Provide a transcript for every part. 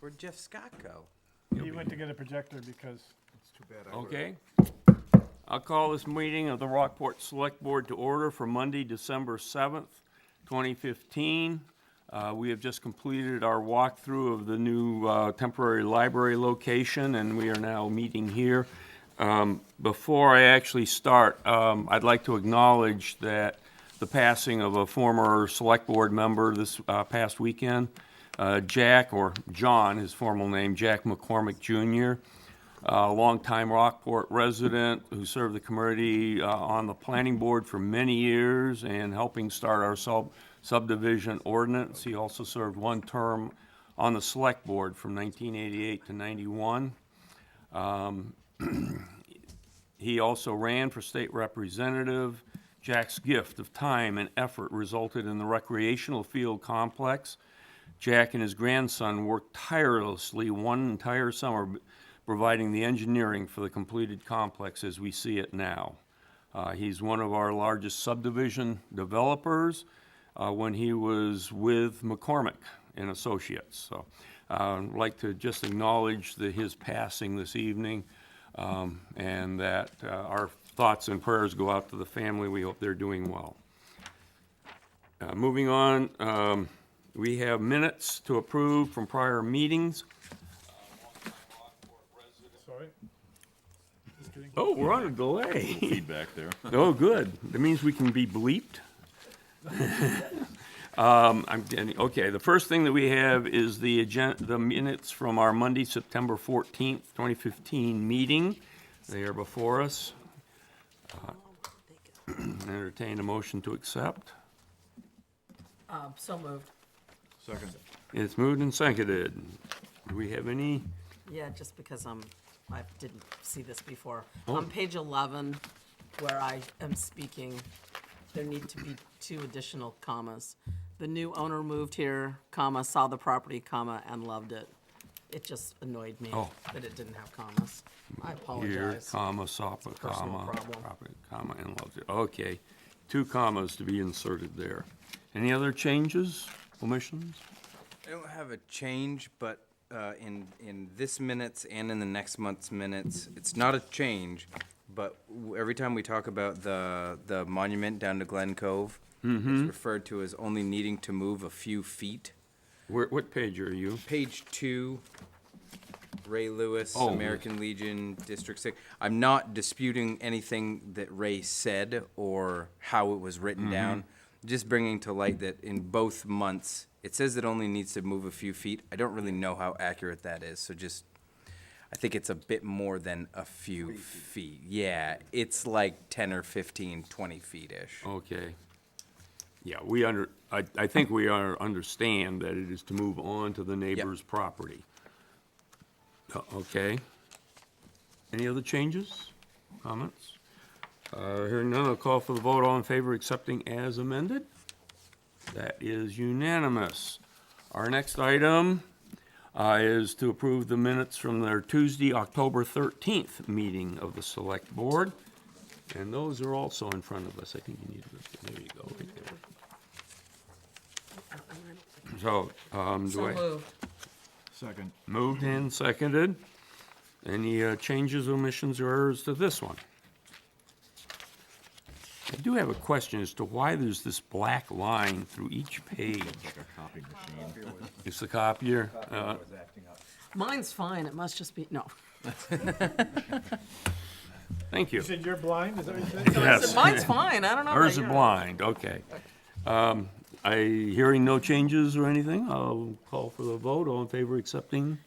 Where'd Jeff Scott go? He went to get a projector because It's too bad I Okay. I'll call this meeting of the Rockport Select Board to order for Monday, December 7th, 2015. We have just completed our walkthrough of the new temporary library location, and we are now meeting here. Before I actually start, I'd like to acknowledge that the passing of a former Select Board member this past weekend, Jack, or John, his formal name, Jack McCormick Jr., a longtime Rockport resident who served the community on the planning board for many years and helping start our subdivision ordinance. He also served one term on the select board from 1988 to 91. He also ran for state representative. Jack's gift of time and effort resulted in the recreational field complex. Jack and his grandson worked tirelessly one entire summer providing the engineering for the completed complex as we see it now. He's one of our largest subdivision developers when he was with McCormick and Associates. So I'd like to just acknowledge his passing this evening and that our thoughts and prayers go out to the family. We hope they're doing well. Moving on, we have minutes to approve from prior meetings. sorry. Just kidding. Oh, we're on a delay. feedback there. Oh, good. That means we can be bleeped. Okay, the first thing that we have is the minutes from our Monday, September 14th, 2015 meeting. They are before us. Entertain a motion to accept. So moved. Second. It's moved and seconded. Do we have any? Yeah, just because I didn't see this before. On page 11, where I am speaking, there need to be 2 additional commas. The new owner moved here, comma, saw the property, comma, and loved it. It just annoyed me that it didn't have commas. I Here, apologize. comma, SOPA, personal comma, problem. property, comma, and loves it. Okay, 2 commas to be inserted there. Any other changes, omissions? I don't have a change, but in this minutes and in the next month's minutes, it's not a change, but every time we talk about the monument down to Glen Cove, it's referred to as only needing to move a few feet. What page are you? Page 2, Ray Lewis, Oh, American Legion, District 6. I'm not disputing anything that Ray said or how it was written down. Just bringing to light that in both months, it says it only needs to move a few feet. I don't really know how accurate that is, so I think it's a bit more than a few feet. Yeah, it's like 10 or 15, 20 feet-ish. Okay. Yeah, I think we understand that it is to move on to the neighbor's property. Okay. Any other changes, comments? Hearing none, I'll call for the vote. All in favor accepting as amended? That is unanimous. Our next item is to approve the minutes from their Tuesday, October 13th meeting of the Select Board. And those are also in front of us. I think you need to, there you go. Right there. So, do So I, moved. Second. moved and seconded. Any changes, omissions, or errors to this one? I do have a question as to why there's this black line through each page. Like a copy machine. It's the copier. Mine's fine, it must just be, no. Thank you. You said you're blind, is that what you said? Yes. Mine's fine, I don't know. Hers about are yours. blind, okay. Hearing no changes or anything, I'll call for the vote. All in favor accepting?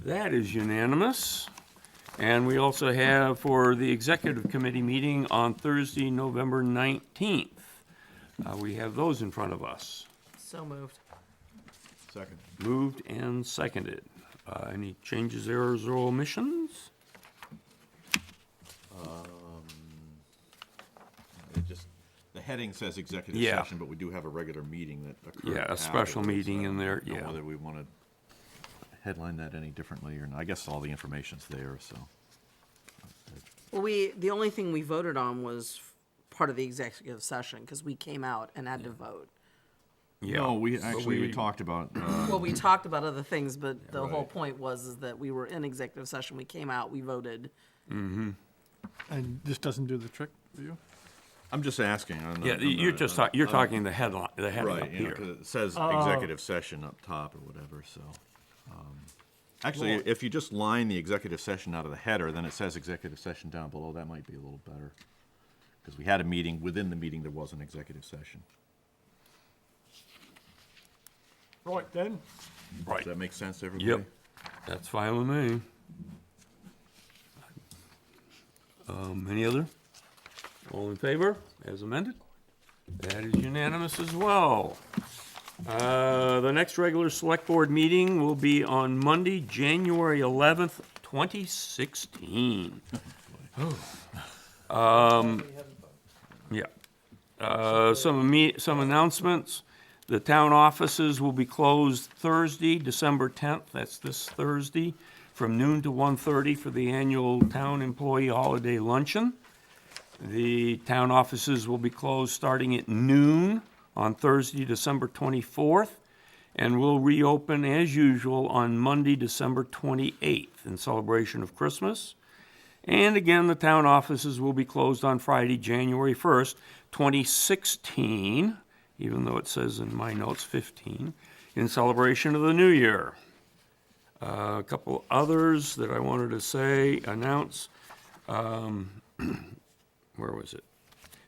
That is unanimous. And we also have for the executive committee meeting on Thursday, November 19th. We have those in front of us. So moved. Second. Moved and seconded. Any changes, errors, or omissions? It just, the heading says executive Yeah. session, but we do have a regular meeting that occurred. Yeah, a special afterwards. meeting in there, I don't know yeah. whether we want to headline that any differently or not. I guess all the information's there, so. Well, the only thing we voted on was part of the executive session, because we came out and had to vote. Yeah. No, we But actually, we talked about, Well, we talked about other things, but the whole Right. point was is that we were in executive session, we came out, we voted. And this doesn't do the trick for you? I'm just asking. Yeah, you're just you're talking the headline, the heading up Right, you know, here. 'cause it says executive session up top or whatever, so. Actually, if you just line the executive session out of the header, then it says executive session down below, that might be a little better. Because we had a meeting, within the meeting, there was an executive session. Right, then, Right. Does that make sense to everybody? Yep, that's fine with me. Any other? All in favor, as amended? That is unanimous as well. The next regular select board meeting will be on Monday, January 11th, 2016. Yeah. Some announcements. The town offices will be closed Thursday, December 10th, that's this Thursday, from noon to 1:30 for the annual town employee holiday luncheon. The town offices will be closed starting at noon on Thursday, December 24th, and will reopen as usual on Monday, December 28th, in celebration of Christmas. And again, the town offices will be closed on Friday, January 1st, 2016, even though it says in my notes 15, in celebration of the new year. A couple others that I wanted to say, announce. Where was it?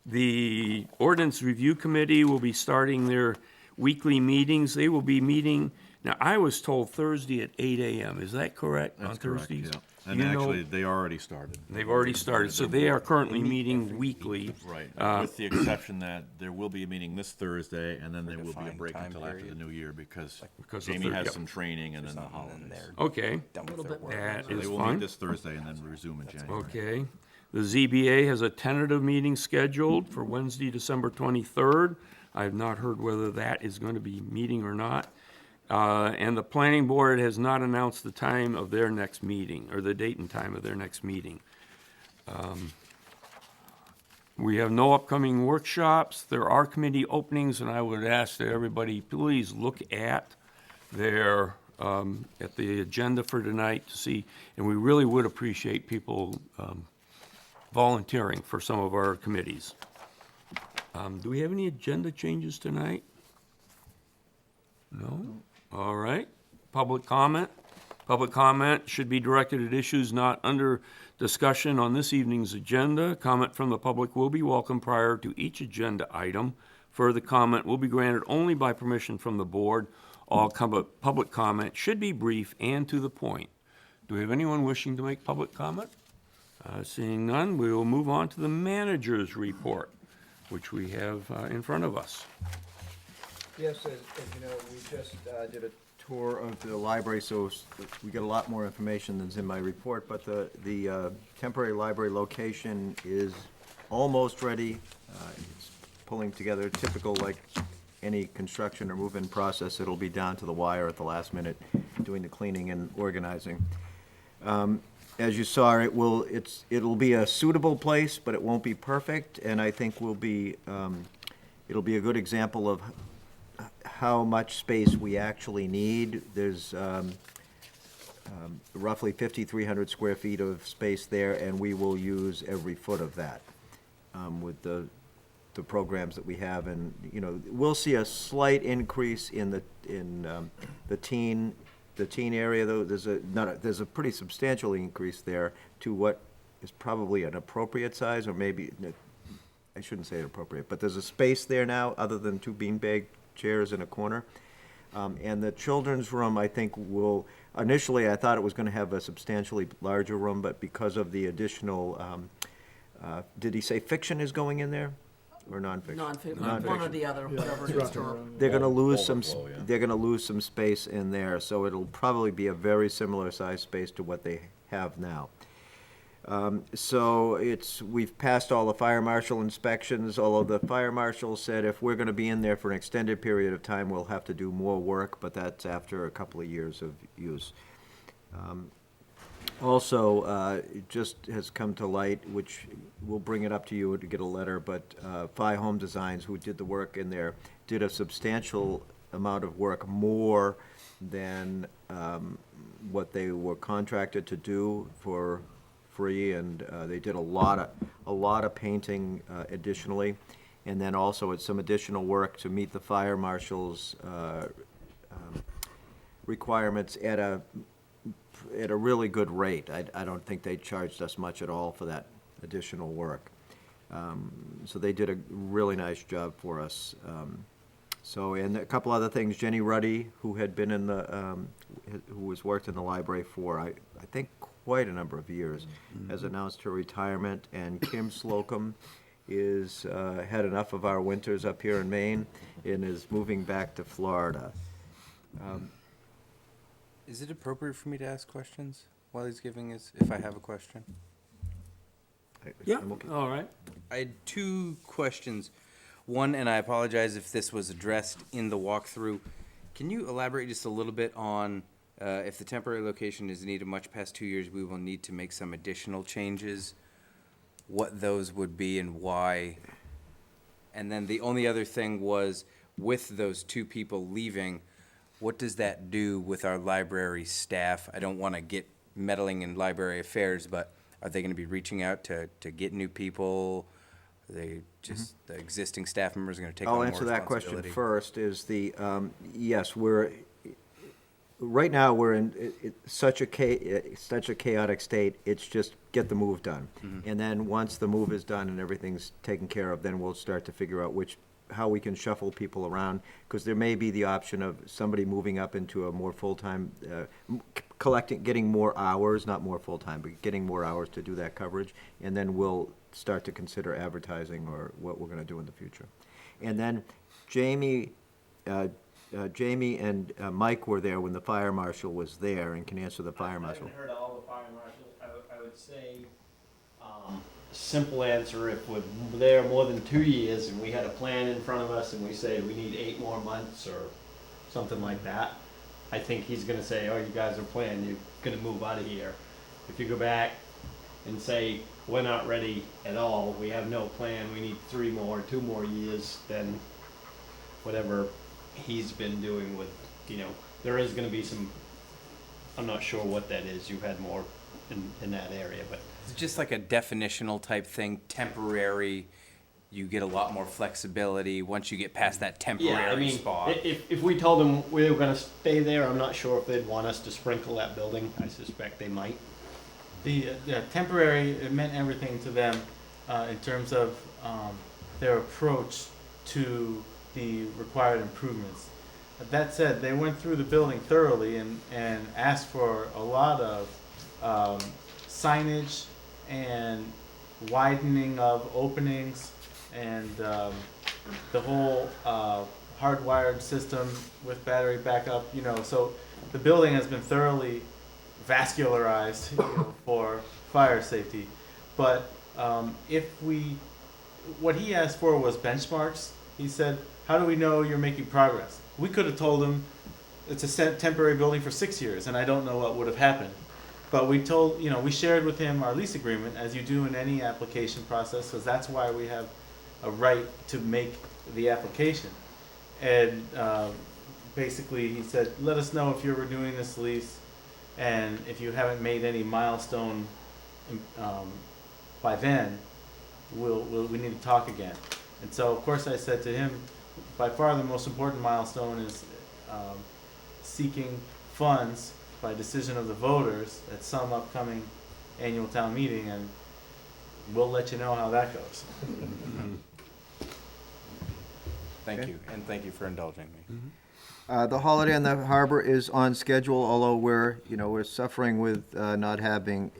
The Ordinance Review Committee will be starting their weekly meetings. They will be meeting, now, I was told Thursday at 8 a.m. Is that correct? That's on correct, Thursdays? yeah. And You know- actually, they already started. They've already started, so they are currently meeting weekly. Right, with the exception that there will be a meeting this Thursday, and then there will be a defined break time until after the period. new year, because Because of Jamie thir- has yep. some training and then the And then holidays. they're Okay, done with Little their bit work. that So is they will fine. meet this Thursday and then resume in January. Okay. The ZBA has a tentative meeting scheduled for Wednesday, December 23rd. I have not heard whether that is going to be meeting or not. And the planning board has not announced the time of their next meeting, or the date and time of their next meeting. We have no upcoming workshops. There are committee openings, and I would ask that everybody please look at their, at the agenda for tonight to see, and we really would appreciate people volunteering for some of our committees. Do we have any agenda changes tonight? No? All right. Public comment? Public comment should be directed at issues not under discussion on this evening's agenda. Comment from the public will be welcome prior to each agenda item. Further comment will be granted only by permission from the board. All public comment should be brief and to the point. Do we have anyone wishing to make public comment? Seeing none, we will move on to the manager's report, which we have in front of us. Yes, as you know, we just did a tour of the library, so we get a lot more information than's in my report, but the temporary library location is almost ready. It's pulling together, typical like any construction or move-in process, it'll be down to the wire at the last minute, doing the cleaning and organizing. As you saw, it'll be a suitable place, but it won't be perfect, and I think it'll be a good example of how much space we actually need. There's roughly 5,300 square feet of space there, and we will use every foot of that with the programs that we have. And, you know, we'll see a slight increase in the teen area, though. There's a pretty substantial increase there to what is probably an appropriate size, or maybe, I shouldn't say inappropriate, but there's a space there now, other than two beanbag chairs in a corner. And the children's room, I think, will, initially, I thought it was gonna have a substantially larger room, but because of the additional, did he say fiction is going in there, or nonfiction? Non-fiction, one or the other, whatever it is to. They're gonna lose some, Overflow, yeah. they're gonna lose some space in there, so it'll probably be a very similar size space to what they have now. So we've passed all the fire marshal inspections, although the fire marshal said if we're gonna be in there for an extended period of time, we'll have to do more work, but that's after a couple of years of use. Also, it just has come to light, which we'll bring it up to you to get a letter, but Phi Home Designs, who did the work in there, did a substantial amount of work, more than what they were contracted to do for free, and they did a lot of painting additionally. And then also it's some additional work to meet the fire marshal's requirements at a really good rate. I don't think they charged us much at all for that additional work. So they did a really nice job for us. So, and a couple other things, Jenny Ruddy, who had been in the, who has worked in the library for, I think, quite a number of years, has announced her retirement, and Kim Slocum is, had enough of our winters up here in Maine and is moving back to Florida. Is it appropriate for me to ask questions while he's giving his, if I have a question? I'm okay. All right. I had two questions. One, and I apologize if this was addressed in the walkthrough, can you elaborate just a little bit on if the temporary location is needed much past 2 years, we will need to make some additional changes, what those would be and why? And then the only other thing was, with those two people leaving, what does that do with our library staff? I don't want to get meddling in library affairs, but are they going to be reaching out to get new people? Are they just, the existing staff members are going to take on I'll more answer that question responsibility? first, is the, yes, right now, we're in such a chaotic state, it's just get the move done. And then, once the move is done and everything's taken care of, then we'll start to figure out how we can shuffle people around, because there may be the option of somebody moving up into a more full-time, getting more hours, not more full-time, but getting more hours to do that coverage, and then we'll start to consider advertising or what we're gonna do in the future. And then Jamie and Mike were there when the fire marshal was there and can answer the fire I marshal. haven't heard all the fire marshals. I would say, simple answer, if we're there more than 2 years and we had a plan in front of us and we say we need 8 more months or something like that, I think he's gonna say, oh, you guys are planning, you're gonna move out of here. If you go back and say, we're not ready at all, we have no plan, we need 2 more years, then whatever he's been doing with, there is gonna be some, I'm not sure what that is, you had more in that area, but It's just like a definitional type thing, temporary, you get a lot more flexibility once you get past that yeah, I temporary mean, spot. if we told them we were gonna stay there, I'm not sure if they'd want us to sprinkle that building, I suspect they might. The temporary, it meant everything to them in terms of their approach to the required improvements. That said, they went through the building thoroughly and asked for a lot of signage and widening of openings and the whole hardwired system with battery backup, so the building has been thoroughly vascularized for fire safety. But what he asked for was benchmarks. He said, how do we know you're making progress? We could have told him it's a temporary building for 6 years, and I don't know what would have happened. But we shared with him our lease agreement, as you do in any application process, because that's why we have a right to make the application. And basically, he said, let us know if you're renewing this lease, and if you haven't made any milestone by then, we need to talk again. And so, of course, I said to him, by far the most important milestone is seeking funds by decision of the voters at some upcoming annual town meeting, and we'll let you know how that goes. Thank you, and thank you for indulging me. The holiday on the harbor is on schedule, although we're suffering with not having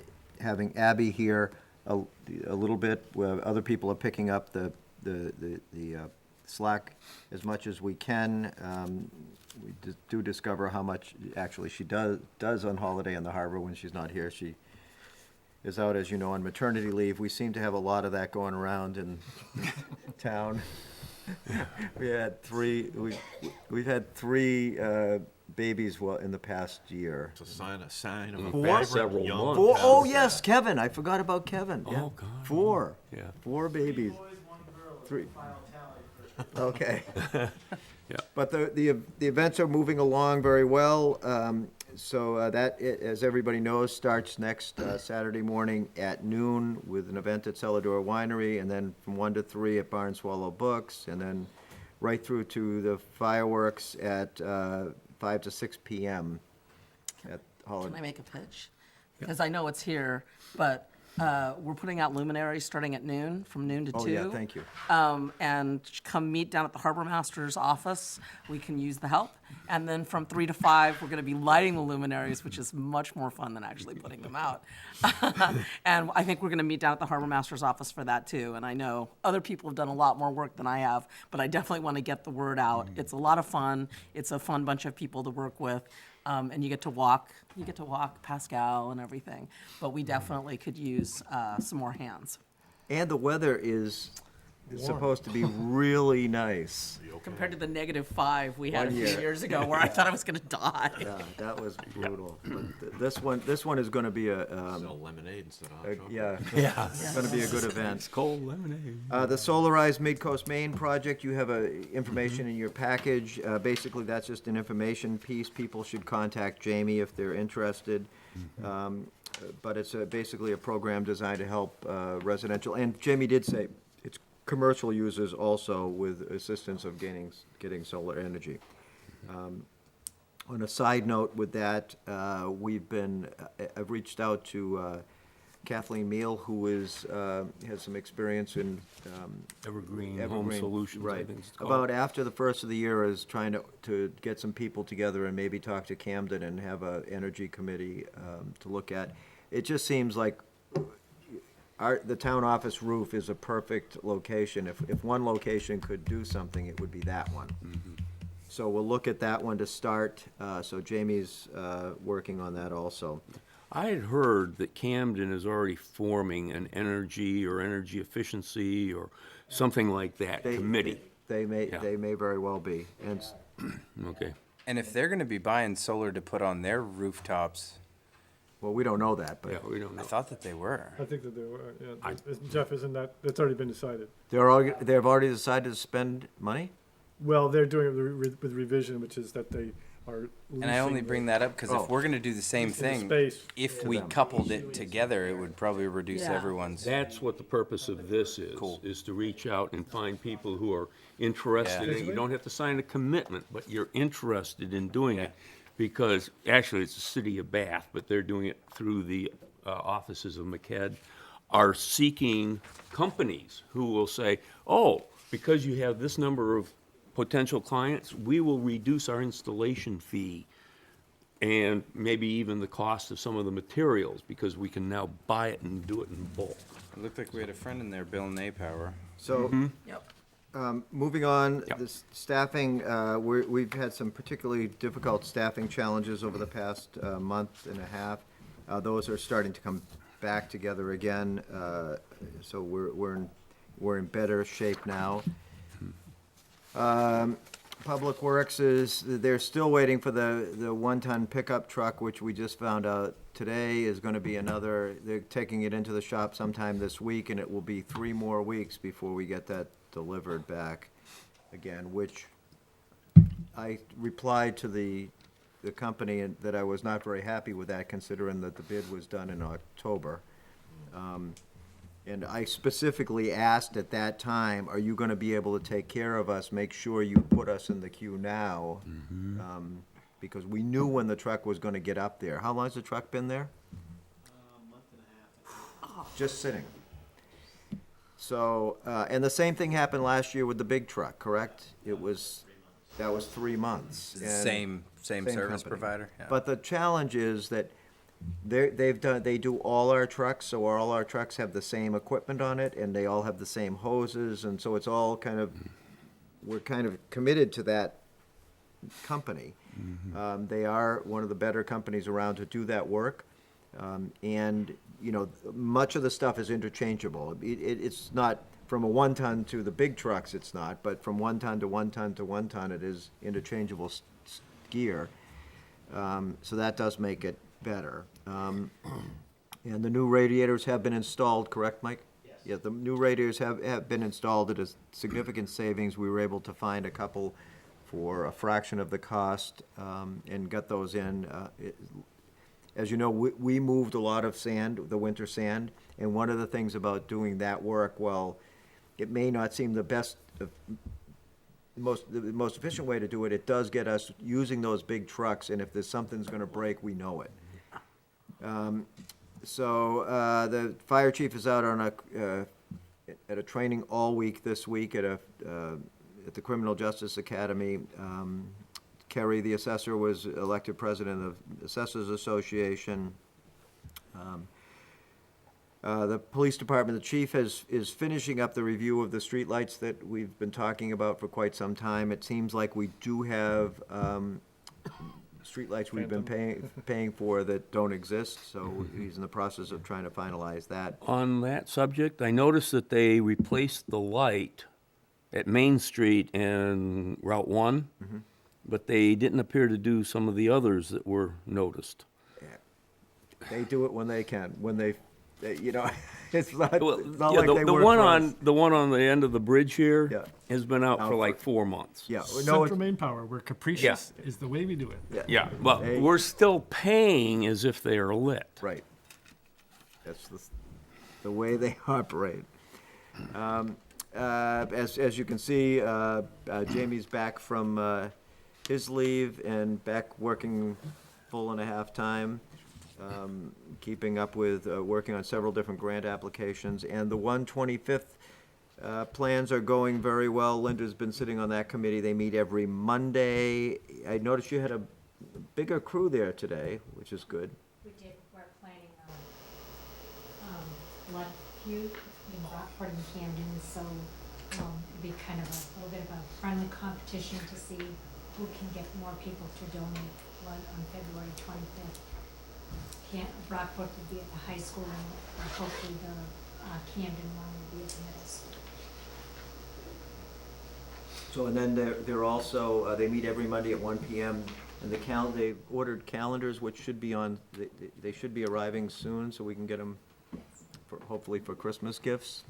Abby here a little bit, where other people are picking up the slack as much as we can. We do discover how much actually she does on holiday on the harbor when she's not here. She is out, as you know, on maternity leave. We seem to have a lot of that going around in town. We've had three babies in the past year. It's a sign of a Four? vibrant Several young months. Four, oh, town. yes, Kevin, I forgot about Kevin. Yeah. Oh, God. Four. Yeah. Four babies. Three. Okay. Yeah. But the events are moving along very well. As everybody knows, starts next Saturday morning at noon with an event at Celador Winery, and then from 1 to 3 at Barn Swallow Books, and then right through to the fireworks at 5 to 6 p.m. at Can Holiday. I make a pitch? Because I know it's here, but we're putting out luminaries starting at noon, from noon to 2. Oh, yeah, thank you. And come meet down at the Harbor Master's office. We can use the help. And then from 3 to 5, we're going to be lighting the luminaries, which is much more fun than actually putting them out. And I think we're going to meet down at the Harbor Master's office for that too. And I know other people have done a lot more work than I have, but I definitely want to get the word out. It's a lot of fun. It's a fun bunch of people to work with. And you get to walk Pascal and everything. But we definitely could use some more hands. And the weather is supposed to be really nice. Compared to the -5 we had a One few year. years ago where I thought I was going to die. Yeah, that was brutal. But this one is going to be Sell lemonade instead of hot chocolate. it's going to be a good event. Cold lemonade. The Solarized Midcoast Maine project, you have information in your package. Basically, that's just an information piece. People should contact Jamie if they're interested. But it's basically a program designed to help residential, and Jamie did say it's commercial users also with assistance of getting solar energy. On a side note with that, I've reached out to Kathleen Meal, who has some experience in Evergreen Home Solutions, I right. think it's called. About after the first of the year is trying to get some people together and maybe talk to Camden and have a energy committee to look at. It just seems like the town office roof is a perfect location. If one location could do something, it would be that one. So we'll look at that one to start. So Jamie's working on that also. I had heard that Camden is already forming an energy or energy efficiency or something like that committee. They may Yeah. very well be. And Okay. And if they're gonna be buying solar to put on their rooftops, well, we don't know that, but Yeah, we don't I know. thought that they were. I think that they were, yeah. Jeff, isn't that's already been decided? they've already decided to spend money? Well, they're doing it with revision, which is that they are leasing. And I only bring that up because Oh. if we're gonna do the same leasing the thing, space if to we them. coupled it together, it would probably reduce Yeah. everyone's. That's what the purpose of this is, Cool. is to reach out and find people who are interested in it. You don't have to sign a commitment, but you're interested in doing it. Because actually, it's the city of Bath, but they're doing it through the offices of McCad, are seeking companies who will say, oh, because you have this number of potential clients, we will reduce our installation fee and maybe even the cost of some of the materials, because we can now buy it and do it in bulk. It looked like we had a friend in there, Bill Napower. So, Yep. moving on, Yep. the staffing, we've had some particularly difficult staffing challenges over the past month and a half. Those are starting to come back together again, so we're in better shape now. Public Works they're still waiting for the one-ton pickup truck, which we just found out today is gonna be they're taking it into the shop sometime this week, and it will be 3 more weeks before we get that delivered back again, which I replied to the company that I was not very happy with that, considering that the bid was done in October. And I specifically asked at that time, are you gonna be able to take care of us? Make sure you put us in the queue now. Because we knew when the truck was gonna get up there. How long's the truck been there? Month and a half. Just sitting. So, and the same thing happened last year with the big truck, correct? That was 3 months. and- Same Same service company. provider. Yeah. But the challenge is that they do all our trucks, so all our trucks have the same equipment on it, and they all have the same hoses, and so it's all we're kind of committed to that company. They are one of the better companies around to do that work. And, much of the stuff is interchangeable. It's not from a 1-ton to the big trucks, it's not, but from 1-ton to 1-ton to 1-ton, it is interchangeable gear. So that does make it better. And the new radiators have been installed, correct, Mike? Yes. Yeah, the new radiators have been installed at a significant savings. We were able to find a couple for a fraction of the cost, and got those in. As you know, we moved a lot of sand, the winter sand, and one of the things about doing that work, well, it may not seem the best, the most efficient way to do it, it does get us using those big trucks, and if there's something's gonna break, we know it. So, the fire chief is out on at a training all week this week at the Criminal Justice Academy. Kerry, the assessor, was elected president of Assessors Association. The police department, the chief is finishing up the review of the streetlights that we've been talking about for quite some time. It seems like we do have streetlights we've been paying for that don't exist, so he's in the process of trying to finalize that. On that subject, I noticed that they replaced the light at Main Street and Route 1, but they didn't appear to do some of the others that were noticed. They do it when they can, when they you know, it's not, Well, it's not yeah, like they the work one for on us. the one on the end of the bridge here Yeah. has been out for Out like for- 4 months. Yeah, no, Central it's, main power, we're capricious, is the way we do it. Yeah, but They- we're still paying as if they are lit. right. That's the way they operate. As you can see, Jamie's back from his leave and back working full and a half time, keeping up with, working on several different grant applications. And the 125th plans are going very well. Linda's been sitting on that committee. They meet every Monday. I noticed you had a bigger crew there today, which is good. We did, we're planning blood feud in Rockport and Camden, so it'll be kind of a little bit of a friendly competition to see who can get more people to donate blood on February 25th. Rockport will be at the high school, and hopefully the Camden one will be at the middle school. So, and then they're also, they meet every Monday at 1 PM, and they've ordered calendars, which should be on, they should be arriving soon, so we can get them, hopefully for Christmas gifts.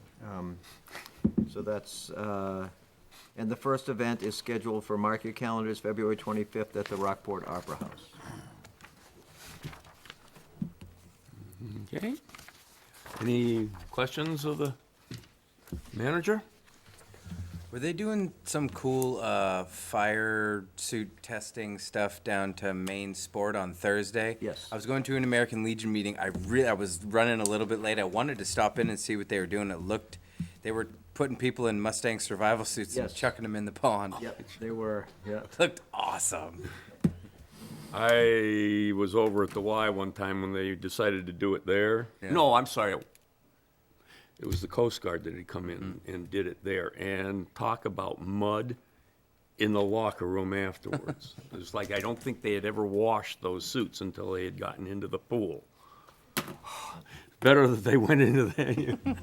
So that's, and the first event is scheduled for, mark your calendars, February 25th at the Rockport Opera House. Okay. Any questions of the manager? Were they doing some cool fire suit testing stuff down to Main Sport on Thursday? Yes. I was going to an American Legion meeting. I was running a little bit late. I wanted to stop in and see what they were doing. They were putting people in Mustang survival suits and Yes. chucking them in the pond. Yep, they were, yeah. Looked awesome. I was over at the Y one time when they decided to do it there. Yeah. No, I'm sorry. It was the Coast Guard that had come in and did it there. And talk about mud in the locker room afterwards. It was like, I don't think they had ever washed those suits until they had gotten into the pool. Better that they went into that. Did my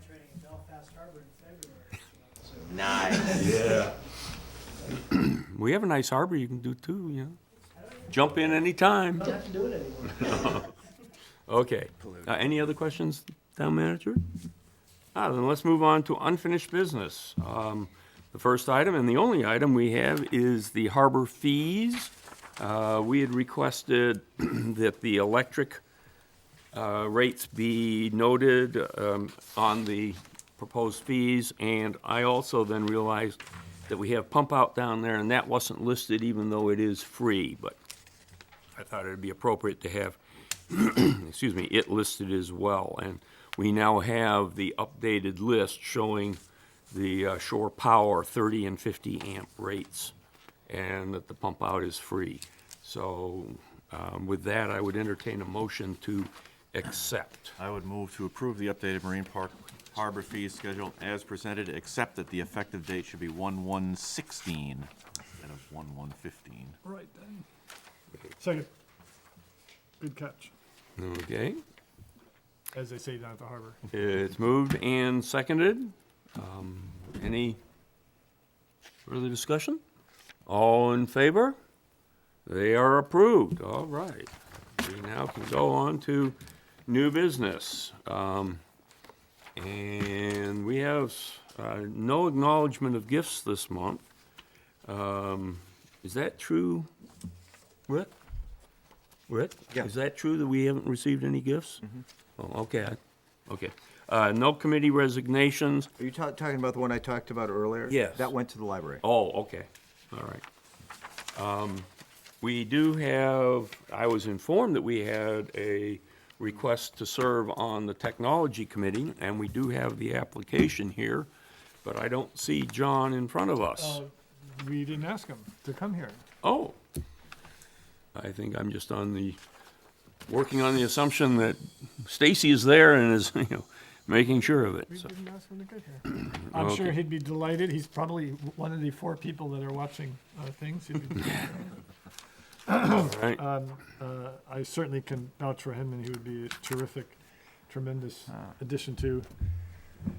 training in Belfast Harbor in February. Nice. Yeah. We have a nice harbor you can do too, you know. Jump in anytime. Don't have to do it anymore. Okay. Any other questions, Town Manager? Then let's move on to unfinished business. The first item and the only item we have is the harbor fees. We had requested that the electric rates be noted on the proposed fees, and I also then realized that we have pump out down there, and that wasn't listed even though it is free, but I thought it'd be appropriate to have excuse me, it listed as well. And we now have the updated list showing the shore power 30 and 50 amp rates, and that the pump out is free. So with that, I would entertain a motion to accept. I would move to approve the updated Marine Park Harbor fees schedule as presented, except that the effective date should be 1/1/16 instead of 1/1/15. Right then. Second. Good catch. Okay. as they say down at the harbor. It's moved and seconded. Any further discussion? All in favor? They are approved. All right. We now can go on to new business. And we have no acknowledgement of gifts this month. Is that true, Rick? Rick? Yeah. Is that true that we haven't received any gifts? Oh, okay, okay. No committee resignations. Are you talking about the one I talked about earlier? Yes. That went to the library. Oh, okay, all right. We do have, I was informed that we had a request to serve on the technology committee, and we do have the application here, but I don't see John in front of us. We didn't ask him to come here. Oh, I think I'm just working on the assumption that Stacy is there and is, making sure of it. We So, didn't ask him to get here. I'm sure Okay. he'd be delighted. He's probably one of the 4 people that are watching things. He'd be all right. I certainly can vouch for him, and he would be a terrific, tremendous addition to.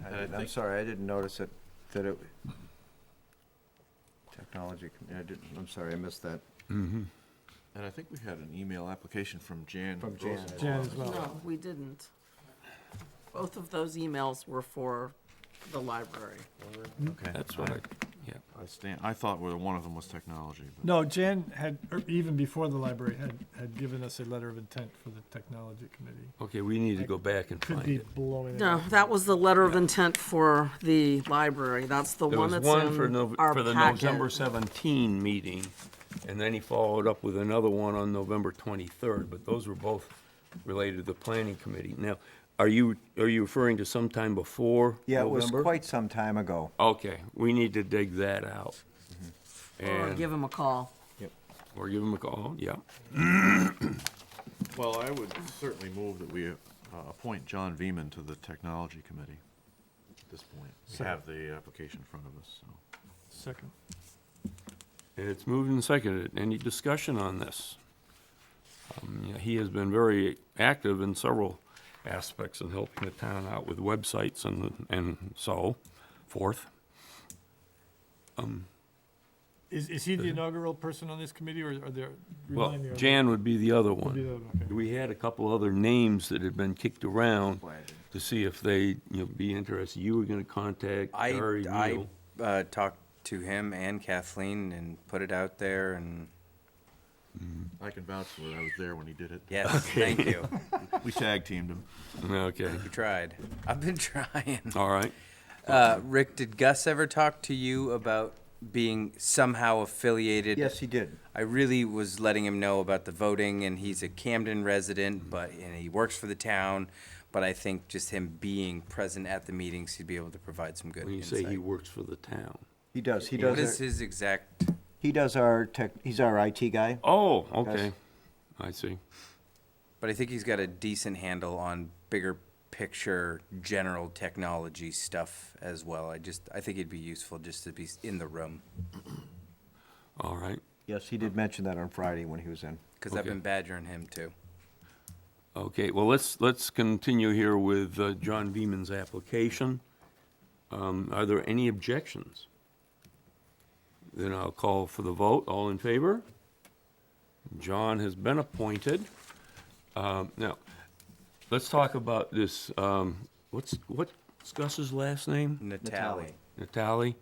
I'm sorry, I didn't notice it, that it, technology, I'm sorry, I missed that. And I think we had an email application from Jan. From Jan. Rosenthal. Jan as well. No, we didn't. Both of those emails were for the library. Okay. That's what I thought one of them was technology, but. No, Jan had, even before the library, had given us a letter of intent for the technology committee. Okay, we need to go back and Could find be it. blowing it No, up. that was the letter of intent for the library. That's the There one was that's one for in our the packet. November 17 meeting, and then he followed up with another one on November 23rd, but those were both related to the planning committee. Now, are you referring to sometime before Yeah, it was November? quite some time ago. Okay, we need to dig that out. Or And, give him a call. or give him a call, yeah. Well, I would certainly move that we appoint John Veman to the technology committee at this point. We have the application in front of us, so. Second. It's moved and seconded. Any discussion on this? Yeah, he has been very active in several aspects in helping the town out with websites and so forth. Is he the inaugural person on this committee, or are there? Well, remind me, are there- Jan would be the other would one. be the other- okay. We had a couple other names that had been kicked around to see if they, be interested. You were gonna contact Gary I Neal. talked to him and Kathleen and put it out there, and I can vouch for it. I was there when he did it. yes, thank you. We tag teamed him. Okay, We tried. I've been trying. all right. Rick, did Gus ever talk to you about being somehow affiliated? Yes, he did. I really was letting him know about the voting, and he's a Camden resident, and he works for the town. But I think just him being present at the meetings, he'd be able to provide some good When you insight. say he works for the town. He does, What is his exact? he does our he's our IT guy. Oh, okay. I see. But I think he's got a decent handle on bigger picture, general technology stuff as well. I think it'd be useful just to be in the room, All right. Yes, he did mention that on Friday when he was in. because I've Okay. been badgering him too. Okay, well, let's continue here with John Beeman's application. Are there any objections? Then I'll call for the vote. All in favor? John has been appointed. Now, let's talk about this, what's Gus's last name? Natalie. Natalie?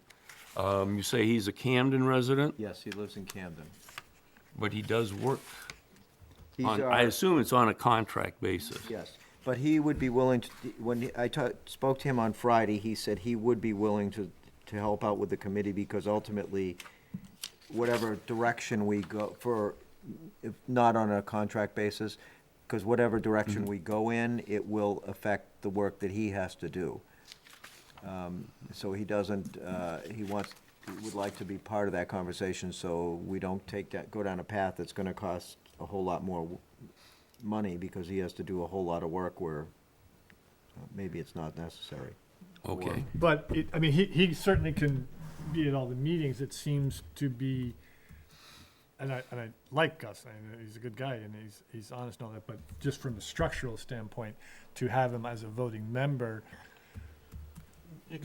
You say he's a Camden resident, Yes, he lives in Camden. but he does work He's on, our- I assume it's on a contract basis. Yes, but he would be willing to, when spoke to him on Friday, he said he would be willing to help out with the committee, because ultimately, whatever direction we go for, if not on a contract basis, because whatever direction we go in, it will affect the work that he has to do. So he doesn't, he would like to be part of that conversation, so we don't go down a path that's gonna cost a whole lot more money, because he has to do a whole lot of work where maybe it's not necessary. Okay. But I mean, he certainly can be at all the meetings. It seems to be and I like Gus, he's a good guy, and he's honest and all that, but just from a structural standpoint, to have him as a voting member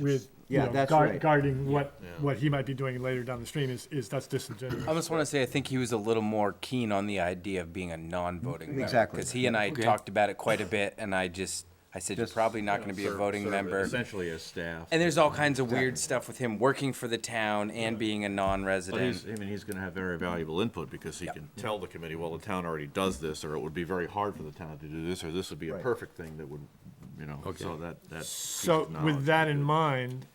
with, you Yeah, know, that's right. guarding Yeah. what he might be doing later down the stream is that's disingenuous. I just want to say, I think he was a little more keen on the idea of being a non-voting member. Exactly. Because he and I Okay. talked about it quite a bit, and I said, you're Just, probably not going to be a voting Serve member. Essentially as staff. And there's all kinds of weird stuff with him working for the town and being a But non-resident. he's gonna have very valuable input, because he can tell the committee, well, the town already does this, or it would be very hard for the town to do this, or this would be a Right. perfect thing that would, you know, so that piece So of knowledge with that is in good. mind,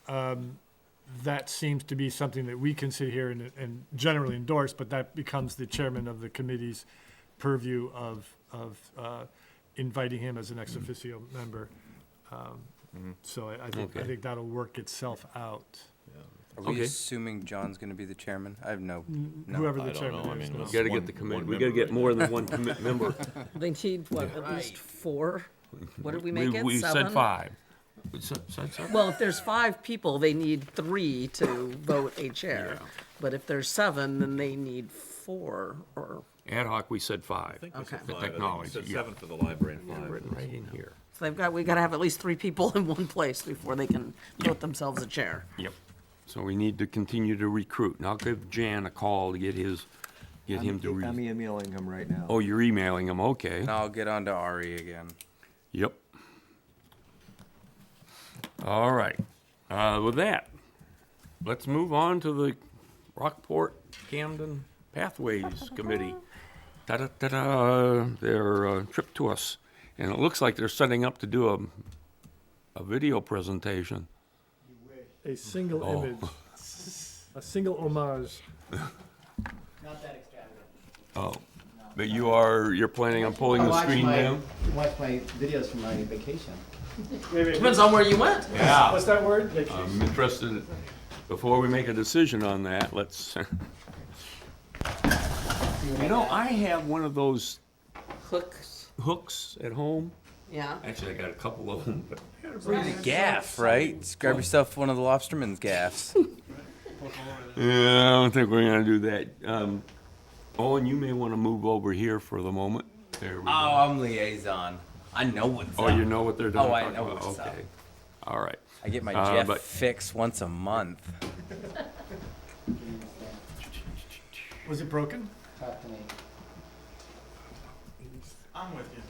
that seems to be something that we can sit here and generally endorse, but that becomes the chairman of the committee's purview of inviting him as an ex officio member. So I think Okay. that'll work itself out. Are we Okay. assuming John's going to be the chairman? I have no. Whoever I the don't chairman know, I is. mean, no. let's- We gotta One- get the commit, one we gotta member get right more there. than one commit member. They need, what, at least 4? What did we make it, We 7? said 5. We said 7? Well, if there's 5 people, they need 3 to vote a chair. Yeah. But if there's 7, then they need 4, or, Ad hoc, we said 5. I think we Okay. said The five. I think we technology, said yeah. 7 for the library and 5. Written right in here. so we gotta have at least 3 people in one place before they can vote themselves a chair. Yep. So we need to continue to recruit, and I'll give Jan a call to get him to I'm emailing him right now. Oh, you're emailing him, okay. And I'll get on to Ari again. Yep. All right. With that, let's move on to the Rockport Camden Pathways Committee. Ta-da-ta-da, their trip to us. And it looks like they're setting up to do a video presentation. A single Oh. image, a single homage. Not that extravagant. Oh, but you're planning on pulling the screen down? Watch my videos from my vacation. Depends on where you went. Yeah. What's that word? I'm interested, before we make a decision on that, let's, you know, I have one of those Hooks, hooks at home. yeah. Actually, I got a couple of them, but. Gaff, right? Just grab yourself one of the Lobsterman's gaffs. Yeah, I don't think we're gonna do that. Owen, you may wanna move over here for the moment. There we go. I'm liaison. I know what's Oh, up. you know what they're doing? Oh, I know what's up. Okay. All right. I get my Uh, Jeff but- fix once a month. Was it broken? Talk to me. I'm with you.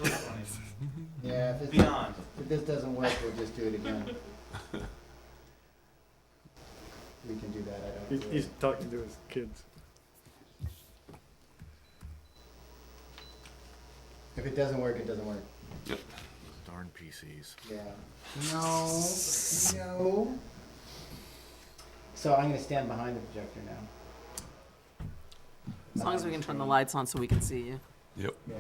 That was funny. Yeah, Beyond. if this doesn't work, we'll just do it again. We can do that, I don't. He's talking to his kids. If it doesn't work, it doesn't work. Darn PCs. Yeah. No, no. So I'm gonna stand behind the projector now. As long as we can turn the lights on so we can see you. Yep. Yeah.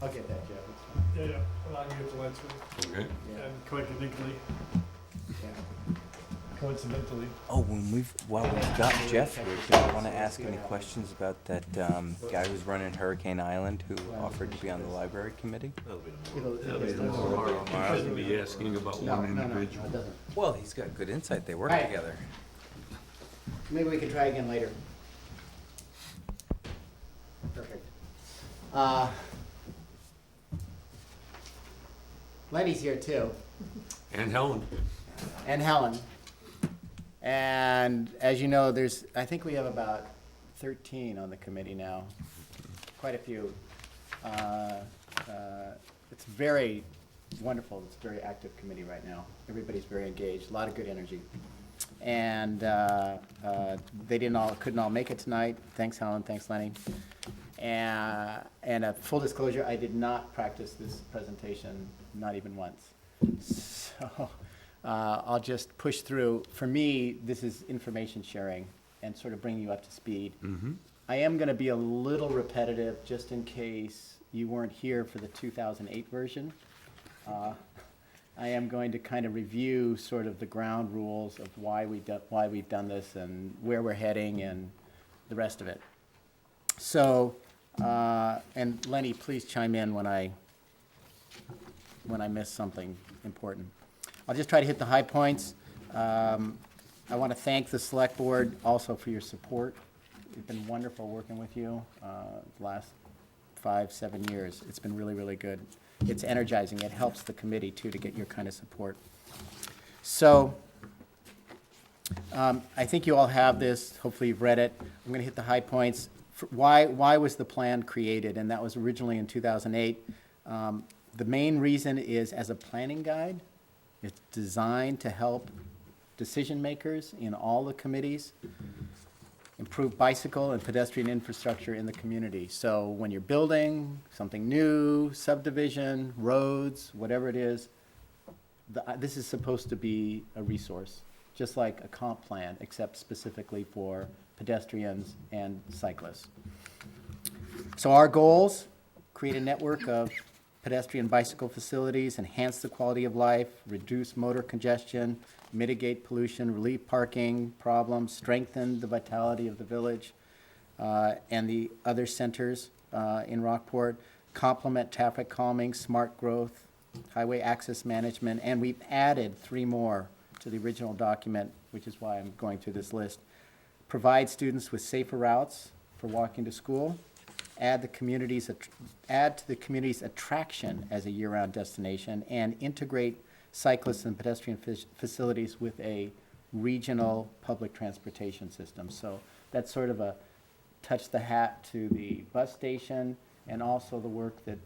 I'll get that, Jeff, it's fine. Yeah, I'll get the lights with Okay. Yeah, and coincidentally, yeah. coincidentally. Oh, while we've got Jeff here, do you want to ask any questions about that guy who's running Hurricane Island who offered to be on the library committee? It'll Miles will be asking about No, one no, no, individual. it doesn't. Well, he's got good insight. They work Right. together. Maybe we can try again later. Perfect. Lenny's here too, And Helen. and Helen. And as you know, I think we have about 13 on the committee now, quite a few. It's very wonderful, it's a very active committee right now. Everybody's very engaged, a lot of good energy. And they couldn't all make it tonight. Thanks, Helen, thanks, Lenny. And a full disclosure, I did not practice this presentation, not even once. So I'll just push through. For me, this is information sharing and sort of bringing you up to speed. I am going to be a little repetitive just in case you weren't here for the 2008 version. I am going to kind of review sort of the ground rules of why we've done this and where we're heading and the rest of it. So, and Lenny, please chime in when I miss something important. I'll just try to hit the high points. I want to thank the select board also for your support. It's been wonderful working with you the last 5-7 years. It's been really, really good. It's energizing. It helps the committee, too, to get your kind of support. So I think you all have this. Hopefully you've read it. I'm going to hit the high points. Why was the plan created? And that was originally in 2008. The main reason is as a planning guide. It's designed to help decision makers in all the committees improve bicycle and pedestrian infrastructure in the community. So when you're building something new, subdivision, roads, whatever it is, this is supposed to be a resource, just like a comp plan, except specifically for pedestrians and cyclists. So our goals: create a network of pedestrian bicycle facilities, enhance the quality of life, reduce motor congestion, mitigate pollution, relieve parking problems, strengthen the vitality of the village and the other centers in Rockport, complement traffic calming, smart growth, highway access management, and we've added 3 more to the original document, which is why I'm going through this list. Provide students with safer routes for walking to school, add to the community's attraction as a year-round destination, and integrate cyclists and pedestrian facilities with a regional public transportation system. So that's sort of a touch the hat to the bus station, and also the work that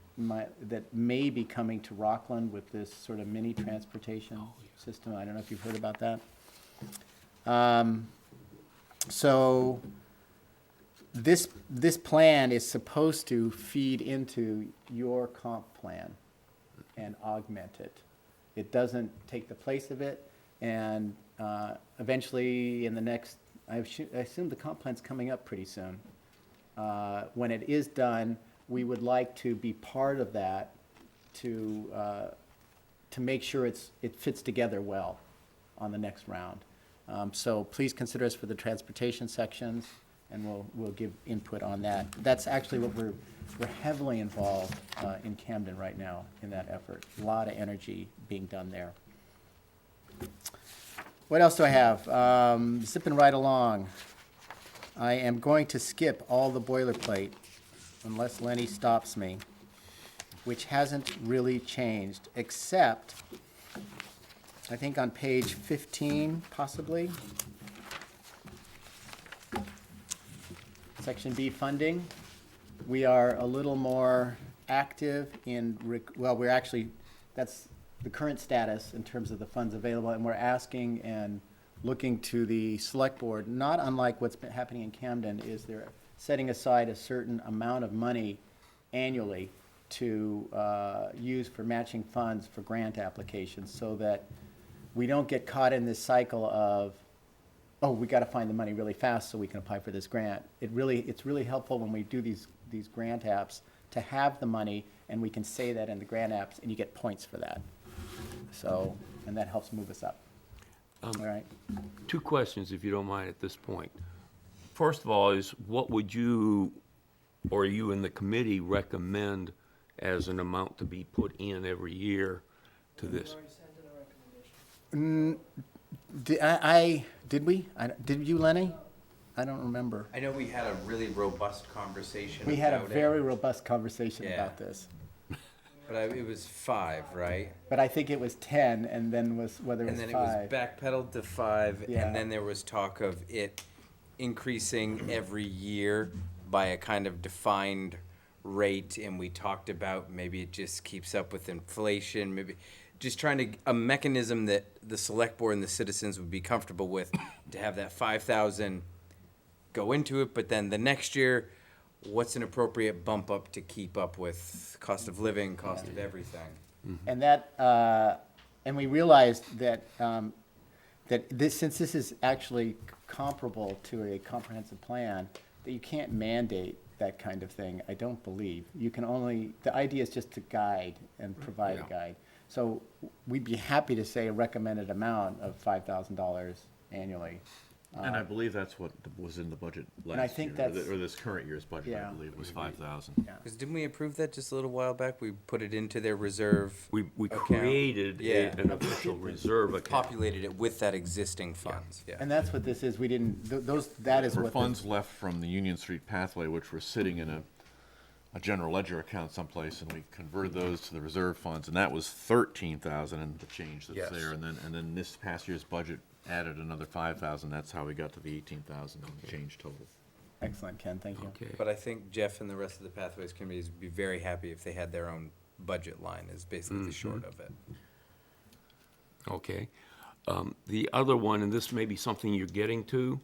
may be coming to Rockland with this sort of mini transportation system. I don't know if you've heard about that. So this plan is supposed to feed into your comp plan and augment it. It doesn't take the place of it, and eventually in the next, I assume the comp plan's coming up pretty soon. When it is done, we would like to be part of that to make sure it fits together well on the next round. So please consider us for the transportation sections, and we'll give input on that. That's actually what we're heavily involved in Camden right now in that effort. A lot of energy being done there. What else do I have? Zipping right along. I am going to skip all the boilerplate unless Lenny stops me, which hasn't really changed, except I think on page 15, possibly. Section B, funding. We are a little more active in, we're actually, that's the current status in terms of the funds available, and we're asking and looking to the select board, not unlike what's been happening in Camden, is they're setting aside a certain amount of money annually to use for matching funds for grant applications, so that we don't get caught in this cycle of, oh, we got to find the money really fast so we can apply for this grant. It's really helpful when we do these grant apps to have the money, and we can say that in the grant apps, and you get points for that. So, and that helps move us up. All right. 2 questions, if you don't mind, at this point. First of all is, what would you, or you and the committee, recommend as an amount to be put in every year to this? Did we? Did you, Lenny? I don't remember. I know we had a really robust conversation We had a about it, very robust conversation Yeah. about this. but it was 5, right? But I think it was 10, and then whether it And was then 5. it was backpedaled to 5, Yeah. and then there was talk of it increasing every year by a kind of defined rate, and we talked about maybe it just keeps up with inflation, maybe just trying to, a mechanism that the select board and the citizens would be comfortable with, to have that 5,000 go into it, but then the next year, what's an appropriate bump up to keep up with cost of living, cost of everything? And that, and we realized that, since this is actually comparable to a comprehensive plan, that you can't mandate that kind of thing, I don't believe. You can only, the idea is just to guide and provide a guide. So we'd be happy to say a recommended amount of $5,000 annually. And I believe that's what was in the budget last And I year, think or that's- or this current year's budget, Yeah. I believe, was 5,000. Yeah. Because didn't we approve that just a little while back? We put it into their reserve. We account. created Yeah. an official reserve account. Populated it with that existing funds, yeah. And that's what this is, we didn't, those, that is There were what. the- funds left from the Union Street pathway, which were sitting in a general ledger account someplace, and we converted those to the reserve funds, and that was 13,000 and the change that's Yes. there. And then this past year's budget added another 5,000. That's how we got to the 18,000 and change total. Excellent, Ken, thank you. Okay. But I think Jeff and the rest of the Pathways committees would be very happy if they had their own budget line, is basically the short of it. Okay. The other one, and this may be something you're getting to,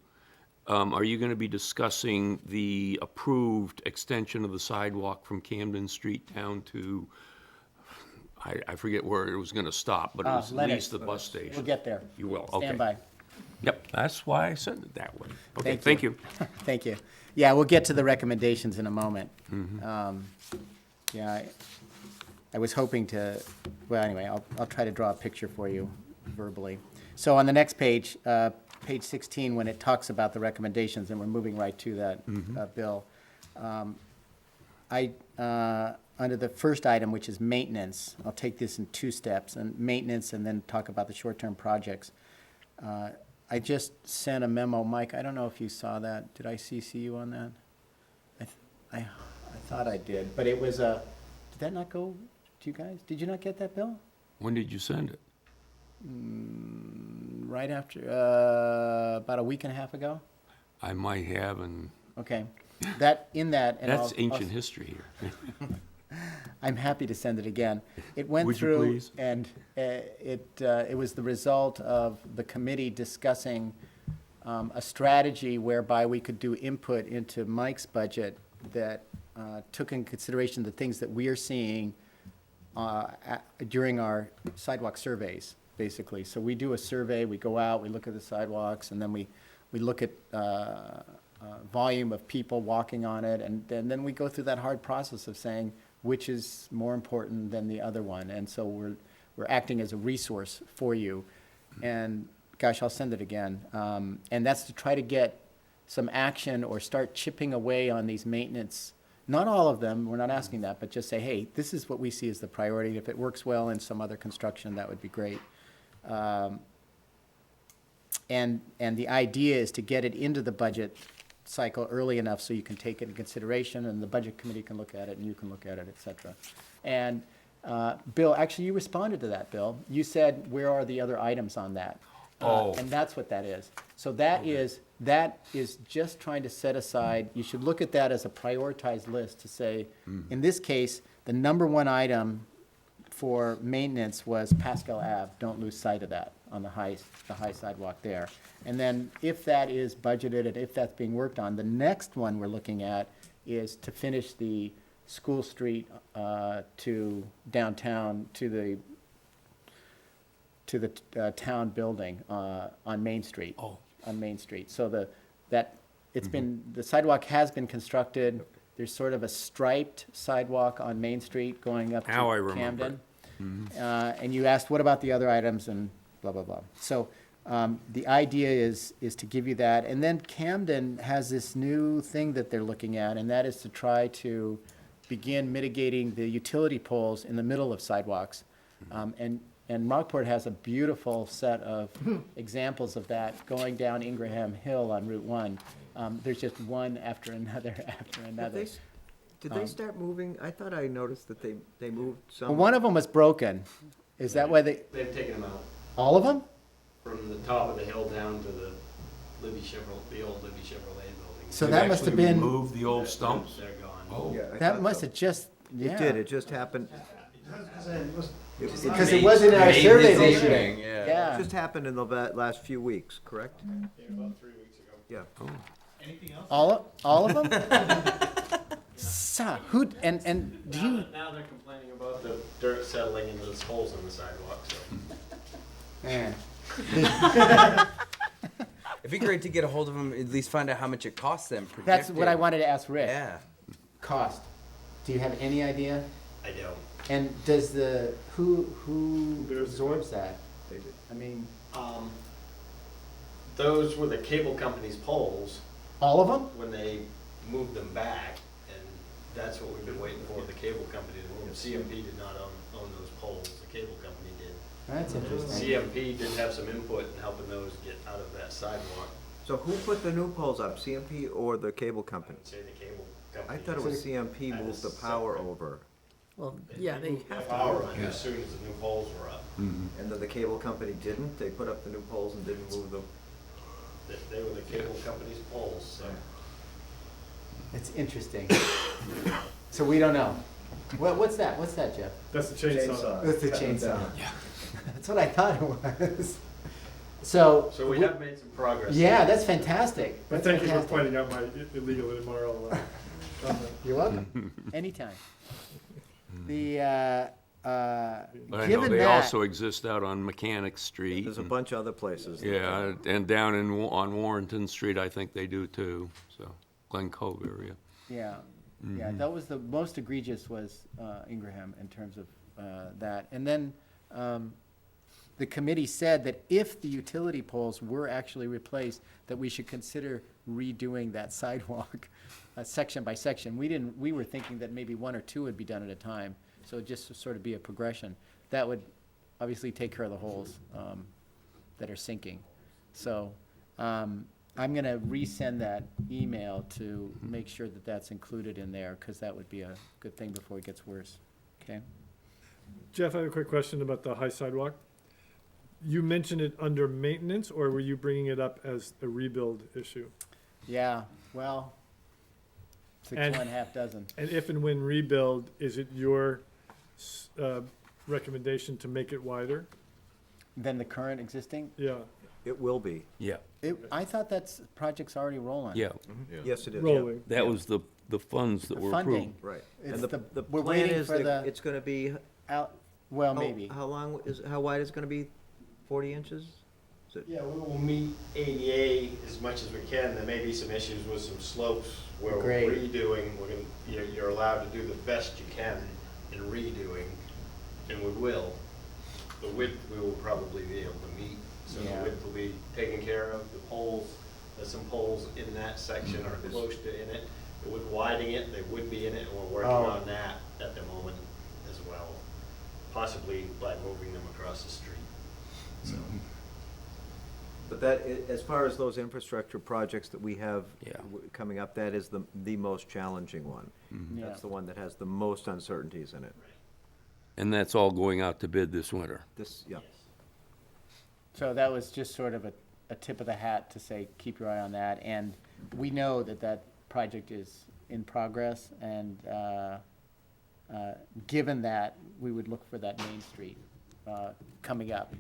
are you going to be discussing the approved extension of the sidewalk from Camden Street down to, I forget where it was going to stop, but it was at Lennox. least the bus station? We'll get there. You will, okay. Stand by. Yep, that's why I said it that way. Okay, Thank thank you. Thank you. Yeah, we'll get to the recommendations in a moment. Yeah, I was hoping to, well, anyway, I'll try to draw a picture for you verbally. So on the next page, page 16, when it talks about the recommendations, and we're moving right to that, Bill, under the first item, which is maintenance, I'll take this in two steps, and maintenance, and then talk about the short-term projects. I just sent a memo, Mike, I don't know if you saw that. Did I CC you on that? I thought I did, but it was did that not go to you guys? Did you not get that, Bill? When did you send it? Right after, about a week and a half ago? I might have, and Okay, that, in that, and that's I'll- ancient history here. I'm happy to send it again. It went Would you through, please? and it was the result of the committee discussing a strategy whereby we could do input into Mike's budget that took in consideration the things that we are seeing during our sidewalk surveys, basically. So we do a survey, we go out, we look at the sidewalks, and then we look at volume of people walking on it, and then we go through that hard process of saying which is more important than the other one. And so we're acting as a resource for you. And gosh, I'll send it again. And that's to try to get some action or start chipping away on these maintenance. Not all of them, we're not asking that, but just say, hey, this is what we see as the priority. If it works well in some other construction, that would be great. And the idea is to get it into the budget cycle early enough so you can take it into consideration, and the budget committee can look at it, and you can look at it, et cetera. And Bill, actually, you responded to that, Bill. You said, where are the other items on that? Oh. And that's what that is. So that is just trying to set aside, you should look at that as a prioritized list to say, in this case, the number one item for maintenance was Pascal Ave. Don't lose sight of that on the high sidewalk there. And then if that is budgeted and if that's being worked on, the next one we're looking at is to finish the School Street to downtown, to the town building on Main Street. Oh. On Main Street. So the sidewalk has been constructed. There's sort of a striped sidewalk on Main Street going up to Now I remember. Camden. And you asked, what about the other items, and blah, blah, blah. So the idea is to give you that. And then Camden has this new thing that they're looking at, and that is to try to begin mitigating the utility poles in the middle of sidewalks. And Rockport has a beautiful set of examples of that going down Ingraham Hill on Route 1. There's just one after another after another. Did they start moving? I thought I noticed that they moved some. Well, one of them was broken. Is that why they, They've taken them out all of them? from the top of the hill down to the Libby Chevrolet, the old Libby Chevrolet building. So that must have been, Remove the old stumps? They're gone. Oh. Yeah, I that thought must so. have just, yeah. It did, it just happened. Because it wasn't our survey this year. Evening, yeah. It Yeah. just happened in the last few weeks, correct? About 3 weeks ago. Yeah. All of them? So, who, and do you, Now they're complaining about the dirt settling into those holes in the sidewalk, so. man, It'd be great to get a hold of them, at least find out how much it costs them projected. that's what I wanted to ask Rick. Yeah. Cost. Do you have any idea? I don't. And does who absorbs that? They did. I mean, those were the cable company's poles All of them? when they moved them back, and that's what we've been waiting for, the cable company to move. CMP did not own those poles, the cable company did. That's interesting. CMP did have some input in helping those get out of that sidewalk. So who put the new poles up, CMP or the cable I company? would say the cable I company. thought it was CMP moved the power over, Well, yeah, they moved the have to. power on as soon as the new poles were up. and then the cable company didn't? They put up the new poles and didn't move them? They were the cable company's poles, so. It's interesting. So we don't know. What's that? What's that, Jeff? That's the chainsaw. That's the chainsaw. Yeah. That's what I thought it was. So. So we have made some progress. Yeah, that's fantastic. But That's thank you for fantastic. pointing out my illegal and immoral comment. You're welcome. Anytime. The, But I know given they that, also exist out on Mechanic Street. There's a and- bunch of other places. Yeah, and down on Warrenton Street, I think they do too, so, Glen Cove area. yeah, yeah, that was the most egregious was Ingraham in terms of that. And then the committee said that if the utility poles were actually replaced, that we should consider redoing that sidewalk section by section. We were thinking that maybe one or two would be done at a time, so it'd just sort of be a progression. That would obviously take care of the holes that are sinking. So I'm gonna resend that email to make sure that that's included in there, because that would be a good thing before it gets worse, okay? Jeff, I have a quick question about the high sidewalk. You mentioned it under maintenance, or were you bringing it up as a rebuild issue? Yeah, well, six And- one, half dozen. And if and when rebuild, is it your recommendation to make it wider? Then the current existing, Yeah, It will be. Yeah. I thought that's, project's already rolling. Yeah, Yes, it is. rolling. that was the funds that The were funding. approved. Right. It's And the- the we're plan waiting is for that the- it's gonna be, Out, well, how- maybe. How long is, how wide is it gonna be? 40 inches? Is it? Yeah, we will meet ADA as much as we can. There may be some issues with some slopes where we're Great. redoing. You're allowed to do the best you can in redoing, and we will. The width, we will probably be able to meet. So the Yeah. width will be taken care of. The poles, there's some poles in that section are close to in it. With widening it, they would be in it, and we're working Oh. on that at the moment as well. Possibly by moving them across the street. So. But that, as far as those infrastructure projects that we have Yeah. coming up, that is the most challenging one. Yeah. That's the one that has the most uncertainties in it. And that's all going out to bid this winter. This, yeah. So that was just sort of a tip of the hat to say, keep your eye on that. And we know that that project is in progress, and given that, we would look for that Main Street coming up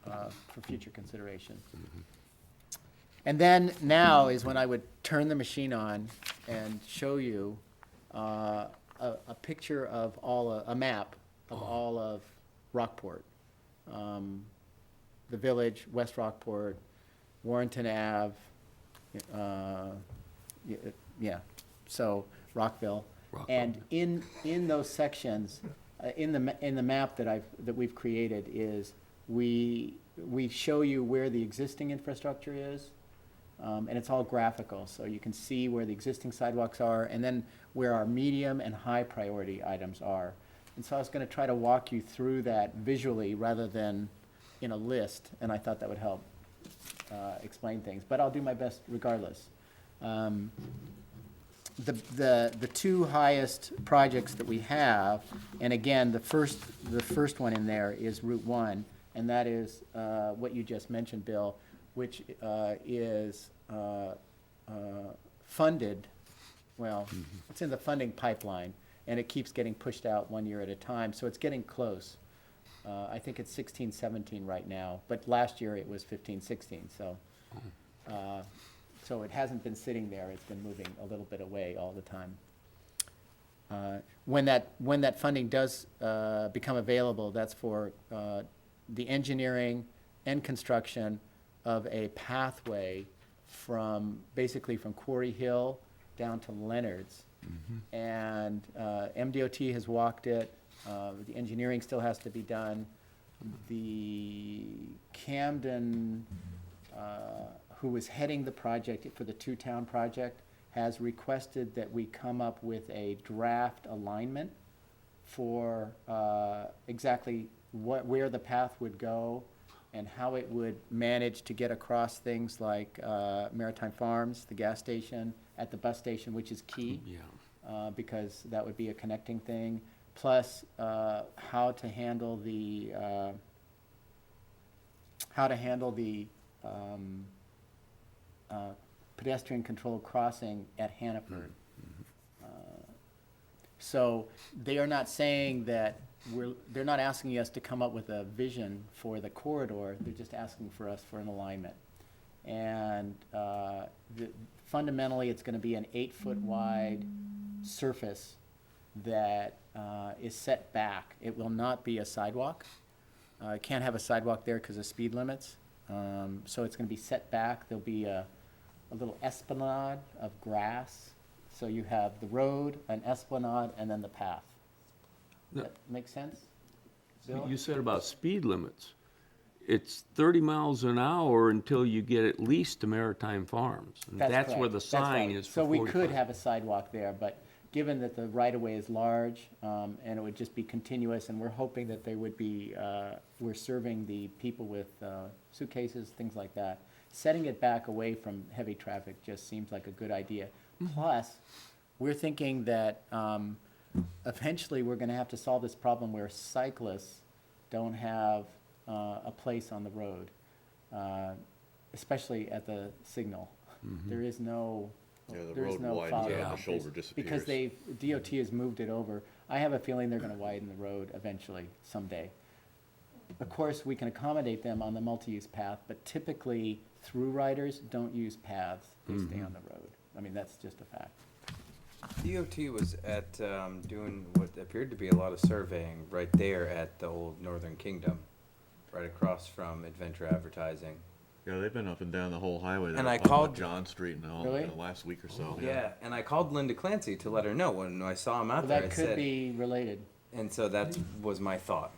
for future consideration. And then now is when I would turn the machine on and show you a picture of a map of all of Rockport. The village, West Rockport, Warrenton Ave, yeah, so Rockville. And in those sections, in the map that we've created is, we show you where the existing infrastructure is, and it's all graphical, so you can see where the existing sidewalks are, and then where our medium and high priority items are. And so I was gonna try to walk you through that visually rather than in a list, and I thought that would help explain things, but I'll do my best regardless. The two highest projects that we have, and again, the first one in there is Route 1, and that is what you just mentioned, Bill, which is funded, well, it's in the funding pipeline, and it keeps getting pushed out 1 year at a time, so it's getting close. I think it's 16, 17 right now, but last year it was 15, 16, so. So it hasn't been sitting there, it's been moving a little bit away all the time. When that funding does become available, that's for the engineering and construction of a pathway basically from Quarry Hill down to Leonard's. And MDOT has walked it, the engineering still has to be done. The Camden who was heading the project for the two-town project, has requested that we come up with a draft alignment for exactly where the path would go and how it would manage to get across things like Maritime Farms, the gas station, at the bus station, which is key. Yeah. Because that would be a connecting thing, plus how to handle the pedestrian controlled crossing at Hannaford. So they are not saying that they're not asking us to come up with a vision for the corridor, they're just asking for us for an alignment. And fundamentally, it's gonna be an 8-foot wide surface that is set back. It will not be a sidewalk. It can't have a sidewalk there because of speed limits. So it's gonna be set back. There'll be a little esplanade of grass. So you have the road, an esplanade, and then the path. No. That make sense? Bill? You said about speed limits. It's 30 miles an hour until you get at least to Maritime Farms. And that's where correct. the That's sign right. is for So we 45. could have a sidewalk there, but given that the right-of-way is large, and it would just be continuous, and we're hoping that there would be, we're serving the people with suitcases, things like that. Setting it back away from heavy traffic just seems like a good idea. Plus, we're thinking that eventually we're gonna have to solve this problem where cyclists don't have a place on the road, especially at the signal. There is no, Yeah, the there is road no widens follow. out, the shoulder Because disappears. DOT has moved it over. I have a feeling they're gonna widen the road eventually, someday. Of course, we can accommodate them on the multi-use path, but typically, through riders don't use paths, they stay on the road. I mean, that's just a fact. DOT was at, doing what appeared to be a lot of surveying right there at the old Northern Kingdom, right across from Adventure Advertising. Yeah, they've been up and down the whole highway there. And I up on called- John Street and all, Really? in the last week or so. Yeah, and I called Linda Clancy to let her know when I saw him out Well, there. that I could said, be related. and so that was my thought.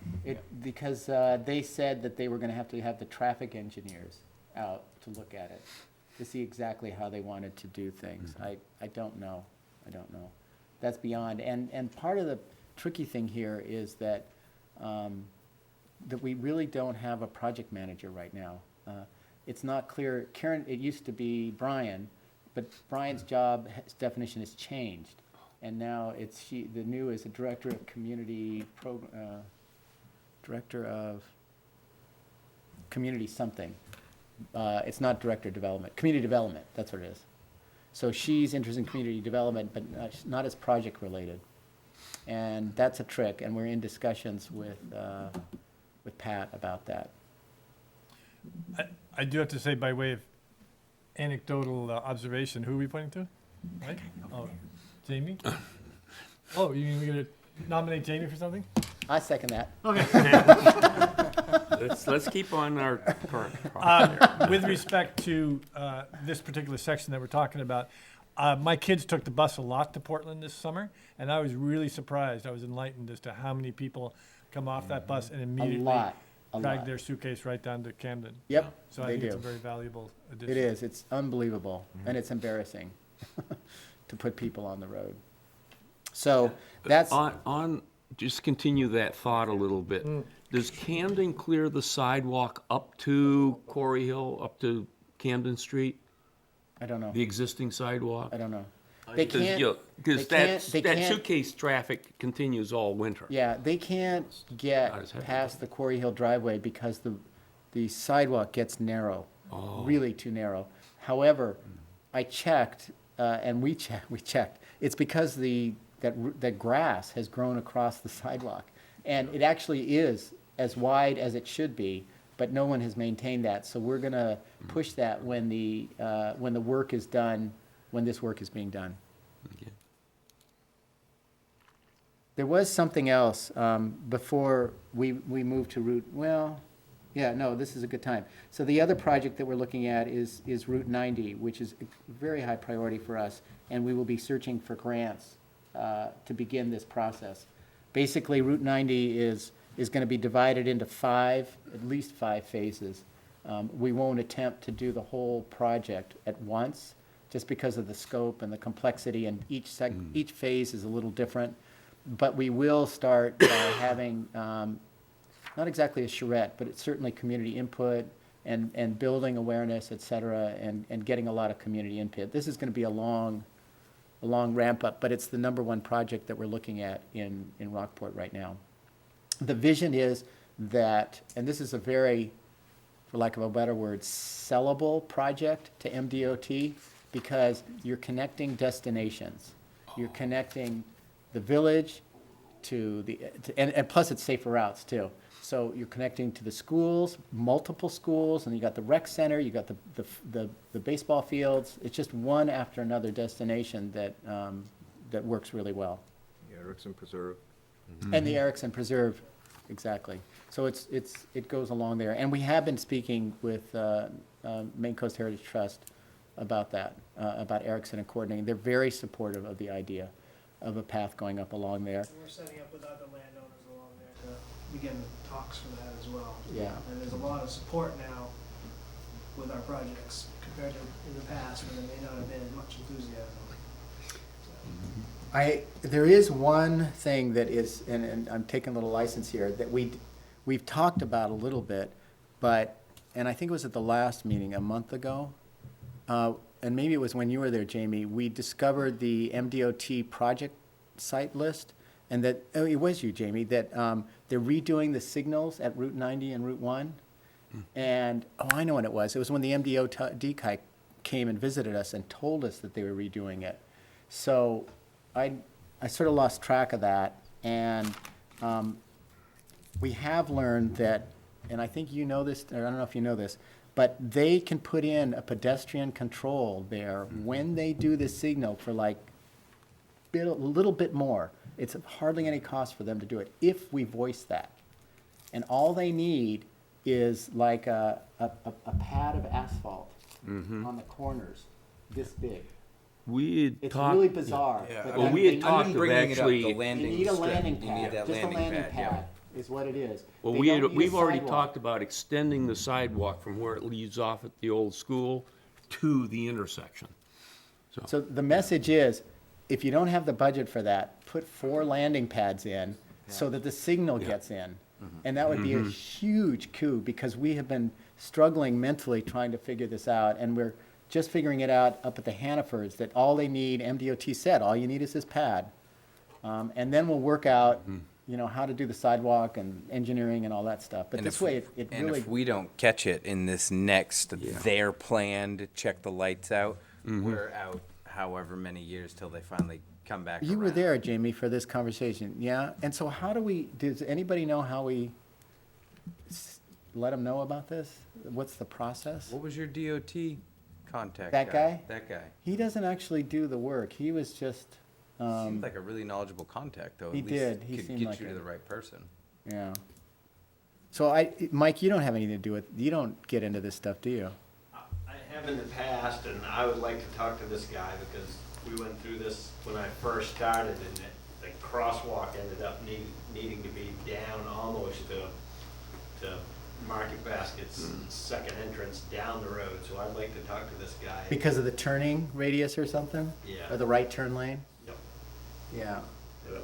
Because they said that they were gonna have to have the traffic engineers out to look at it, to see exactly how they wanted to do things. I don't know. That's beyond, and part of the tricky thing here is that, that we really don't have a project manager right now. It's not clear, Karen, it used to be Brian, but Brian's job definition has changed. And now the new is a director of director of community something. It's not director of development, community development, that's what it is. So she's interested in community development, but not as project related. And that's a trick, and we're in discussions with Pat about that. I do have to say, by way of anecdotal observation, who are we pointing to? Right? Oh, Jamie? Oh, you mean we're gonna nominate Jamie for something? I second that. Let's keep on our current project here. With respect to this particular section that we're talking about, my kids took the bus a lot to Portland this summer, and I was really surprised. I was enlightened as to how many people come off that bus and A immediately lot. drag their suitcase right down to Camden. Yep, So I they think it's a do. very valuable addition. It is, it's unbelievable, and it's embarrassing to put people on the road. So, that's, Just continue that thought a little bit. Does Camden clear the sidewalk up to Quarry Hill, up to Camden Street, I don't know, the existing sidewalk? I don't know. They can't, Because they that can't- suitcase traffic continues all winter. yeah, they can't Not get as heavy. past the Quarry Hill driveway because the sidewalk gets narrow, really too narrow. However, I checked, and we checked, it's because that grass has grown across the sidewalk. And it actually is as wide as it should be, but no one has maintained that. So we're gonna push that when the work is done, when this work is being done. Okay. There was something else before we moved to Route, well, yeah, no, this is a good time. So the other project that we're looking at is Route 90, which is a very high priority for us, and we will be searching for grants to begin this process. Basically, Route 90 is going to be divided into at least five phases. We won't attempt to do the whole project at once, just because of the scope and the complexity, and each phase is a little different. But we will start having, not exactly a charrette, but it's certainly community input and building awareness, et cetera, and getting a lot of community input. This is gonna be a long ramp up, but it's the number one project that we're looking at in Rockport right now. The vision is that, and this is a very, for lack of a better word, sellable project to MDOT, because you're connecting destinations. You're connecting the village and plus it's safer routes too. So you're connecting to the schools, multiple schools, and you got the rec center, you got the baseball fields. It's just one after another destination that works really well. The Erickson Preserve. And the Erickson Preserve, exactly. So it goes along there. And we have been speaking with Maine Coast Heritage Trust about that, about Erickson and coordinating. They're very supportive of the idea of a path going up along there. We're setting up with other landowners along there to begin talks for that as well. Yeah. And there's a lot of support now with our projects compared to in the past when there may not have been as much enthusiasm. There is one thing that is, and I'm taking a little license here, that we've talked about a little bit, and I think it was at the last meeting a month ago, and maybe it was when you were there, Jamie, we discovered the MDOT project site list, and that, oh, it was you, Jamie, that they're redoing the signals at Route 90 and Route 1. And, oh, I know when it was. It was when the MDOT guy came and visited us and told us that they were redoing it. So I sort of lost track of that, and we have learned that, and I think you know this, or I don't know if you know this, but they can put in a pedestrian control there when they do the signal for like a little bit more. It's hardly any cost for them to do it if we voice that. And all they need is like a pad of asphalt on the corners, this big. We had It's talked. really bizarre. Yeah, but I Well, that- we had they talked need- of bringing it up, actually. the They landing need a strip. landing You need pad, that just a landing yeah. pad is what it is. Well, They we don't had, need a we've already sidewalk. talked about extending the sidewalk from where it leads off at the old school to the intersection. So the message is, if you don't have the budget for that, put 4 landing pads in so that the signal gets in. And that would be a huge coup, because we have been struggling mentally trying to figure this out, and we're just figuring it out up at the Hannafords, that all they need, MDOT said, all you need is this pad. And then we'll work out, how to do the sidewalk and engineering and all that stuff. But And this if- way, it And really, if we don't catch it in this next, their plan to check the lights out, we're out however many years till they finally come back you were around. there, Jamie, for this conversation, yeah? And so how does anybody know how we let them know about this? What's the process? What was your DOT contact That guy? That guy. He doesn't actually do the work. He was just, Seemed like a really knowledgeable contact, though. he At least did. He could seemed get like you to it. the right person. yeah. So Mike, you don't have anything to do with, you don't get into this stuff, do you? I have in the past, and I would like to talk to this guy because we went through this when I first started, and the crosswalk ended up needing to be down almost to Market Basket's second entrance down the road. So I'd like to talk to this guy. Because of the turning radius or something? Yeah. Or the right turn lane? Yep. Yeah.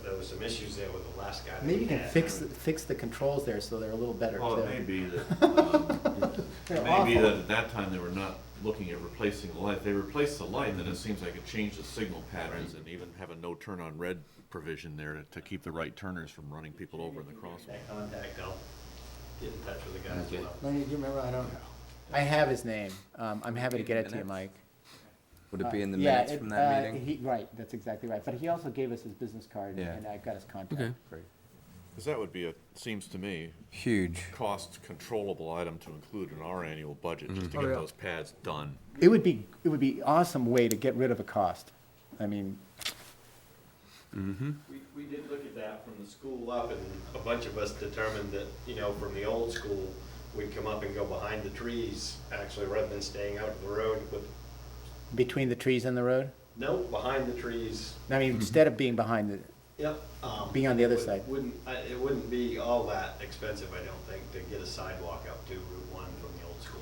There was some issues there with the last guy. that Maybe you we can had. fix the controls there so they're a little better Well, it too. may be that, They're it may be awful. that at that time they were not looking at replacing the light. They replaced the light, then it seems like it changed the signal patterns and even have a no turn on red provision there to keep the right turners from running people over in the crosswalk. That contact, I'll get in touch with the guy as well. Lenny, do you remember? I have his name. I'm happy to get it to you, Mike. Would it be in the Yeah, minutes from that meeting? Right, that's exactly right. But he also gave us his business card, Yeah. and I've got his contact. Okay. Great. Because that would be seems to me, Huge. cost controllable item to include in our annual budget, just to get those pads done. It would be awesome way to get rid of a cost. I mean, We did look at that from the school up, and a bunch of us determined that, from the old school, we'd come up and go behind the trees, actually, rather than staying out to the road with, between the trees and the road? nope, behind the trees. I mean, instead of being behind the, Yep. Being on the other side. It wouldn't be all that expensive, I don't think, to get a sidewalk up to Route 1 from the old school.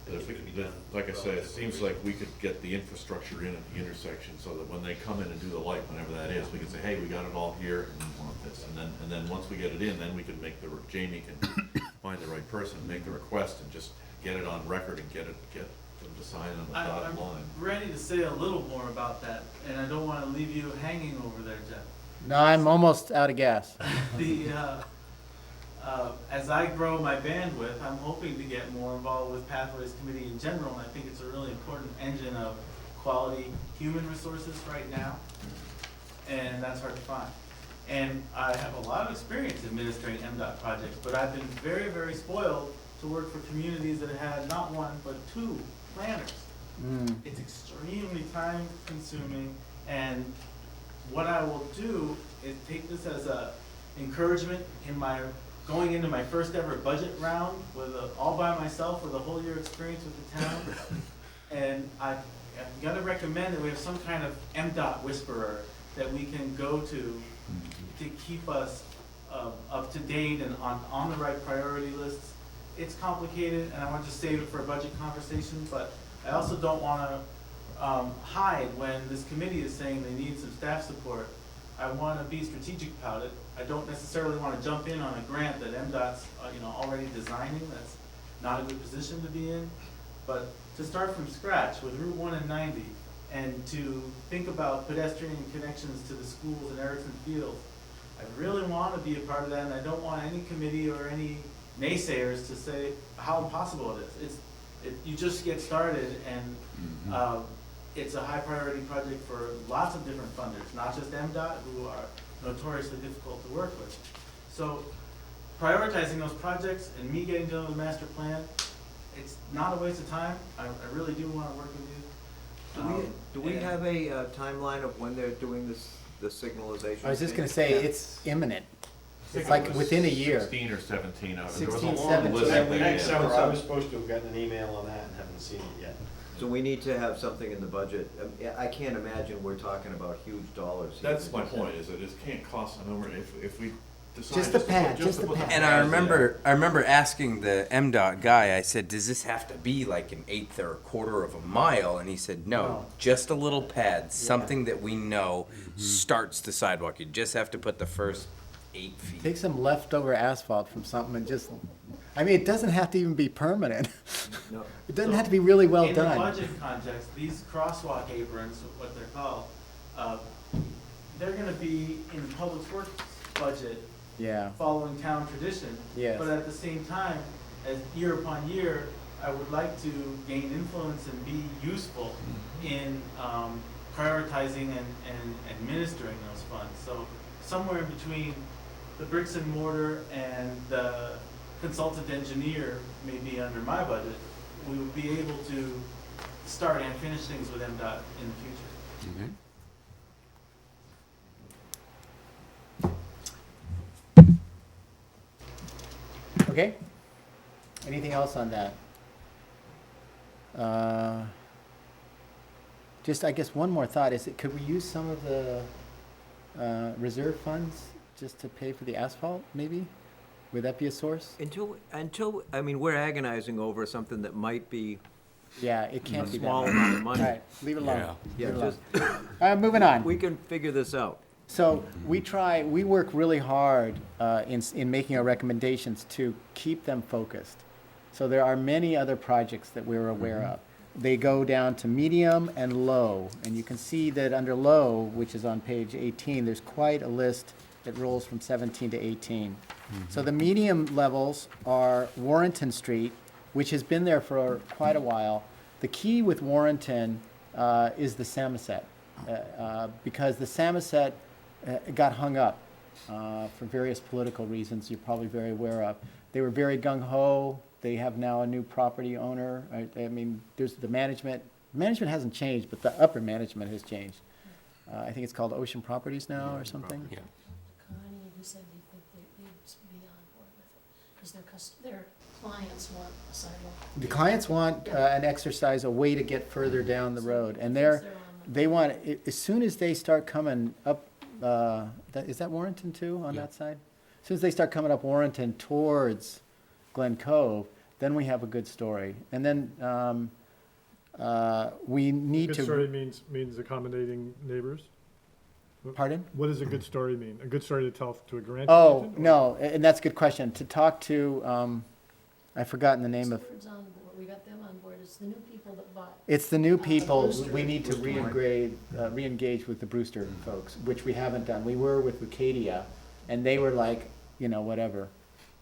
But if we could, then, like I said, it seems like we could get the infrastructure in at the intersection so that when they come in and do the light, whenever that is, we can say, hey, we got it all here and we want this. And then once we get it in, then we can make Jamie can find the right person, make the request and just get it on record and get them to sign on the dotted I'm line. ready to say a little more about that, and I don't want to leave you hanging over there, Jeff. No, I'm almost out of gas. The, as I grow my bandwidth, I'm hoping to get more involved with Pathways Committee in general, and I think it's a really important engine of quality human resources right now, and that's hard to find. And I have a lot of experience administering MDOT projects, but I've been very, very spoiled to work for communities that had not one, but two planners. It's extremely time consuming, and what I will do is take this as a encouragement in my going into my first ever budget round with all by myself with a whole year experience with the town. And I'm gonna recommend that we have some kind of MDOT whisperer that we can go to keep us up to date and on the right priority lists. It's complicated, and I want to save it for a budget conversation, but I also don't wanna hide when this committee is saying they need some staff support. I want to be strategic about it. I don't necessarily want to jump in on a grant that MDOT's already designing. That's not a good position to be in. But to start from scratch with Route 1 and 90, and to think about pedestrian connections to the schools in Erickson Field, I really want to be a part of that, and I don't want any committee or any naysayers to say how impossible it is. You just get started, and it's a high priority project for lots of different funders, not just MDOT, who are notoriously difficult to work with. So prioritizing those projects and me getting to know the master plan, it's not a waste of time. I really do want to work with you. Do we have a timeline of when they're doing the signalization? I was just thing? gonna say, it's imminent. It's like within a year. 16 or 17, there was a 16, long 17. list. Yeah, of things. Next summer, I was supposed to have gotten an email on that and haven't seen it yet. So we need to have something in the budget. I can't imagine we're talking about huge dollars here. That's my point, is that it can't cost a number, if we decide. Just the to put- pad, to just the put pad. And pads in. I remember asking the MDOT guy, I said, does this have to be like an eighth or a quarter of a mile? And he said, no, No. just a little pad, something that we know starts the sidewalk. You just have to put the first 8 feet. Take some leftover asphalt from something and just, I mean, it doesn't have to even be permanent. No. It doesn't have to be really well In the done. budget context, these crosswalk aprons, what they're called, they're gonna be in the public works budget Yeah, following town tradition. Yes. But at the same time, as year upon year, I would like to gain influence and be useful in prioritizing and administering those funds. So somewhere in between the bricks and mortar and the consultant engineer may be under my budget, we would be able to start and finish things with MDOT in the future. okay. Anything else on that? Just, I guess, one more thought, could we use some of the reserve funds just to pay for the asphalt, maybe? Would that be a source? Until, I mean, we're agonizing over something that might be Yeah, it a can't be that small much. amount of All money. right, leave it alone. Yeah, Leave it alone. just, Moving on. we can figure this out. So we work really hard in making our recommendations to keep them focused. So there are many other projects that we're aware of. They go down to medium and low, and you can see that under low, which is on page 18, there's quite a list that rolls from 17 to 18. So the medium levels are Warrenton Street, which has been there for quite a while. The key with Warrenton is the Samoset, because the Samoset got hung up for various political reasons you're probably very aware of. They were very gung-ho. They have now a new property owner. I mean, there's the management. Management hasn't changed, but the upper management has changed. I think it's called Ocean Properties now or something. Yeah. Connie, who said they think they'd be on board with it, because their clients want a sidewalk. The clients want an exercise, a way to get further down the road, and they want, as soon as they start coming up, is that Warrenton too, on that side? As soon as they start coming up Warrenton towards Glen Cove, then we have a good story. And then, we need Good to. story means accommodating neighbors? Pardon? What does a good story mean? A good story to tell to a grant? Oh, agent, or- no, and that's a good question. To talk to, I've forgotten the name of, Stewards on board, we got them on board, it's the new people that bought. it's the new people, we need to re-engage with the Brewster folks, which we haven't done. We were with Acadia, and they were like, whatever.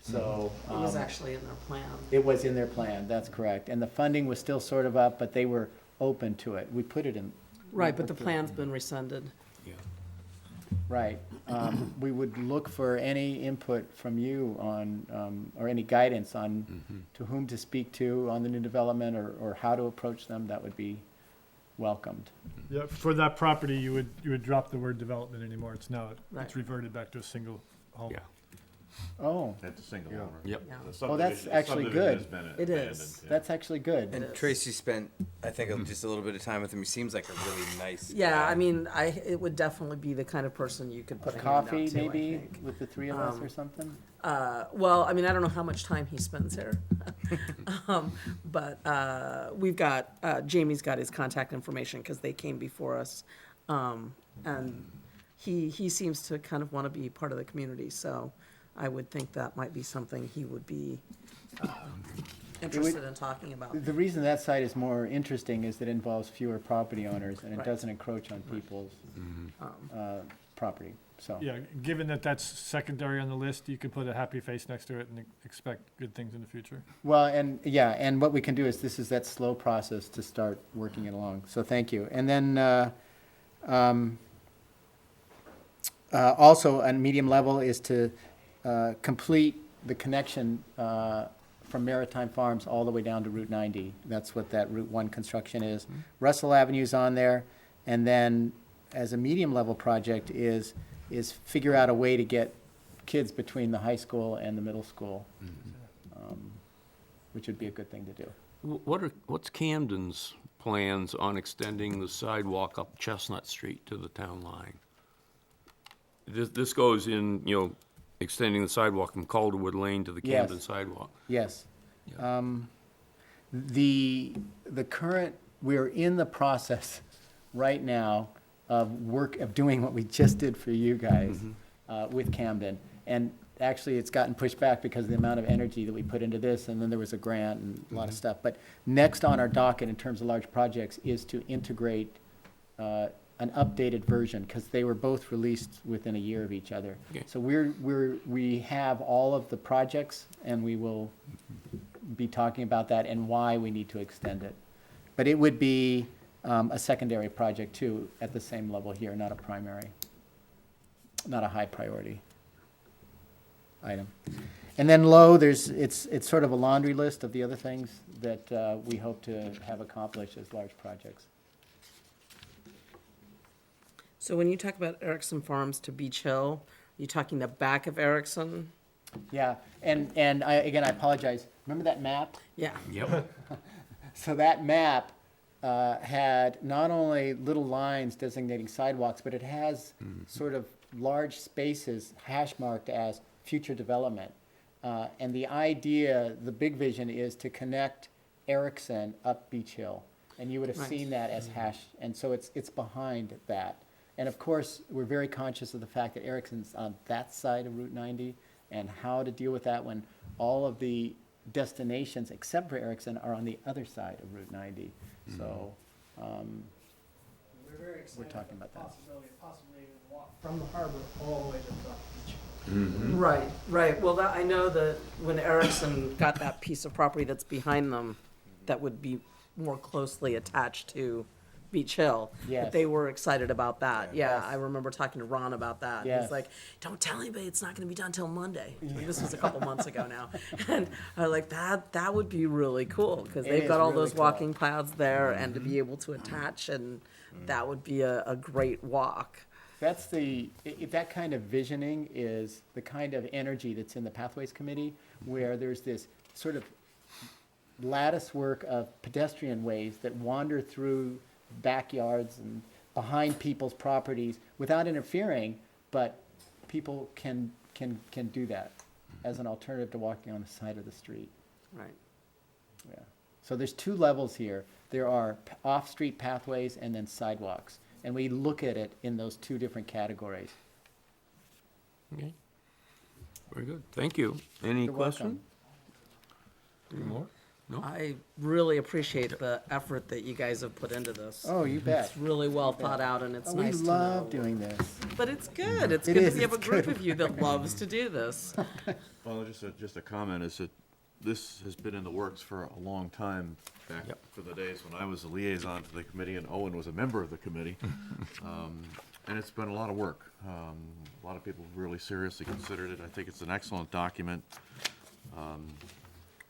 So. It was actually in their plan. It was in their plan, that's correct. And the funding was still sort of up, but they were open to it. We put it in. Right, but the plan's been rescinded. Right. We would look for any input from you on, or any guidance on to whom to speak to on the new development or how to approach them. That would be welcomed. Yeah, for that property, you would drop the word development anymore. It's now, Right. it's reverted back to a single home. Yeah. Oh, That's a single owner. Yep. Yeah. The Oh, that's subdivision- actually subdivision good. has been It abandoned, is. yeah. that's actually good. It And is. Tracy spent, I think, just a little bit of time with him. He seems like a really nice Yeah, guy. I mean, it would definitely be the kind of person you could put a hand out Coffee, to, I maybe, think. with the three of us or something? Well, I mean, I don't know how much time he spends here. But we've got, Jamie's got his contact information because they came before us. And he seems to kind of want to be part of the community, so I would think that might be something he would be interested in talking about. The reason that site is more interesting is that it involves fewer property owners and it Right. doesn't encroach on people's property, so. Yeah, given that that's secondary on the list, you could put a happy face next to it and expect good things in the future. Well, and, yeah, and what we can do is, this is that slow process to start working it along, so thank you. And then, also, on medium level is to complete the connection from Maritime Farms all the way down to Route 90. That's what that Route 1 construction is. Russell Avenue's on there, and then, as a medium-level project, is figure out a way to get kids between the high school and the middle school, which would be a good thing to do. What's Camden's plans on extending the sidewalk up Chestnut Street to the town line? This goes in, extending the sidewalk from Calderwood Lane to the Yes. Camden sidewalk. Yes. The current, we're in the process right now of doing what we just did for you guys with Camden. And actually, it's gotten pushed back because of the amount of energy that we put into this, and then there was a grant and a lot of stuff. But next on our docket in terms of large projects is to integrate an updated version, because they were both released within a year of each other. Okay. So we have all of the projects, and we will be talking about that and why we need to extend it. But it would be a secondary project too, at the same level here, not a primary, not a high priority item. And then low, it's sort of a laundry list of the other things that we hope to have accomplished as large projects. So when you talk about Erickson Farms to Beach Hill, you talking the back of Erickson? Yeah, and I apologize. Remember that map? Yeah. Yep. So that map had not only little lines designating sidewalks, but it has sort of large spaces hash marked as future development. And the idea, the big vision is to connect Erickson up Beach Hill. And you would have Right. seen that as hash, and so it's behind that. And of course, we're very conscious of the fact that Erickson's on that side of Route 90, and how to deal with that when all of the destinations, except for Erickson, are on the other side of Route 90. So, We're very excited talking about that. possibility of possibly even walk from the harbor all the way to the beach. Right. Well, I know that when Erickson got that piece of property that's behind them, that would be more closely attached to Beach Hill. Yes. But they were excited about that. Yeah, Yes. I remember talking to Ron about that. Yes. He's like, don't tell anybody it's not gonna be done till Monday. This was a couple months ago now. And I was like, that would be really cool, because It they've is got all really those cool. walking paths there, and to be able to attach, and that would be a great walk. that's that kind of visioning is the kind of energy that's in the Pathways Committee, where there's this sort of lattice work of pedestrian ways that wander through backyards and behind people's properties without interfering, but people can do that as an alternative to walking on the side of the street. Right. Yeah. So there's two levels here. There are off-street pathways and then sidewalks. And we look at it in those two different categories. Okay. Very good. Thank you. Any You're questions? welcome. Any more? No? I really appreciate the effort that you guys have put into this. Oh, you bet. It's really well thought out, and it's Oh, we nice to know. love doing this. But it's good. It's It good is, that you have a it's group good. of you that loves to do this. Well, just a comment is that this has been in the works for a long time, back Yep. for the days when I was the liaison to the committee and Owen was a member of the committee. And it's been a lot of work. A lot of people really seriously considered it. I think it's an excellent document.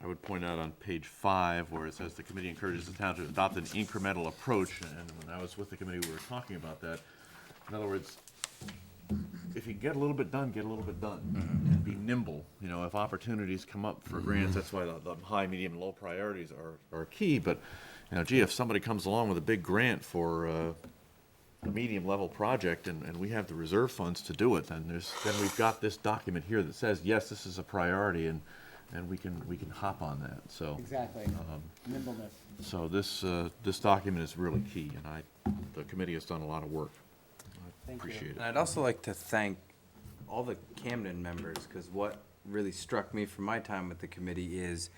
I would point out on page 5 where it says the committee encourages the town to adopt an incremental approach. And when I was with the committee, we were talking about that. In other words, if you get a little bit done, get a little bit done. And be nimble. You know, if opportunities come up for grants, that's why the high, medium, and low priorities are key. But, you know, gee, if somebody comes along with a big grant for a medium-level project and we have the reserve funds to do it, then we've got this document here that says, yes, this is a priority, and we can hop on that. So, Exactly. Nimbleness. so this document is really key, and the committee has done a lot of work. I Thank you. appreciate it. And I'd also like to thank all the Camden members, because what really struck me from my time with the committee is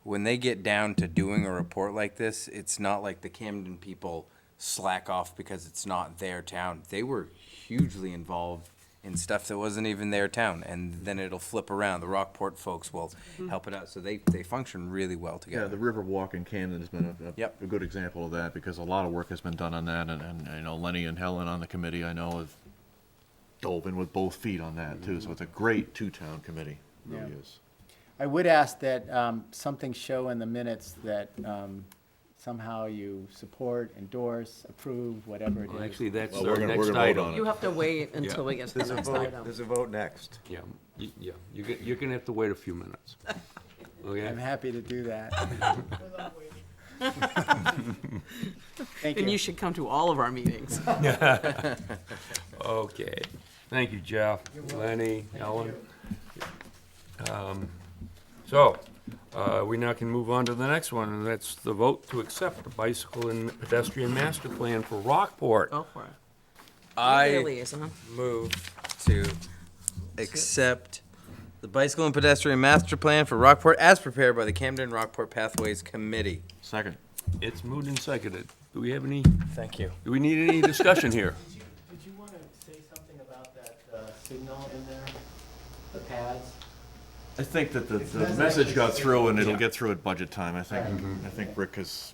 when they get down to doing a report like this, it's not like the Camden people slack off because it's not their town. They were hugely involved in stuff that wasn't even their town, and then it'll flip around. The Rockport folks will help it out, so they function really well Yeah, together. the River Walk in Camden has been Yep. a good example of that, because a lot of work has been done on that, and you know, Lenny and Helen on the committee, I know, have dove in with both feet on that, too, so it's a great two-town committee, it really Yeah. is. I would ask that something show in the minutes that somehow you support, endorse, approve, whatever it Well, is. actually, that's Well, our we're gonna next vote item. on it. You have to wait until we get to the There's a next vote, item. there's a vote next. Yeah, you're gonna have to wait a few minutes. I'm Okay? happy to do that. Thank And you you. should come to all of our meetings. Okay. Thank you, Jeff, Lenny, Ellen. So, we now can move on to the next one, and that's the vote to accept the bicycle and pedestrian master plan for Rockport. Go for it. I You're the liaison. move to accept the bicycle and pedestrian master plan for Rockport as prepared by the Camden Rockport Pathways Committee. Second. It's moved and seconded. Do we have any, Thank you. do we need any discussion here? Did you want to say something about that signal in there, the pads? I think that the message got through, and it'll get through at budget time, I think Rick has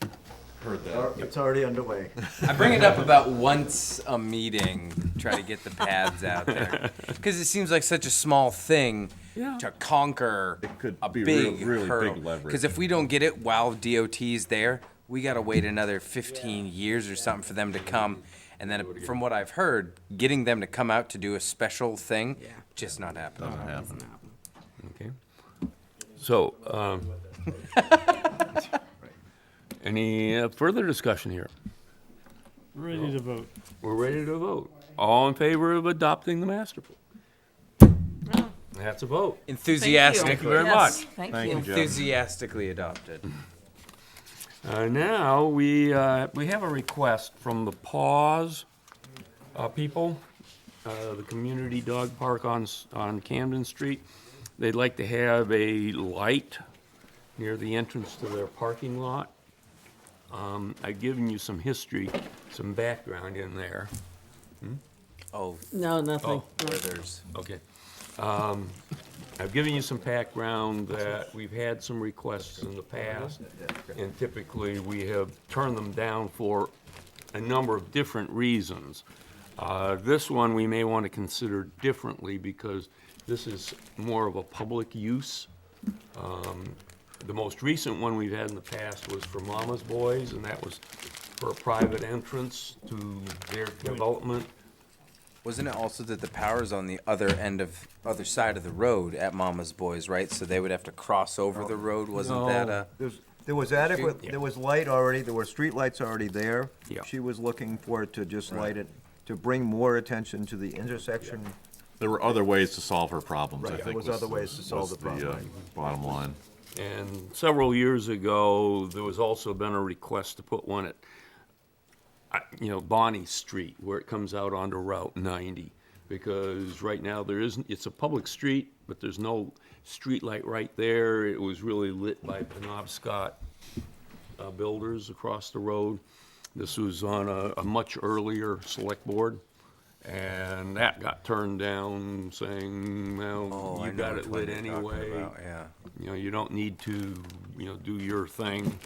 heard that. It's already underway. I bring it up about once a meeting, try to get the pads out there. Because it seems like such a small thing Yeah. to conquer It could a be big really hurdle. big leverage. Because if we don't get it while DOT's there, we gotta wait another 15 years or something for them to come. And then from what I've heard, getting them to come out to do a special thing, Yeah. just not happening. Doesn't happen. Okay. So, any further discussion here? Ready to vote. We're ready to vote. All in favor of adopting the master plan? That's a vote. Enthusiastic. Thank you very Yes, much. Thank Thank you. you, Jeff. Enthusiastically adopted. Now, we have a request from the Paws people, the community dog park on Camden Street. They'd like to have a light near the entrance to their parking lot. I've given you some history, some background in there. Oh, No, nothing. where there's, Okay. I've given you some background that we've had some requests in the past, and typically we have turned them down for a number of different reasons. This one we may want to consider differently because this is more of a public use. The most recent one we've had in the past was for Mama's Boys, and that was for a private entrance to their development. wasn't it also that the power's on the other other side of the road at Mama's Boys, right? So they would have to cross over the road, wasn't that a? There was adequate, Yeah. there was light already, there were street lights already there. Yeah. She was looking for it to just light it, to bring more attention to the intersection. There were other ways to solve her problems, I Right, think. there was other ways to solve was the problem, Bottom line. And several years ago, there was also been a request to put one at, Bonnie Street, where it comes out onto Route 90. Because right now there isn't, it's a public street, but there's no street light right there. It was really lit by Penobscot builders across the road. This was on a much earlier select board, and that got turned down, saying, Oh, well, I you know got which it one lit you're talking anyway. about, yeah. You don't need to, do your thing,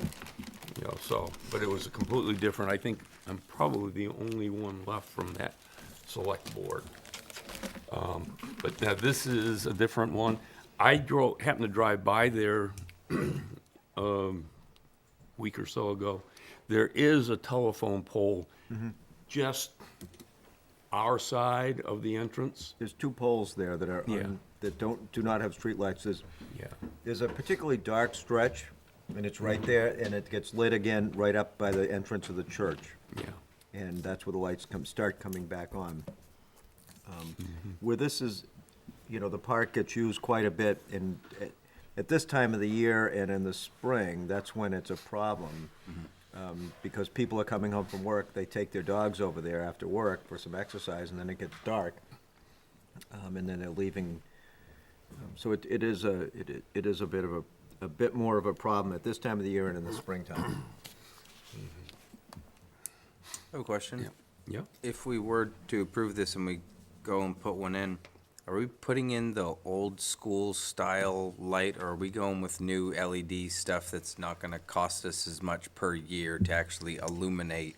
so, but it was completely different. I think I'm probably the only one left from that select board. But now this is a different one. I happened to drive by there week or so ago. There is a telephone pole just our side of the entrance. There's 2 poles there that are, Yeah. that do not have streetlights. Yeah. There's a particularly dark stretch, and it's right there, and it gets lit again right up by the entrance of the church. Yeah. And that's where the lights start coming back on. Where this is, the park gets used quite a bit, and at this time of the year and in the spring, that's when it's a problem. Because people are coming home from work, they take their dogs over there after work for some exercise, and then it gets dark. And then they're leaving. So it is a bit of a bit more of a problem at this time of the year and in the springtime. I have a question. Yeah. If we were to approve this and we go and put one in, are we putting in the old school style light, or are we going with new LED stuff that's not gonna cost us as much per year to actually illuminate?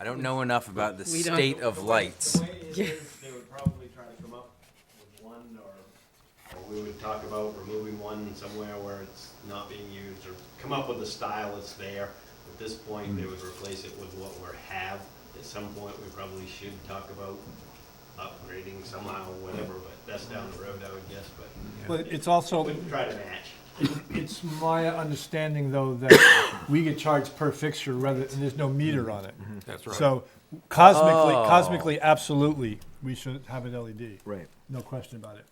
I don't know enough about the We don't- state of lights. The way it is, they would probably try to come up with one, or we would talk about removing one somewhere where it's not being used, or come up with a style that's there. At this point, they would replace it with what we have. At some point, we probably should talk about upgrading somehow, whatever, but that's down the road, I would guess, but But it's also, wouldn't try to match. it's my understanding, though, that we get charged per fixture rather, and there's no meter on it. That's right. So cosmically, Oh. cosmically, absolutely, we should have an LED. Right. No question about it.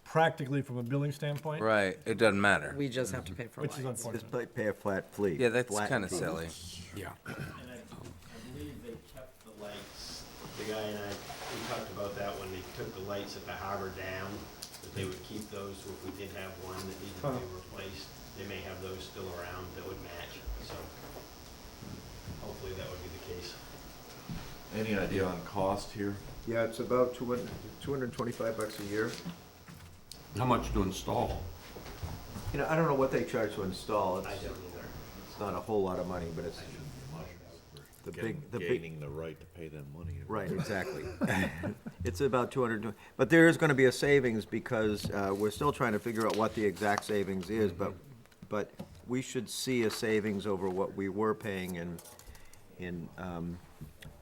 Practically, from a billing standpoint, Right, it doesn't matter. We just have to pay for which is lights. Just unfortunate. pay a flat fee. Yeah, that's flat kinda fee. silly. Yeah. And I believe they kept the lights, the guy and I, we talked about that when they took the lights at the harbor down, that they would keep those if we did have one that needed to be replaced. They may have those still around that would match, so hopefully that would be the case. Any idea on cost here? Yeah, it's about $225 a year. How much to install? I don't know what they charge to install. I don't either. It's not a whole lot of money, but it's the big. Gaining the right to pay them money. Right, exactly. It's about 200, but there is gonna be a savings because, we're still trying to figure out what the exact savings is, but we should see a savings over what we were paying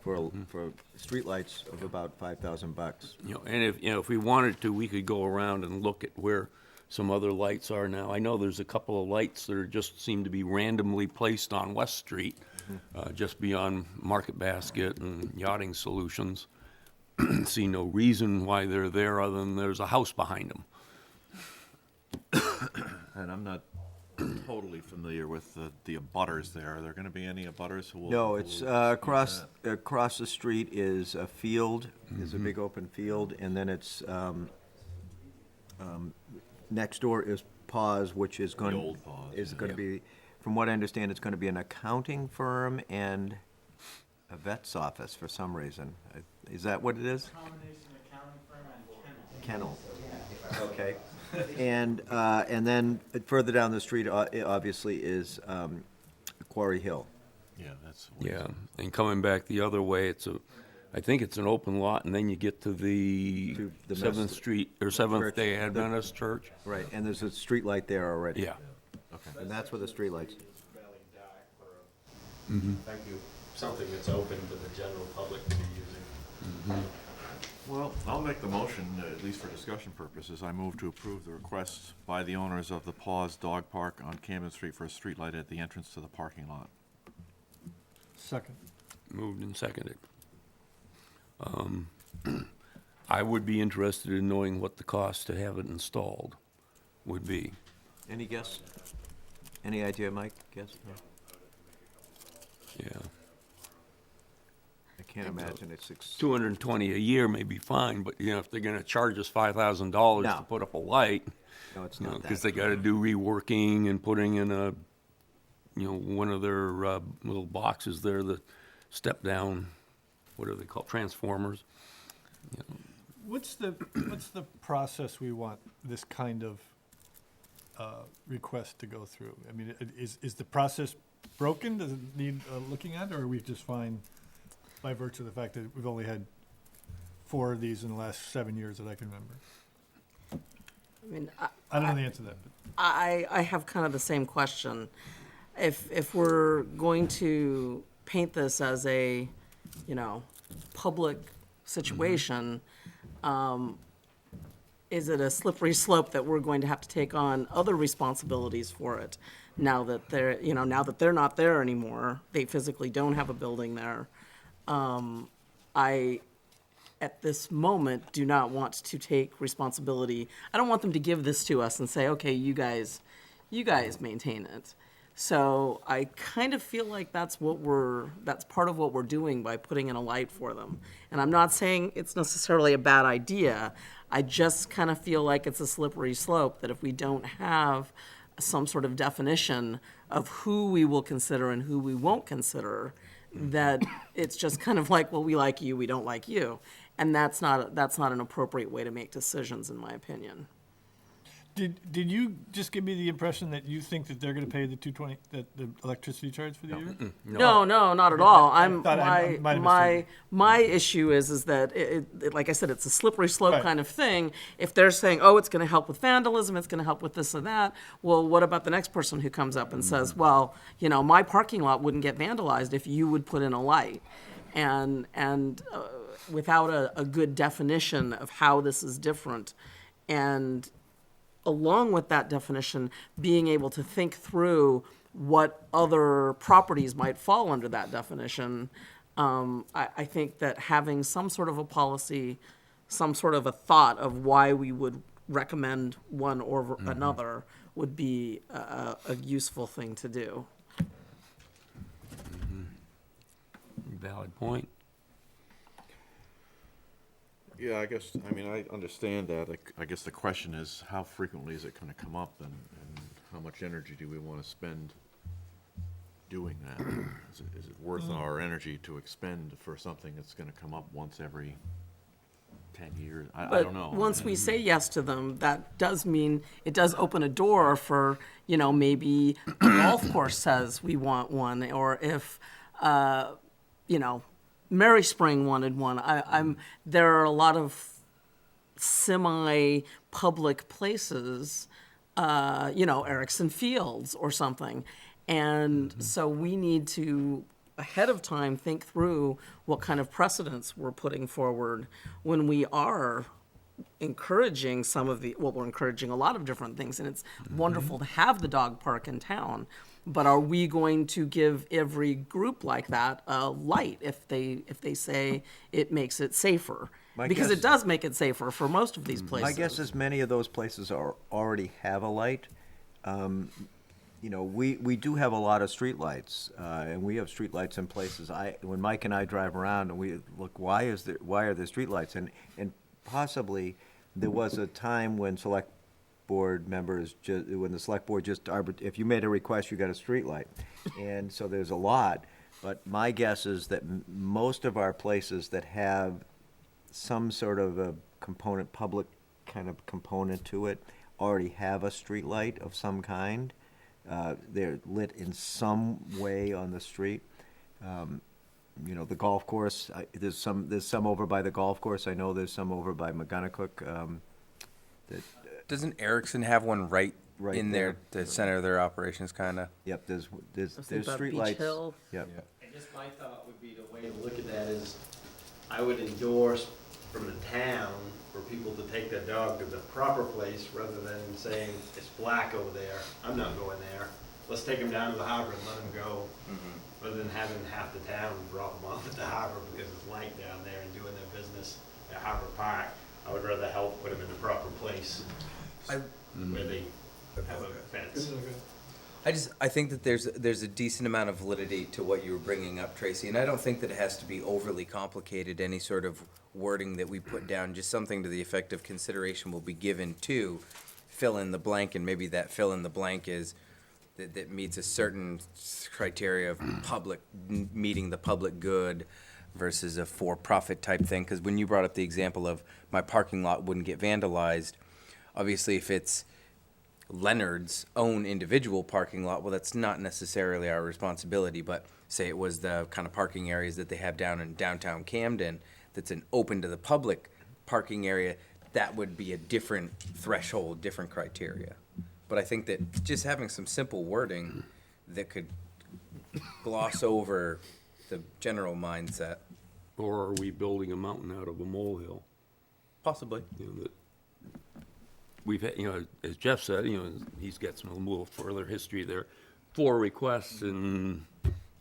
for streetlights of about $5,000. And if we wanted to, we could go around and look at where some other lights are now. I know there's a couple of lights that are just seem to be randomly placed on West Street, just beyond Market Basket and Yachting Solutions. See no reason why they're there other than there's a house behind them. And I'm not totally familiar with the abutters there. Are there gonna be any abutters who will? No, who it's, will across see the street is a field, there's a big open field, and then it's, next door is Paws, which is going. The old Paws, Is yeah. gonna be, from what I understand, it's gonna be an accounting firm and a vet's office for some reason. Is that what it is? Combination accounting firm and kennel. Kennel. Okay. And then further down the street, obviously, is Quarry Hill. Yeah, that's. Yeah, and coming back the other way, I think it's an open lot, and then you get to the To the Seventh Mess- Street, or Seventh Day Church. Adventist Church. Right, and there's a street light there already. Yeah. And that's where the street lights. Valley Dark for thank you, something that's open to the general public to be using. Well, I'll make the motion, at least for discussion purposes. I move to approve the request by the owners of the Paws Dog Park on Camden Street for a streetlight at the entrance to the parking lot. Second. Moved and seconded. I would be interested in knowing what the cost to have it installed would be. Any guess? Any idea, Mike? Guess? No? Yeah. I can't imagine it's 220 a year may be fine, but, if they're gonna charge us $5,000 No. to put up a light, no, it's not that. because they gotta do reworking and putting in one of their little boxes there, the step-down, what are they called, transformers. What's the process we want this kind of request to go through? I mean, is the process broken? Does it need looking at, or are we just fine by virtue of the fact that we've only had 4 of these in the last 7 years that I can remember? I mean, I don't know the answer to that, but I have kind of the same question. If we're going to paint this as a, public situation, is it a slippery slope that we're going to have to take on other responsibilities for it now that they're not there anymore? They physically don't have a building there. I, at this moment, do not want to take responsibility. I don't want them to give this to us and say, okay, you guys maintain it. So I kind of feel like that's part of what we're doing by putting in a light for them. And I'm not saying it's necessarily a bad idea. I just kind of feel like it's a slippery slope, that if we don't have some sort of definition of who we will consider and who we won't consider, that it's just kind of like, well, we like you, we don't like you. And that's not an appropriate way to make decisions, in my opinion. Did you just give me the impression that you think that they're gonna pay the $220, the electricity charge for the year? No, not at all. thought I might have misunderstood. My issue is that it, like I said, it's a slippery slope Right. kind of thing. If they're saying, oh, it's gonna help with vandalism, it's gonna help with this and that, well, what about the next person who comes up and says, well, my parking lot wouldn't get vandalized if you would put in a light? And without a good definition of how this is different, and along with that definition, being able to think through what other properties might fall under that definition, I think that having some sort of a policy, some sort of a thought of why we would recommend one or another would be a useful thing to do. Valid point. Yeah, I understand that. I guess the question is, how frequently is it gonna come up, and how much energy do we wanna spend doing that? Is it worth our energy to expend for something that's gonna come up once every 10 years? I don't know. But once we say yes to them, that does mean, it does open a door for, maybe the golf course says we want one, or if, Mary Spring wanted one. There are a lot of semi-public places, Erickson Fields or something. And so we need to, ahead of time, think through what kind of precedents we're putting forward when we are encouraging we're encouraging a lot of different things, and it's wonderful to have the dog park in town. But are we going to give every group like that a light if they say it makes it safer? Because it does make it safer for most of these places. My guess is many of those places already have a light. We do have a lot of streetlights, and we have streetlights in places. When Mike and I drive around and we look, why are there streetlights? And possibly there was a time when select board members, when the select board if you made a request, you got a streetlight. And so there's a lot, but my guess is that most of our places that have some sort of a public kind of component to it, already have a streetlight of some kind. They're lit in some way on the street. The golf course, there's some over by the golf course. I know there's some over by McGonagall. Doesn't Erickson have one right Right in there. the center of their operations, kind of? Yep, there's Think about Beach streetlights. Hill. Yep. And just my thought would be, the way to look at that is, I would endorse from the town for people to take their dog to the proper place, rather than saying, it's black over there, I'm not going there. Let's take them down to the harbor and let them go, rather than having half the town drop them off at the harbor because it's light down there and doing their business at Harbor Park. I would rather help put them in the proper place, where they have a fence. I think that there's a decent amount of validity to what you were bringing up, Tracy, and I don't think that it has to be overly complicated, any sort of wording that we put down, just something to the effect of consideration will be given to fill in the blank, and maybe that fill in the blank is that meets a certain criteria of meeting the public good versus a for-profit type thing, because when you brought up the example of my parking lot wouldn't get vandalized, obviously if it's Leonard's own individual parking lot, well, that's not necessarily our responsibility, but say it was the kind of parking areas that they have down in downtown Camden, that's an open to the public parking area, that would be a different threshold, different criteria. But I think that just having some simple wording that could gloss over the general mindset. Or are we building a mountain out of a molehill? Possibly. You know, that we've had, you know, as Jeff said, you know, he's got some a little further history there. 4 requests in,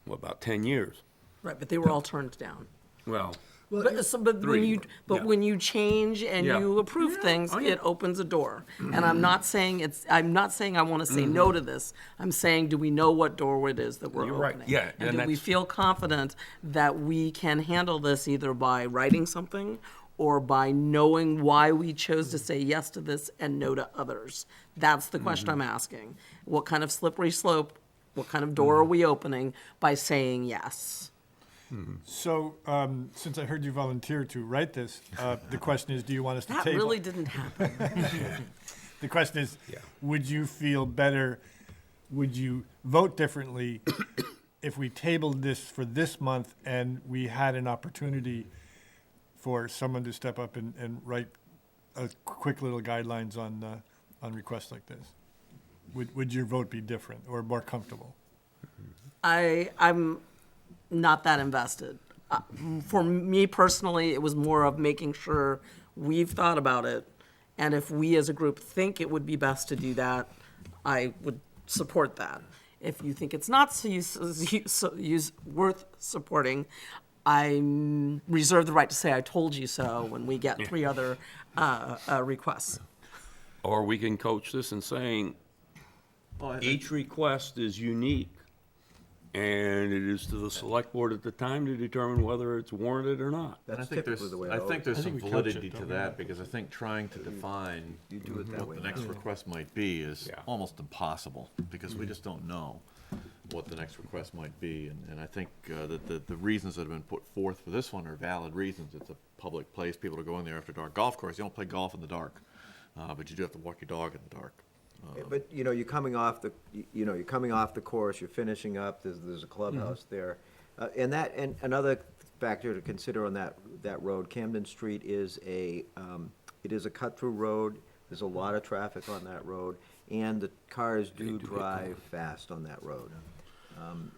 what, about 10 years? Right, but they were all turned down. Well, But Three, yeah. when you change and Yeah. you approve things, Oh, yeah. it opens a door. And I'm not saying I'm not saying I want to say no to this. I'm saying, do we know what door it is that we're You're right. opening? Yeah, And and do we that's- feel confident that we can handle this either by writing something or by knowing why we chose to say yes to this and no to others? That's the question I'm asking. What kind of slippery slope, what kind of door are we opening by saying yes? So, since I heard you volunteer to write this, the question is, do you want us to That table? really didn't happen. The question is, would you feel better, would you vote differently if we tabled this for this month and we had an opportunity for someone to step up and write a quick little guidelines on requests like this? Would your vote be different or more comfortable? I'm not that invested. For me personally, it was more of making sure we've thought about it, and if we as a group think it would be best to do that, I would support that. If you think it's not worth supporting, I reserve the right to say I told you so when we get 3 other requests. or we can coach this in saying, each request is unique, and it is to the select board at the time to determine whether it's warranted or not. And I That's think typically the way I I think there's I some think we coach validity it, to don't we? that, because I think trying to define You do it that what way. the next request might be is Yeah. almost impossible, because we just don't know what the next request might be. And I think that the reasons that have been put forth for this one are valid reasons. It's a public place, people are going there after dark. Golf course, you don't play golf in the dark, but you do have to walk your dog in the dark. But, you know, you're coming off the course, you're finishing up, there's a clubhouse there. And another factor to consider on that road, Camden Street is it is a cut-through road, there's a lot of traffic on that road, and the cars do drive fast on that road.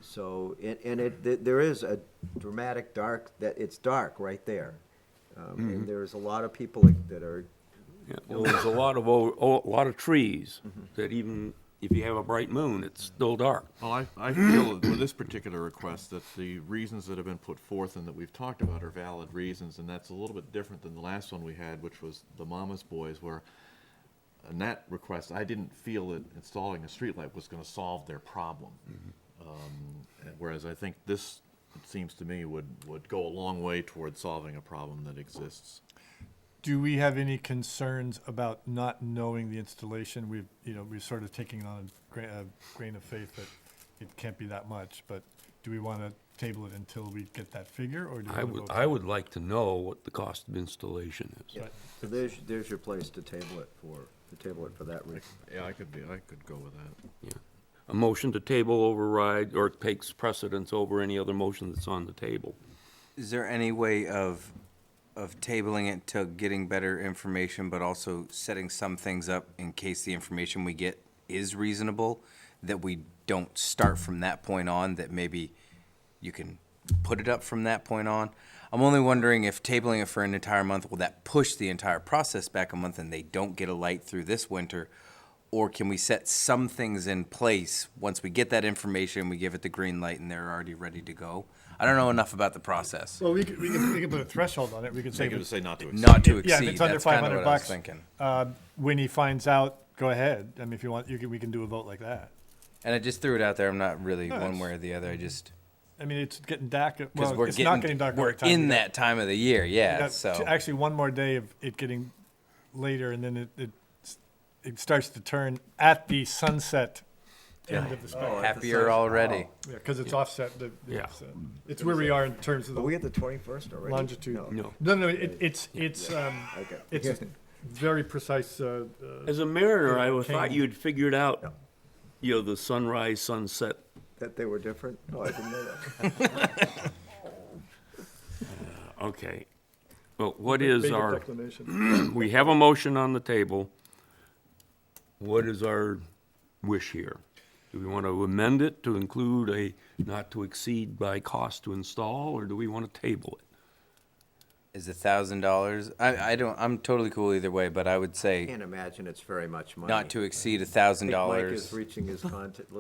There is a dramatic it's dark right there. And there's a lot of people that are, Yeah, well, there's a lot of trees that even if you have a bright moon, it's still dark. Well, I feel with this particular request that the reasons that have been put forth and that we've talked about are valid reasons, and that's a little bit different than the last one we had, which was the Mama's Boys, where in that request, I didn't feel that installing a streetlight was gonna solve their problem. Whereas I think this, it seems to me, would go a long way toward solving a problem that exists. Do we have any concerns about not knowing the installation? We're sort of taking on a grain of faith that it can't be that much, but do we want to table it until we get that figure, or do we want to vote? I would like to know what the cost of installation is. Right. so there's your place to table it for that reason. Yeah, I could go with that. A motion to table override or takes precedence over any other motion that's on the table. Is there any way of tabling it to getting better information, but also setting some things up in case the information we get is reasonable, that we don't start from that point on, that maybe you can put it up from that point on? I'm only wondering if tabling it for an entire month, will that push the entire process back a month and they don't get a light through this winter? Or can we set some things in place, once we get that information, we give it the green light and they're already ready to go? I don't know enough about the process. Well, we could put a threshold on it. We could say, Say not to exceed. Not to yeah, if exceed, it's under that's kind of 500 what I was bucks, thinking. when he finds out go ahead. I mean, if you want, we can do a vote like that. And I just threw it out there. I'm not really No, one it's- way or the other. I just I mean, it's getting dark. because Well, we're it's getting not getting dark. by we're the time in we got- that time of the year. we Yeah. got So actually one more day of it getting later, and then it starts to turn at the sunset end of the spectrum. happier already. Yeah, because it's offset. Yeah. It's where we are in terms of Are the we at the 21st already? longitude. No. No. It's Okay. it's very precise. As a mariner, I Okay. thought you'd figured out, the sunrise, sunset. That they were different? Oh, I didn't know that. Okay. Well, what is big our, declination. we have a motion on the table. What is our wish here? Do we want to amend it to include a not to exceed by cost to install, or do we want to table it? Is $1,000? I don't. I'm totally cool either way. But I would say Can't imagine it's very much money. not to exceed I think Mike is $1,000. reaching his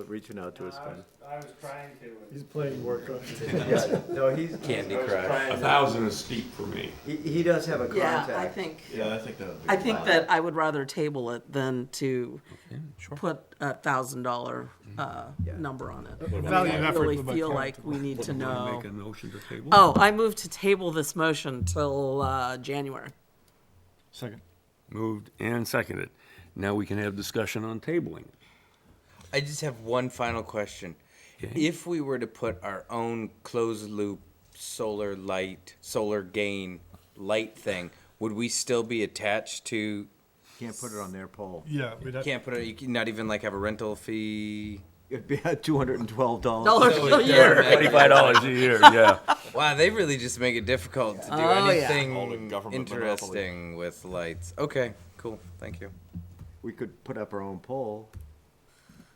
reaching out to his contact. I was trying to. He's playing work on. Yeah, no, he's. Candy Crush. 1,000 is steep for me. He does have a contact. Yeah, I think, Yeah, I think that would be. I think that I would rather table it than to put a $1,000 number on it. Valiant I effort really from my feel client. like we need to know. Make a motion to table? Oh, I moved to table this motion till January. Second. Moved and seconded. Now we can have discussion on tabling. I just have one final question. Okay. If we were to put our own closed loop solar gain light thing, would we still be attached to? Can't put it on their pole. Yeah, we'd have, Can't put it. You can not even like have a rental fee. It'd be at $212. Dollars a year. $25 a year, yeah. Wow, they really just make it difficult to do Oh, yeah. All the anything government interesting with lights. Okay, cool. Thank you. We could put up our own pole.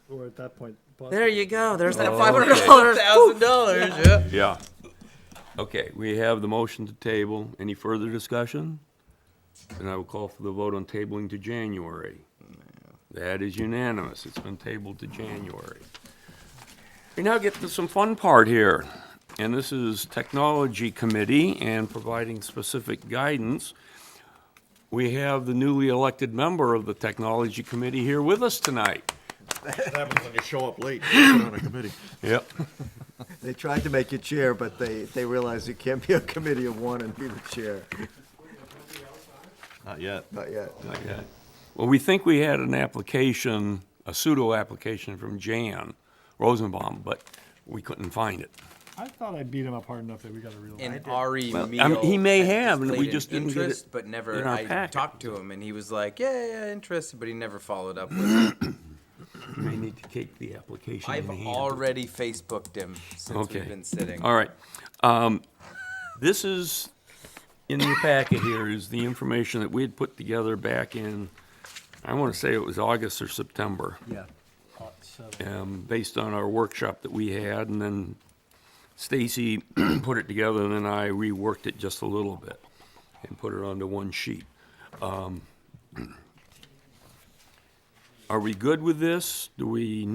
or at that point. There you go. There's that Oh, $500. $1,000. Yeah. Yeah. Okay, we have the motion to table. Any further discussion? Then I will call for the vote on tabling to January. That is unanimous. It's been tabled to January. We now get to some fun part here, and this is Technology Committee and providing specific guidance. We have the newly elected member of the Technology Committee here with us tonight. That happens when you show up late, on a committee. Yep. They tried to make you chair, but they realized you can't be a committee of one and be the chair. Not yet. Not yet. Okay. Well, we think we had an application, a pseudo application from Jan Rosenbaum, but we couldn't find it. I thought I beat him up hard enough that we got a real. And Ari Well, Meal he may had have, and we displayed just an didn't get it interest, but never. in our I packet. talked to him, and he was like, "Yeah, interested," but he never followed up with it. We may need to take the application in I've hand. already Facebooked him since Okay. we've been sitting. All right. This is, in your packet here, is the information that we had put together back in, I want to say it was August or September, Yeah. based on our workshop that we had, and then Stacy put it together, and then I reworked it just a little bit and put it onto one sheet. Are we good with this? Do we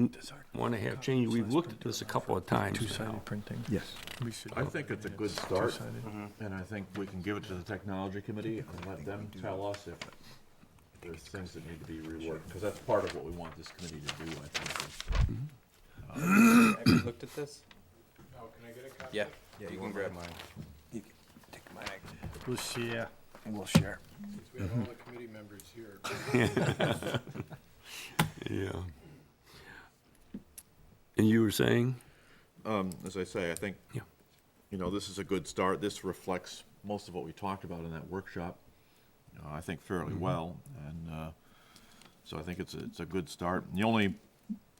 want to have change? We've looked at this a couple of times now. Two-sided printing. Yes. We should. I think it's a good start, Two-sided. and I think we can give it to the technology committee and let them tell us if there's things that need to be reworked, because that's part of what we want this committee to do, I think. Have you looked at this? Oh, can I get a copy? Yeah. You can grab mine. You can take mine. We'll share. We'll share. We have all the committee members here. Yeah. And you were saying? As I say, I think, Yeah. this is a good start. This reflects most of what we talked about in that workshop, I think fairly well. And so I think it's a good start. The only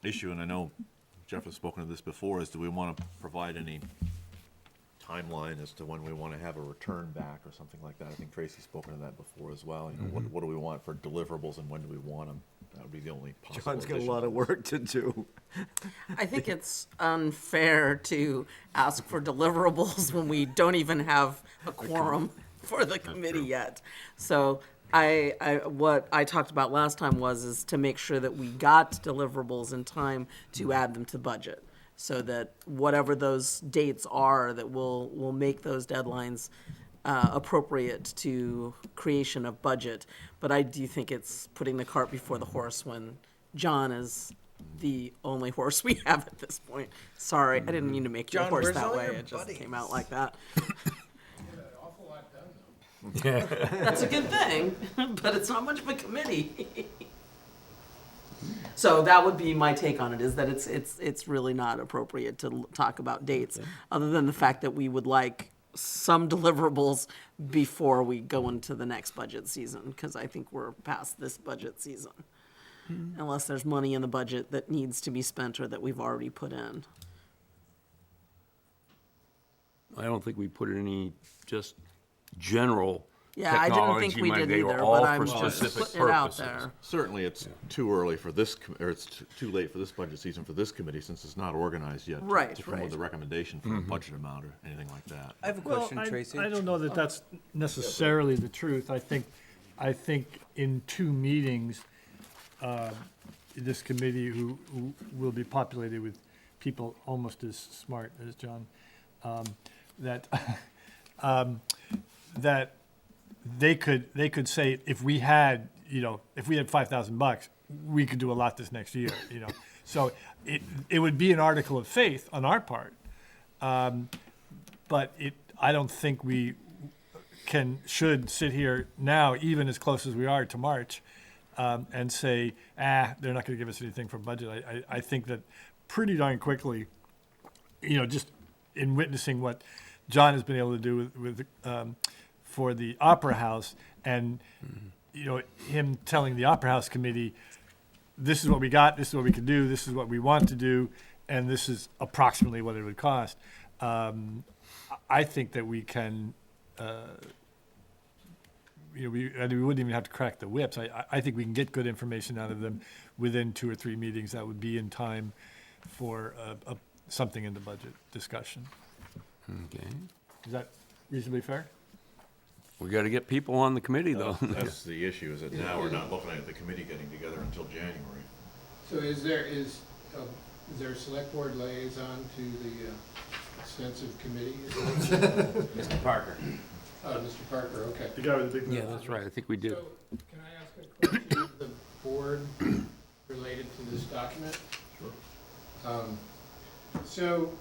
issue, and I know Jeff has spoken of this before, is do we want to provide any timeline as to when we want to have a return back or something like that? I think Tracy's spoken of that before as well. What do we want for deliverables and when do we want them? That would be the only possible John's got a addition. lot of work to do. I think it's unfair to ask for deliverables when we don't even have a quorum for the committee yet. So what I talked about last time is to make sure that we got deliverables in time to add them to the budget. So that whatever those dates are, that we'll make those deadlines appropriate to creation of budget. But I do think it's putting the cart before the horse when John is the only horse we have at this point. Sorry, I didn't mean to make you a John, horse where's that all way. your It just buddies? came out like that. That's a good thing, but it's not much of a committee. So that would be my take on it, is that it's really not appropriate to talk about dates, other than the fact that we would like some deliverables before we go into the next budget season, because I think we're past this budget season. Unless there's money in the budget that needs to be spent or that we've already put in. I don't think we put any just general Yeah, I didn't think technology we money. did They were either, all but for I'm just specific putting it out purposes. there. Certainly, it's too early for this, or it's too late for this budget season for this committee, since it's not organized yet. Right, To come with right. a recommendation for a budget amount or anything like that. I have a question, Tracy. I don't know that that's necessarily the truth. I think in 2 meetings, this committee, who will be populated with people almost as smart as John, that that they could say, if we had $5,000, we could do a lot this next year. So it would be an article of faith on our part. But I don't think we should sit here now, even as close as we are to March, and say, they're not going to give us anything for budget. I think that pretty darn quickly, just in witnessing what John has been able to do with for the Opera House, and him telling the Opera House committee, this is what we got, this is what we can do, this is what we want to do, and this is approximately what it would cost. I think that we can, we wouldn't even have to crack the whips. I think we can get good information out of them within 2 or 3 meetings. That would be in time for something in the budget discussion. Okay. Is that reasonably fair? We got to get people on the committee, though. That's the issue, is that now we're not looking at the committee getting together until January. So is there a select board liaison to the extensive committee? Mr. Parker. Mr. Parker, okay. The guy with the big. Yeah, that's right. I think we did. So can I ask a question of the board related to this document? Sure. So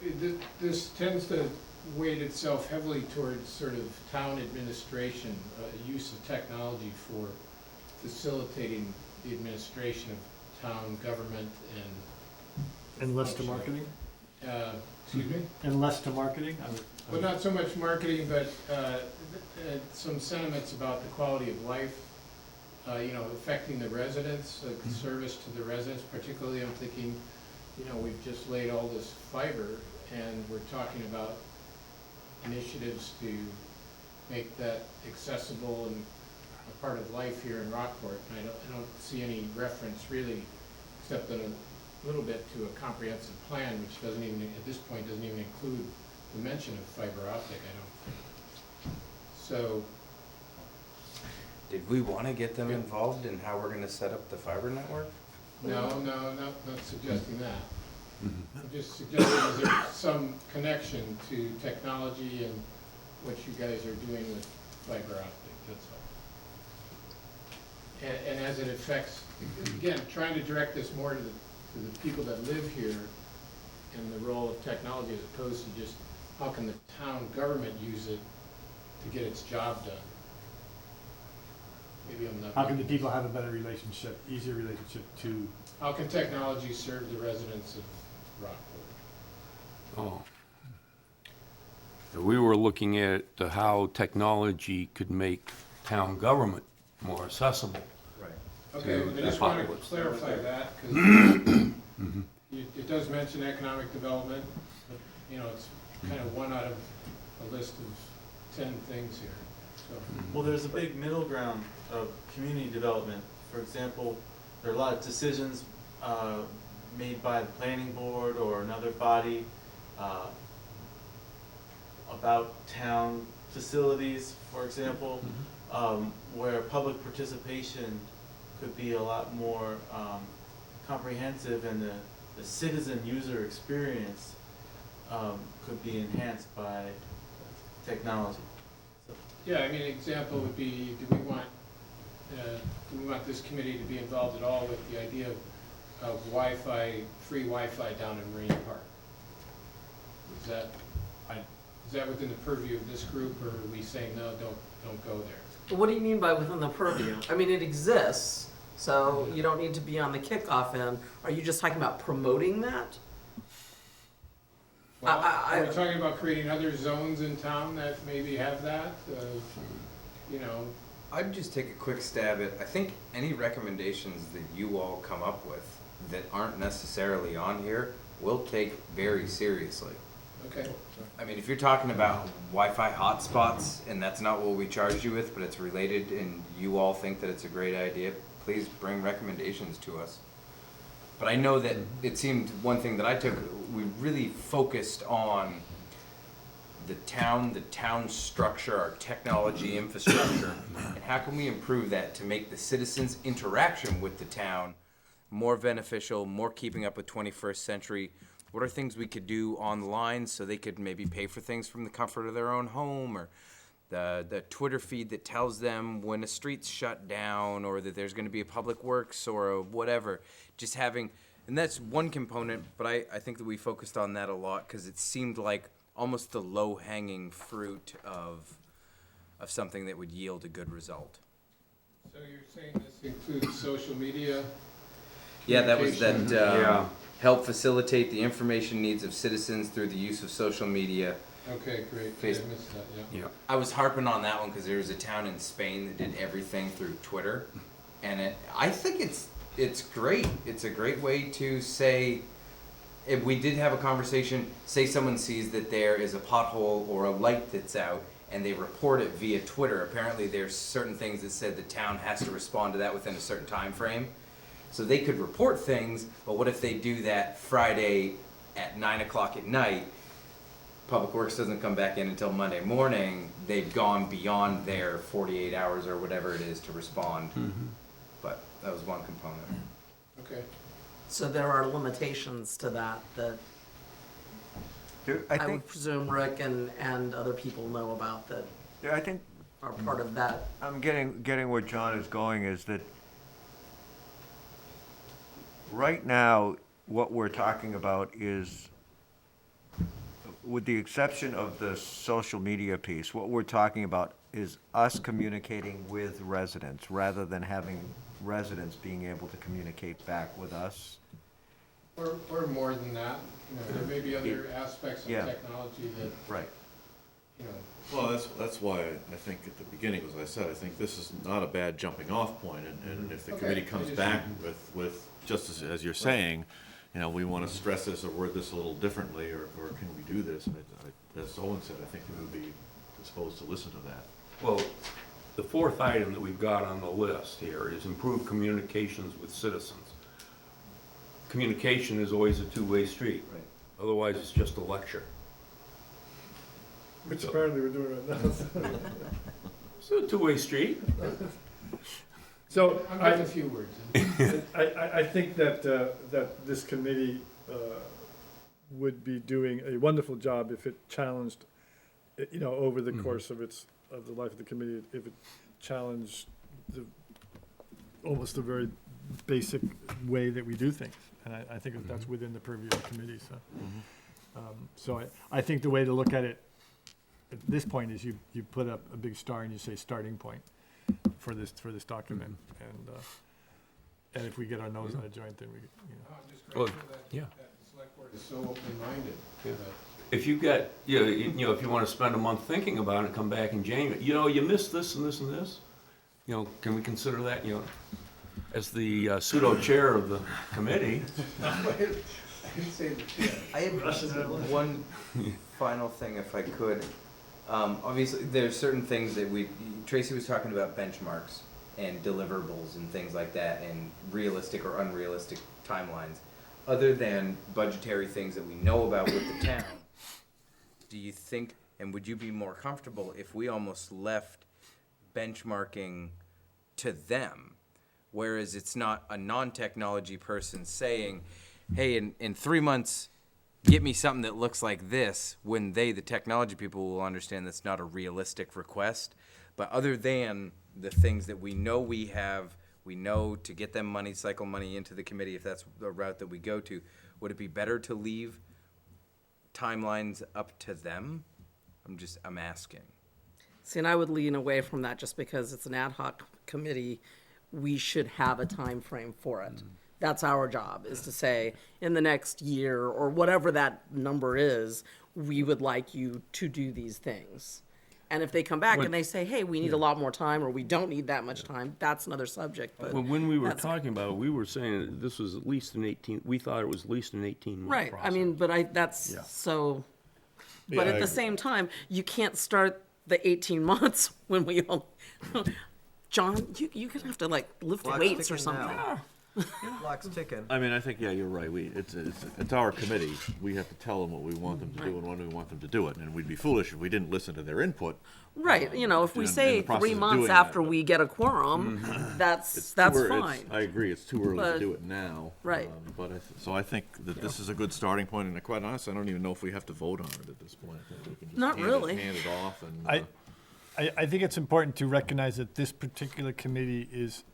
this tends to weight itself heavily towards sort of town administration, use of technology for facilitating the administration of town government And less to marketing? excuse me? And less to marketing? Well, not so much marketing, but some sentiments about the quality of life, affecting the residents, service to the residents. Particularly, I'm thinking, we've just laid all this fiber, and we're talking about initiatives to make that accessible and a part of life here in Rockport. And I don't see any reference really, except in a little bit, to a comprehensive plan, which doesn't even, at this point, doesn't even include the mention of fiber optic, I don't think. So, Did we want to get them involved in how we're going to set up the fiber network? no, not suggesting that. I'm just suggesting, is there some connection to technology and what you guys are doing with fiber optic, that's all. And as it affects, again, trying to direct this more to the people that live here and the role of technology, as opposed to just how can the town government use it to get its job done. Maybe I'm not. How can the people have a better relationship, easier relationship to? How can technology serve the residents of Rockport? Oh. We were looking at how technology could make town government more accessible. Okay, to I just the want to populace. clarify that, because it does mention economic development, but, it's kind of one out of a list of 10 things here, so. Well, there's a big middle ground of community development. For example, there are a lot of decisions made by the planning board or another body about town facilities, for example, where public participation could be a lot more comprehensive, and the citizen user experience could be enhanced by technology. So Yeah, I mean, an example would be, do we want this committee to be involved at all with the idea of Wi-Fi, free Wi-Fi down in Marine Park? Is that within the purview of this group, or are we saying, no, don't go there? But what do you mean by within the purview? I mean, it exists, so you don't need to be on the kickoff end. Are you just talking about promoting that? Well, are we talking about creating other zones in town that maybe have that? You know, I'd just take a quick stab at, I think any recommendations that you all come up with that aren't necessarily on here, we'll take very seriously. okay. I mean, if you're talking about Wi-Fi hotspots and that's not what we charge you with, but it's related and you all think that it's a great idea, please bring recommendations to us. But I know that it seemed one thing that I took, we really focused on the town structure, our technology infrastructure, and how can we improve that to make the citizens' interaction with the town more beneficial, more keeping up with 21st century. What are things we could do online so they could maybe pay for things from the comfort of their own home, or the Twitter feed that tells them when a street's shut down or that there's going to be a public works or a whatever. Just having, and that's one component, but I think that we focused on that a lot because it seemed like almost the low-hanging fruit of something that would yield a good result. So you're saying this includes social media? Yeah, that was that, Yeah. help facilitate the information needs of citizens through the use of social media. Okay, great. I Facebook. missed that, yeah. Yeah. I was harping on that one because there was a town in Spain that did everything through Twitter, and I think it's great. It's a great way to say, if we did have a conversation, say someone sees that there is a pothole or a light that's out, and they report it via Twitter. Apparently, there's certain things that said the town has to respond to that within a certain time frame. So they could report things, but what if they do that Friday at 9 o'clock at night? Public Works doesn't come back in until Monday morning. They've gone beyond their 48 hours or whatever it is to respond. But that was one component. Okay. So there are limitations to that I would presume Rick and other people know about that I think are part of that. I'm getting where John is going is that right now, what we're talking about is, with the exception of the social media piece, what we're talking about is us communicating with residents rather than having residents being able to communicate back with us. Or more than that, you know, there may be other aspects of Yeah. technology that, Right. you know, Well, that's why I think at the beginning, as I said, I think this is not a bad jumping off point, and if the Okay. committee comes back with, just as you're saying, you know, we want to stress this or word this a little differently, or can we do this? As Owen said, I think we would be disposed to listen to that. Well, the fourth item that we've got on the list here is improve communications with citizens. Communication is always a two-way street. Right. Otherwise, it's just a lecture. Which apparently we're doing right now. It's a two-way street. So I'm I, getting a few words. I think that, that this committee would be doing a wonderful job if it challenged, you know, over the course of the life of the committee, if it challenged almost a very basic way that we do things. And I think that that's within the purview of the committee, so. So I think the way to look at it at this point is you put up a big star and you say starting point for this document. And if we get our nose on a joint, then we, you know. I'm just Well, grateful that, yeah. that the select board is so open-minded. Yeah. that- If you got, you know, if you want to spend a month thinking about it, come back in January, you know, you missed this and this and this, you know, can we consider that, you know, as the pseudo chair of the committee? I didn't say the chair. I had one final thing, if I could. Obviously, there's certain things that Tracy was talking about benchmarks and deliverables and things like that, and realistic or unrealistic timelines. Other than budgetary things that we know about with the town, do you think, and would you be more comfortable if we almost left benchmarking to them? Whereas it's not a non-technology person saying, hey, in 3 months, get me something that looks like this, when the technology people will understand that's not a realistic request. But other than the things that we know we know to get them money, cycle money into the committee, if that's the route that we go to, would it be better to leave timelines up to them? I'm asking. See, and I would lean away from that just because it's an ad hoc committee. We should have a time frame for it. That's our job, is to say, in the next year or whatever that number is, we would like you to do these things. And if they come back and they say, hey, we need a lot more time, or we don't need that much time, that's another subject, but. Well, when we were that's- talking about it, we were saying that this was at least we thought it was at least an 18-month Right, process. I mean, but that's so, but at the same time, you can't start the 18 months when we all, John, you're gonna have to like lift Clock's weights or ticking now. something. Clock's ticking. I mean, I think, yeah, you're right. It's our committee. We have to tell them what we want them to do and when we want them to do it. And we'd be foolish if we didn't listen to their input. Right, if we in say the process 3 of months doing after that, but- we get a quorum, that's too early- fine. I agree, it's too early to But- do it now. Right. So I think that this is a good starting point, and quite honestly, I don't even know if we have to vote on it at this point. I think we can just Not hand it- really. Hand it off and. I think it's important to recognize that this particular committee is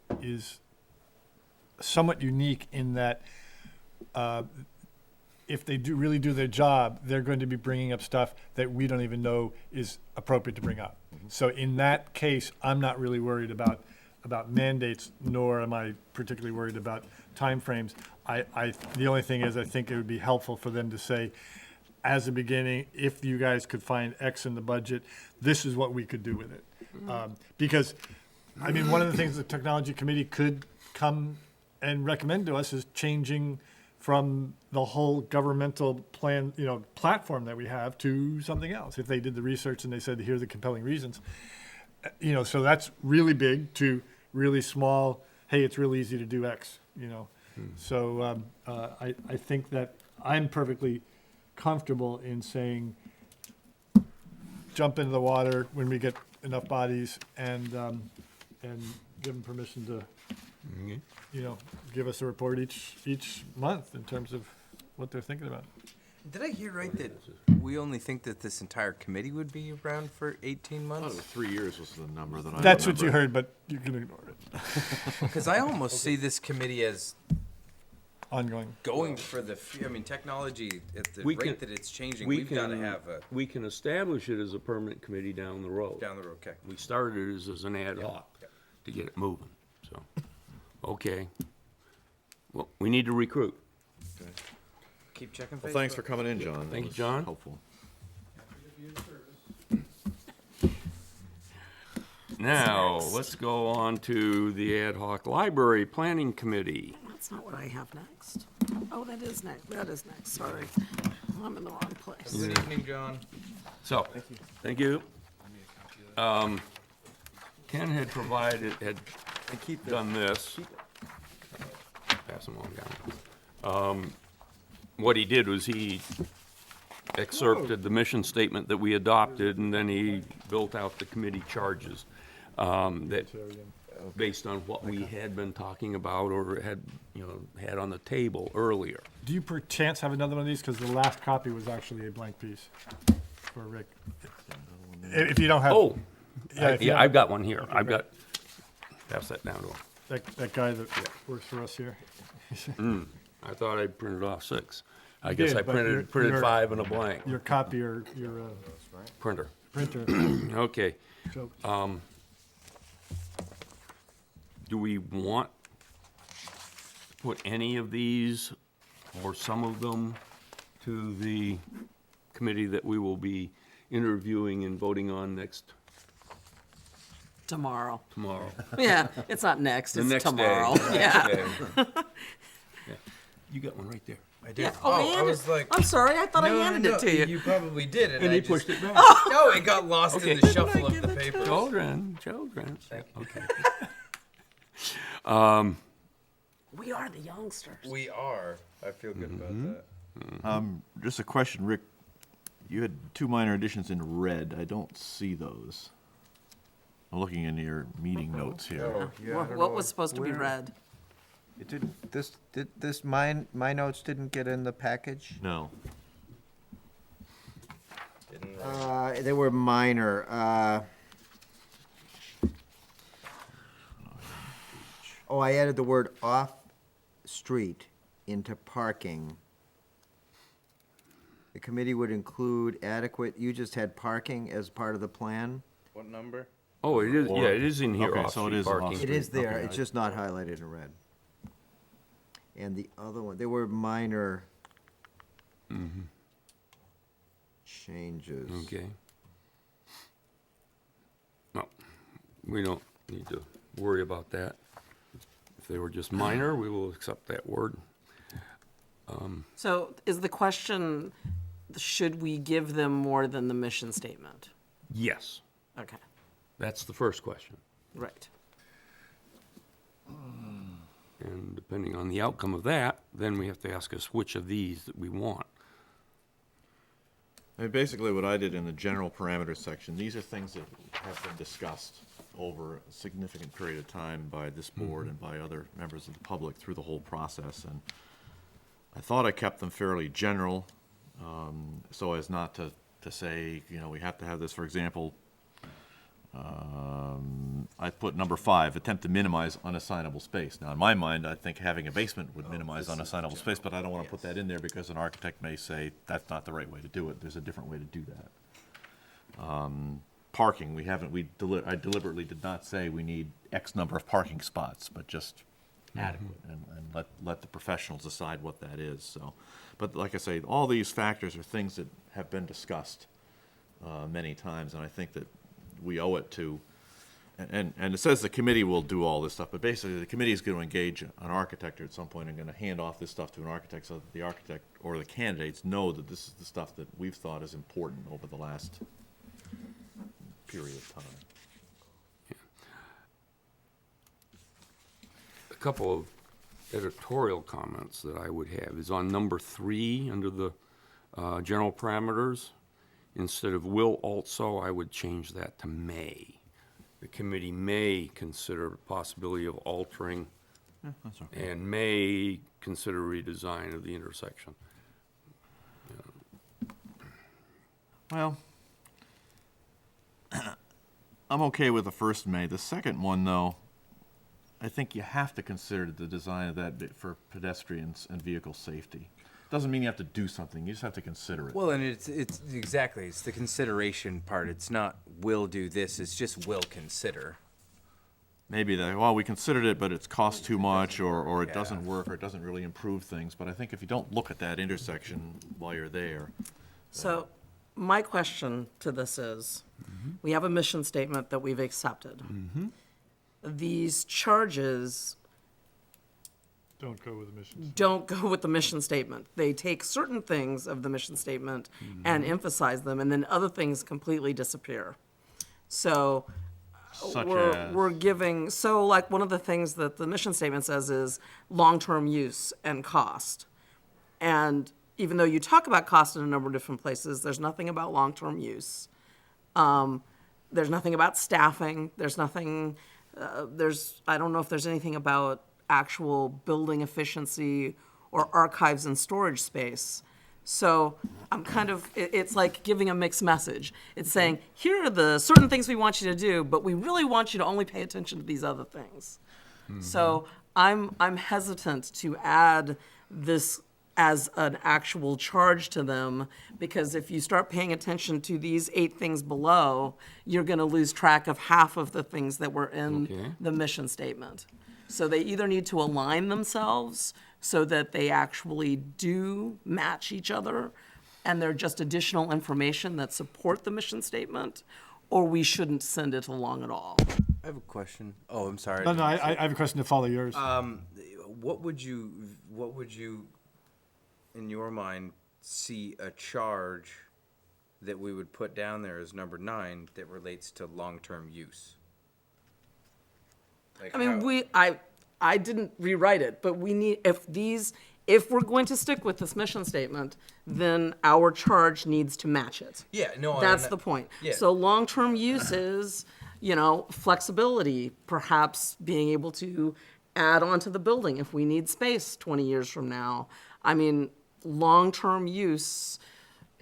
somewhat unique in that if they really do their job, they're going to be bringing up stuff that we don't even know is appropriate to bring up. So in that case, I'm not really worried about mandates, nor am I particularly worried about timeframes. The only thing is, I think it would be helpful for them to say, as a beginning, if you guys could find X in the budget, this is what we could do with it. Because, I mean, one of the things the technology committee could come and recommend to us is changing from the whole governmental plan, platform that we have to something else. If they did the research and they said, here are the compelling reasons. So that's really big to really small, hey, it's really easy to do X, So I think that I'm perfectly comfortable in saying, jump into the water when we get enough bodies and give them permission to, give us a report each month in terms of what they're thinking about. Did I hear right that we only think that this entire committee would be around for 18 I thought it months? was 3 years was the number that I That's what you remember. heard, but you can ignore it. Because I almost see this committee as Ongoing. going for technology at the We rate can- that it's changing, We we've got to can- have a, We can establish it as a permanent committee down the road. down the road, okay. We started it as an ad hoc to get it moving, so, okay. Well, we need to recruit. Keep checking Facebook. Well, thanks for coming in, John. That Thank you, was John. Helpful. Now, let's go on to the ad hoc library planning committee. That's not what I have next. Oh, that is next, sorry. I'm in the wrong place. Good evening, John. So, thank you. Ken had done this. Pass them on down. What he did was he excerpted the mission statement that we adopted, and then he built out the committee charges that, based on what we had been talking about or had on the table earlier. Do you perchance have another one of these? Because the last copy was actually a blank piece for Rick. If you don't have. Oh, if you yeah, don't- I've got one here. Pass that down to him. That guy that works for us here. I thought I printed off 6. I You guess did, I but printed your- 5 and a blank. Your copy or your Printer. printer. Okay. So, Do we want to put any of these or some of them to the committee that we will be interviewing and voting on Tomorrow. tomorrow? Yeah, it's not next, The it's next day. tomorrow. The next Yeah. day. Yeah. You got one right there. I did. Yeah. Oh, I handed- was like, I'm sorry, I thought I no, handed it to you. You probably did, And I he just- pushed it back. No, it got lost Okay. in the shuffle of the papers. Children. Okay. We are the youngsters. We are. I feel good about that. Just a question, Rick. You had 2 minor additions in red. I don't see those. I'm looking in your meeting notes here. What was supposed to be Where? read? It didn't, my notes didn't get in the package? No. didn't write. They were minor. Oh, I added the word off-street into parking. The committee would include adequate, you just had parking as part of the plan? What number? Oh, it is, yeah, it is in here, Okay, so it off-street is parking. off-street. It is there, Okay, it's just not highlighted in red. And the other one, there were minor changes. Okay. No, we don't need to worry about that. If they were just minor, we will accept that word. So is the question, should we give them more than the mission statement? Yes, Okay, that's the first question. right. And depending on the outcome of that, then we have to ask us which of these that we want. I mean, basically what I did in the general parameters section, these are things that have been discussed over a significant period of time by this board and by other members of the public through the whole process. And I thought I kept them fairly general, so as not to say, you know, we have to have this, for example, I put number 5, attempt to minimize unassignable space. Now, in my mind, I think having a basement would minimize unassignable space, but I don't want to put that in there because an architect may say that's not the right way to do it. There's a different way to do that. Parking, I deliberately did not say we need X number of parking spots, but just adequate, and let the professionals decide what that is, so. But like I say, all these factors are things that have been discussed many times, and I think that we owe it to, and it says the committee will do all this stuff, but basically the committee is going to engage an architect at some point and going to hand off this stuff to an architect so that the architect or the candidates know that this is the stuff that we've thought is important over the last period of time. A couple of editorial comments that I would have is on number 3, under the general parameters. Instead of will also, I would change that to may. The committee may consider the possibility of altering That's okay. and may consider redesign of the intersection. Well, I'm okay with the first May. The second one, though, I think you have to consider the design of that bit for pedestrians and vehicle safety. Doesn't mean you have to do something, you just have to consider it. Well, and it's exactly, it's the consideration part. It's not will do this, it's just will consider. Maybe well, we considered it, but it's cost too much, or it Yeah. doesn't work, or it doesn't really improve things. But I think if you don't look at that intersection while you're there, So my question to this is, we have a mission statement that we've accepted. These charges Don't go with the mission. don't go with the mission statement. They take certain things of the mission statement and emphasize them, and then other things completely disappear. So such we're as, giving, so like one of the things that the mission statement says is long-term use and cost. And even though you talk about cost in a number of different places, there's nothing about long-term use. There's nothing about staffing, there's nothing, I don't know if there's anything about actual building efficiency or archives and storage space. So I'm kind of, it's like giving a mixed message. It's saying, here are the certain things we want you to do, but we really want you to only pay attention to these other things. So I'm hesitant to add this as an actual charge to them, because if you start paying attention to these 8 things below, you're gonna lose track of half of the things that were in Okay. the mission statement. So they either need to align themselves so that they actually do match each other, and they're just additional information that support the mission statement, or we shouldn't send it along at all. I have a question. Oh, I'm sorry. No, I have a question to follow yours. What would you, in your mind, see a charge that we would put down there as number 9 that relates to long-term use? Like I mean, how- I didn't rewrite it, but we need, if we're going to stick with this mission statement, then our charge needs to match it. Yeah, no, That's I'm the not- point. yeah. So long-term use is, flexibility, perhaps being able to add onto the building if we need space 20 years from now. I mean, long-term use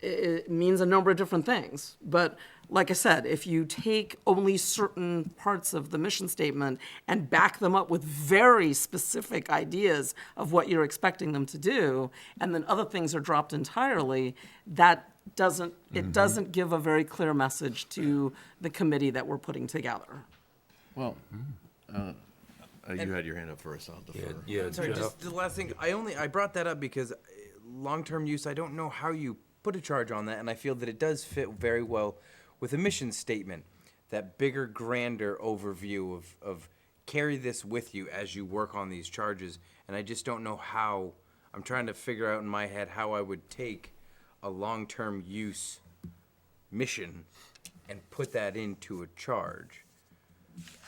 it means a number of different things. But like I said, if you take only certain parts of the mission statement and back them up with very specific ideas of what you're expecting them to do, and then other things are dropped entirely, that doesn't, it doesn't give a very clear message to the committee that we're putting together. Well, you had your hand up first, I'll defer. Yeah, Sorry, just the last thing, I brought that up because long-term use, I don't know how you put a charge on that, and I feel that it does fit very well with a mission statement, that bigger, grander overview of carry this with you as you work on these charges, and I just don't know how, I'm trying to figure out in my head how I would take a long-term use mission and put that into a charge.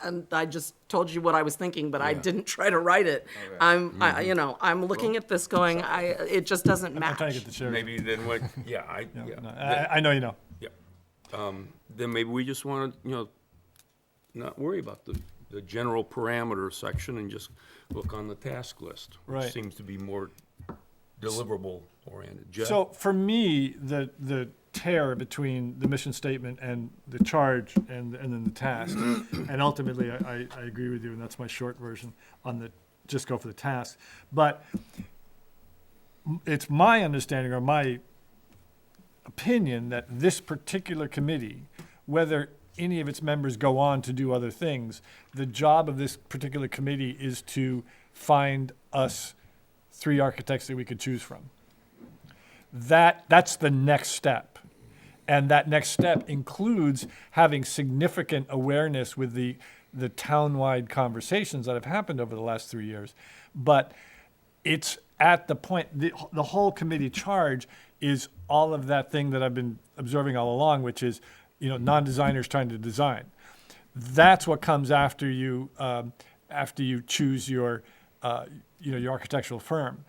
And I just told you what I was thinking, but I didn't try to write it. I'm looking at this going, it just doesn't I'm match. trying to get the chair. maybe then what, No, I know you know. then maybe we just want to, not worry about the general parameter section and just look on the task list, which Right. seems to be more deliverable oriented. Jeff? So for me, the tear between the mission statement and the charge and then the task, and ultimately I agree with you, and that's my short version on the just go for the task. But it's my understanding or my opinion that this particular committee, whether any of its members go on to do other things, the job of this particular committee is to find us 3 architects that we could choose from. That's the next step. And that next step includes having significant awareness with the town-wide conversations that have happened over the last 3 years. But it's at the point, the whole committee charge is all of that thing that I've been observing all along, which is, non-designers trying to design. That's what comes after you choose your architectural firm.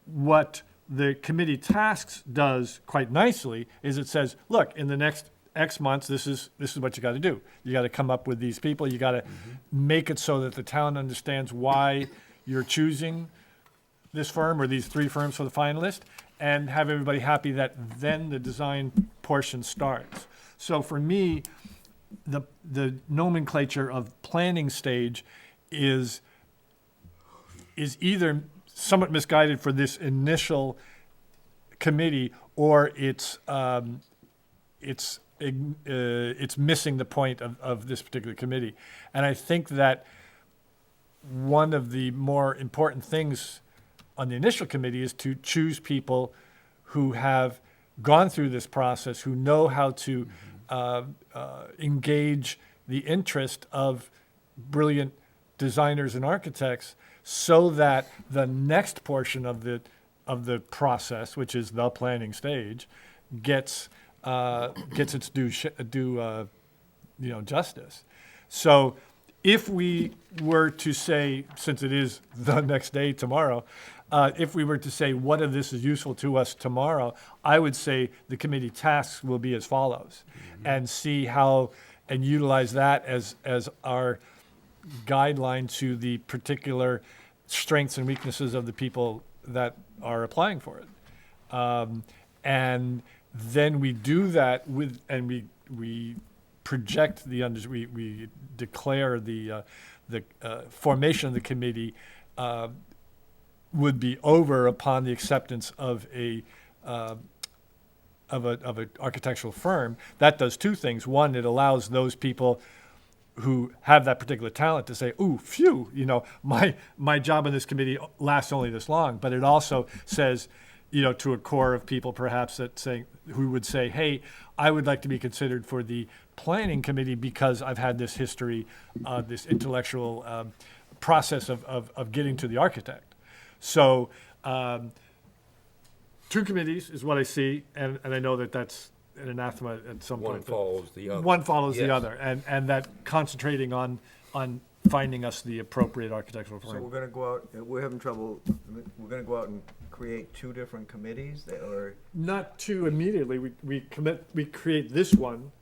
What the committee tasks does quite nicely is it says, look, in the next X months, this is what you got to do. You got to come up with these people. You got to make it so that the town understands why you're choosing this firm or these 3 firms for the finalist, and have everybody happy that then the design portion starts. So for me, the nomenclature of planning stage is either somewhat misguided for this initial committee, or it's missing the point of this particular committee. And I think that one of the more important things on the initial committee is to choose people who have gone through this process, who know how to engage the interest of brilliant designers and architects, so that the next portion of the process, which is the planning stage, gets its due justice. So if we were to say, since it is the next day tomorrow, if we were to say what of this is useful to us tomorrow, I would say the committee tasks will be as follows, and see how and utilize that as our guideline to the particular strengths and weaknesses of the people that are applying for it. And then we do that we project we declare the formation of the committee would be over upon the acceptance of an architectural firm. That does 2 things. One, it allows those people who have that particular talent to say, ooh, phew, my job in this committee lasts only this long. But it also says, to a core of people perhaps who would say, hey, I would like to be considered for the planning committee because I've had this history, this intellectual process of getting to the architect. So 2 committees is what I see, and I know that that's an anathema at some One point. but follows the other. One follows the Yes. other, and that concentrating on finding us the appropriate architectural So firm. we're gonna go out, we're having trouble, we're gonna go out and create 2 different committees, or? Not too immediately, we create this one.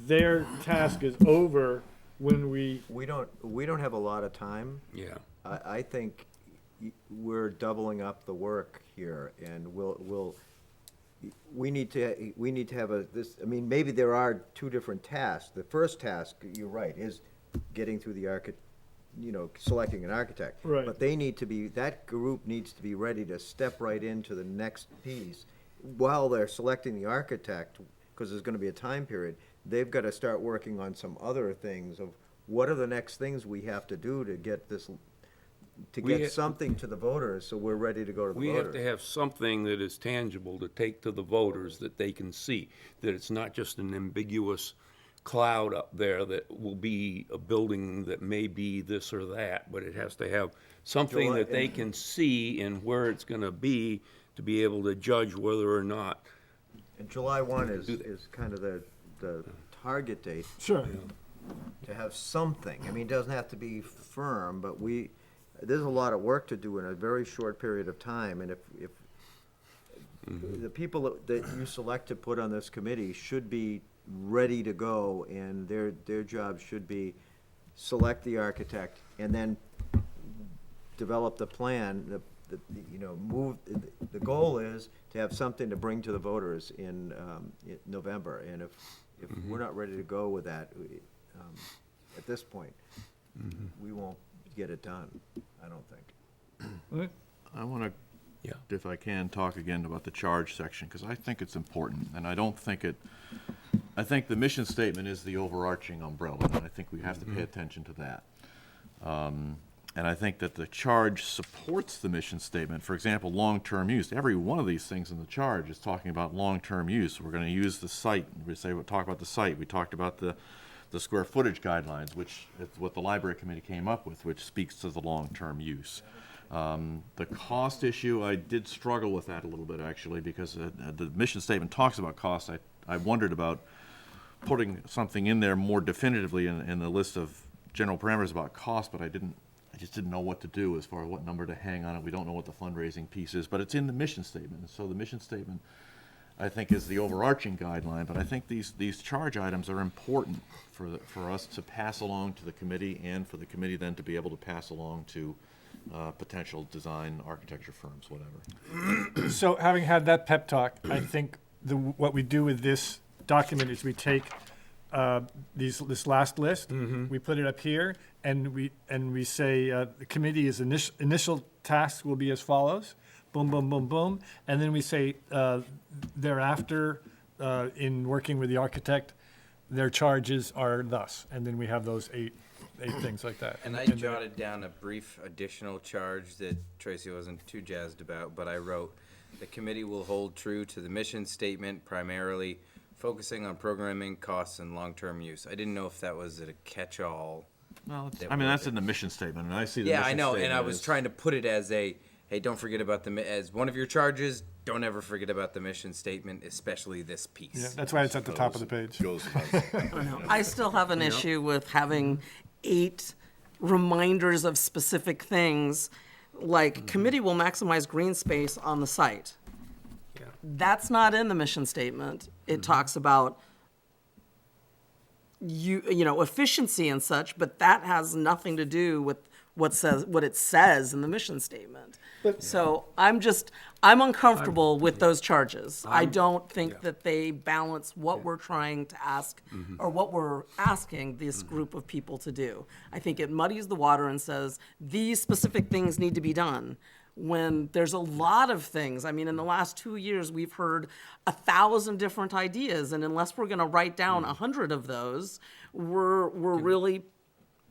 Their task is over when we, We don't have a lot of time. Yeah. I think we're doubling up the work here, and we'll we need to have I mean, maybe there are two different tasks. The first task, you're right, is getting through the selecting an architect. Right. But that group needs to be ready to step right into the next piece. While they're selecting the architect, because there's gonna be a time period, they've gotta start working on some other things of what are the next things we have to do to get this, to We get something to the voters, so we're ready to go to the We have to voters. have something that is tangible to take to the voters that they can see, that it's not just an ambiguous cloud up there that will be a building that may be this or that, but it has to have something July- that they can see and where it's gonna be to be able to judge whether or not. And July 1 is kind of the target date Sure. to have something. I mean, it doesn't have to be firm, but there's a lot of work to do in a very short period of time, and if the people that you select to put on this committee should be ready to go, and their job should be select the architect, and then develop the plan, the goal is to have something to bring to the voters in November, and if we're not ready to go with that, at this point, we won't get it done, I don't think. I want to, Yeah. if I can, talk again about the charge section, because I think it's important, and I think the mission statement is the overarching umbrella, and I think we have to pay attention to that. And I think that the charge supports the mission statement. For example, long-term use. Every one of these things in the charge is talking about long-term use. We're going to use the site. We'll talk about the site. We talked about the square footage guidelines, which is what the library committee came up with, which speaks to the long-term use. The cost issue, I did struggle with that a little bit, actually, because the mission statement talks about cost. I wondered about putting something in there more definitively in the list of general parameters about cost, but I just didn't know what to do as far as what number to hang on it. We don't know what the fundraising piece is, but it's in the mission statement. And so the mission statement, I think, is the overarching guideline, but I think these charge items are important for us to pass along to the committee, and for the committee then to be able to pass along to potential design architecture firms, whatever. So having had that pep talk, I think what we do with this document is we take this last list, we put it up here, and we say the committee's initial task will be as follows, boom, boom, boom, boom, and then we say thereafter, in working with the architect, their charges are thus, and then we have those eight things like that. And I jotted down a brief additional charge that Tracy wasn't too jazzed about, but I wrote, the committee will hold true to the mission statement, primarily focusing on programming, costs, and long-term use. I didn't know if that was a catch-all. Well, that's in the mission statement, and I see the Yeah, mission I know, statement and I was as- trying to put it as hey, don't forget about as one of your charges, don't ever forget about the mission statement, especially this piece. Yeah, that's why it's at the top of the page. I still have an issue with having 8 reminders of specific things, like committee will maximize green space on the site. Yeah. That's not in the mission statement. It talks about efficiency and such, but that has nothing to do with what it says in the mission statement. So I'm uncomfortable with those charges. I don't think that they balance what we're trying to ask, or what we're asking this group of people to do. I think it muddies the water and says, these specific things need to be done, when there's a lot of things. I mean, in the last 2 years, we've heard 1,000 different ideas, and unless we're gonna write down 100 of those, we're really,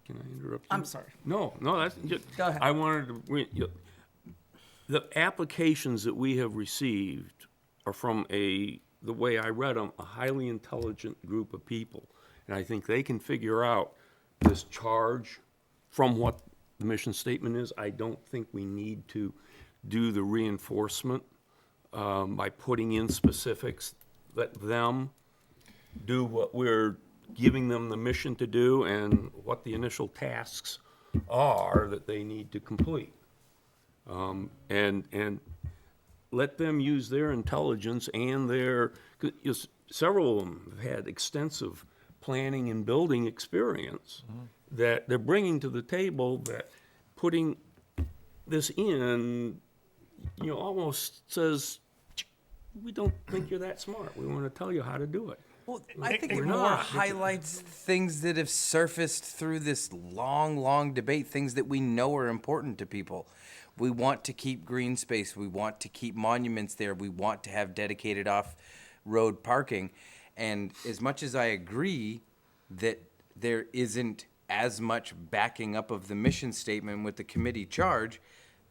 Can I interrupt you? I'm sorry. No, that's just. Go ahead. I wanted to, the applications that we have received are from the way I read them, a highly intelligent group of people. And I think they can figure out this charge from what the mission statement is. I don't think we need to do the reinforcement by putting in specifics. Let them do what we're giving them the mission to do and what the initial tasks are that they need to complete. And let them use their intelligence and several of them have had extensive planning and building experience that they're bringing to the table, that putting this in, almost says, we don't think you're that smart. We want to tell you how to do it. Well, I think We're it more not. highlights things that have surfaced through this long, long debate, things that we know are important to people. We want to keep green space. We want to keep monuments there. We want to have dedicated off-road parking. And as much as I agree that there isn't as much backing up of the mission statement with the committee charge,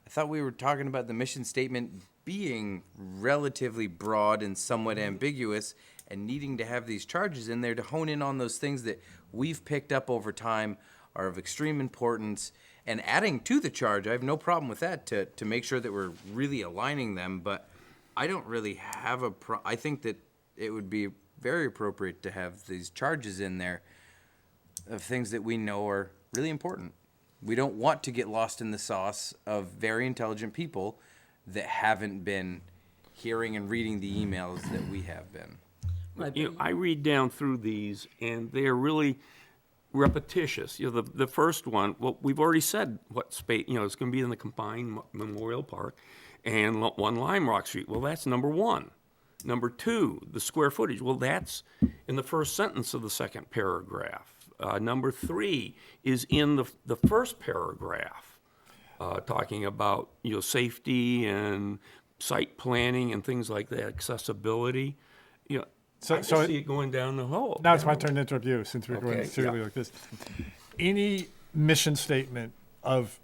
I thought we were talking about the mission statement being relatively broad and somewhat ambiguous, and needing to have these charges in there to hone in on those things that we've picked up over time are of extreme importance, and adding to the charge. I have no problem with that to make sure that we're really aligning them, but I don't really have I think that it would be very appropriate to have these charges in there of things that we know are really important. We don't want to get lost in the sauce of very intelligent people that haven't been hearing and reading the emails that we have been. You know, I read down through these, and they're really repetitious. You know, the first one, well, we've already said what space, you know, it's going to be in the combined Memorial Park and 1 Lime Rock Street. Well, that's number 1. Number 2, the square footage. Well, that's in the first sentence of the second paragraph. Number 3 is in the first paragraph, talking about, you know, safety and site planning and things like that, accessibility. You know, I just see it going down the hole. Now it's my turn to interrupt you, since we're going Okay, serially yeah. like this. Any mission statement of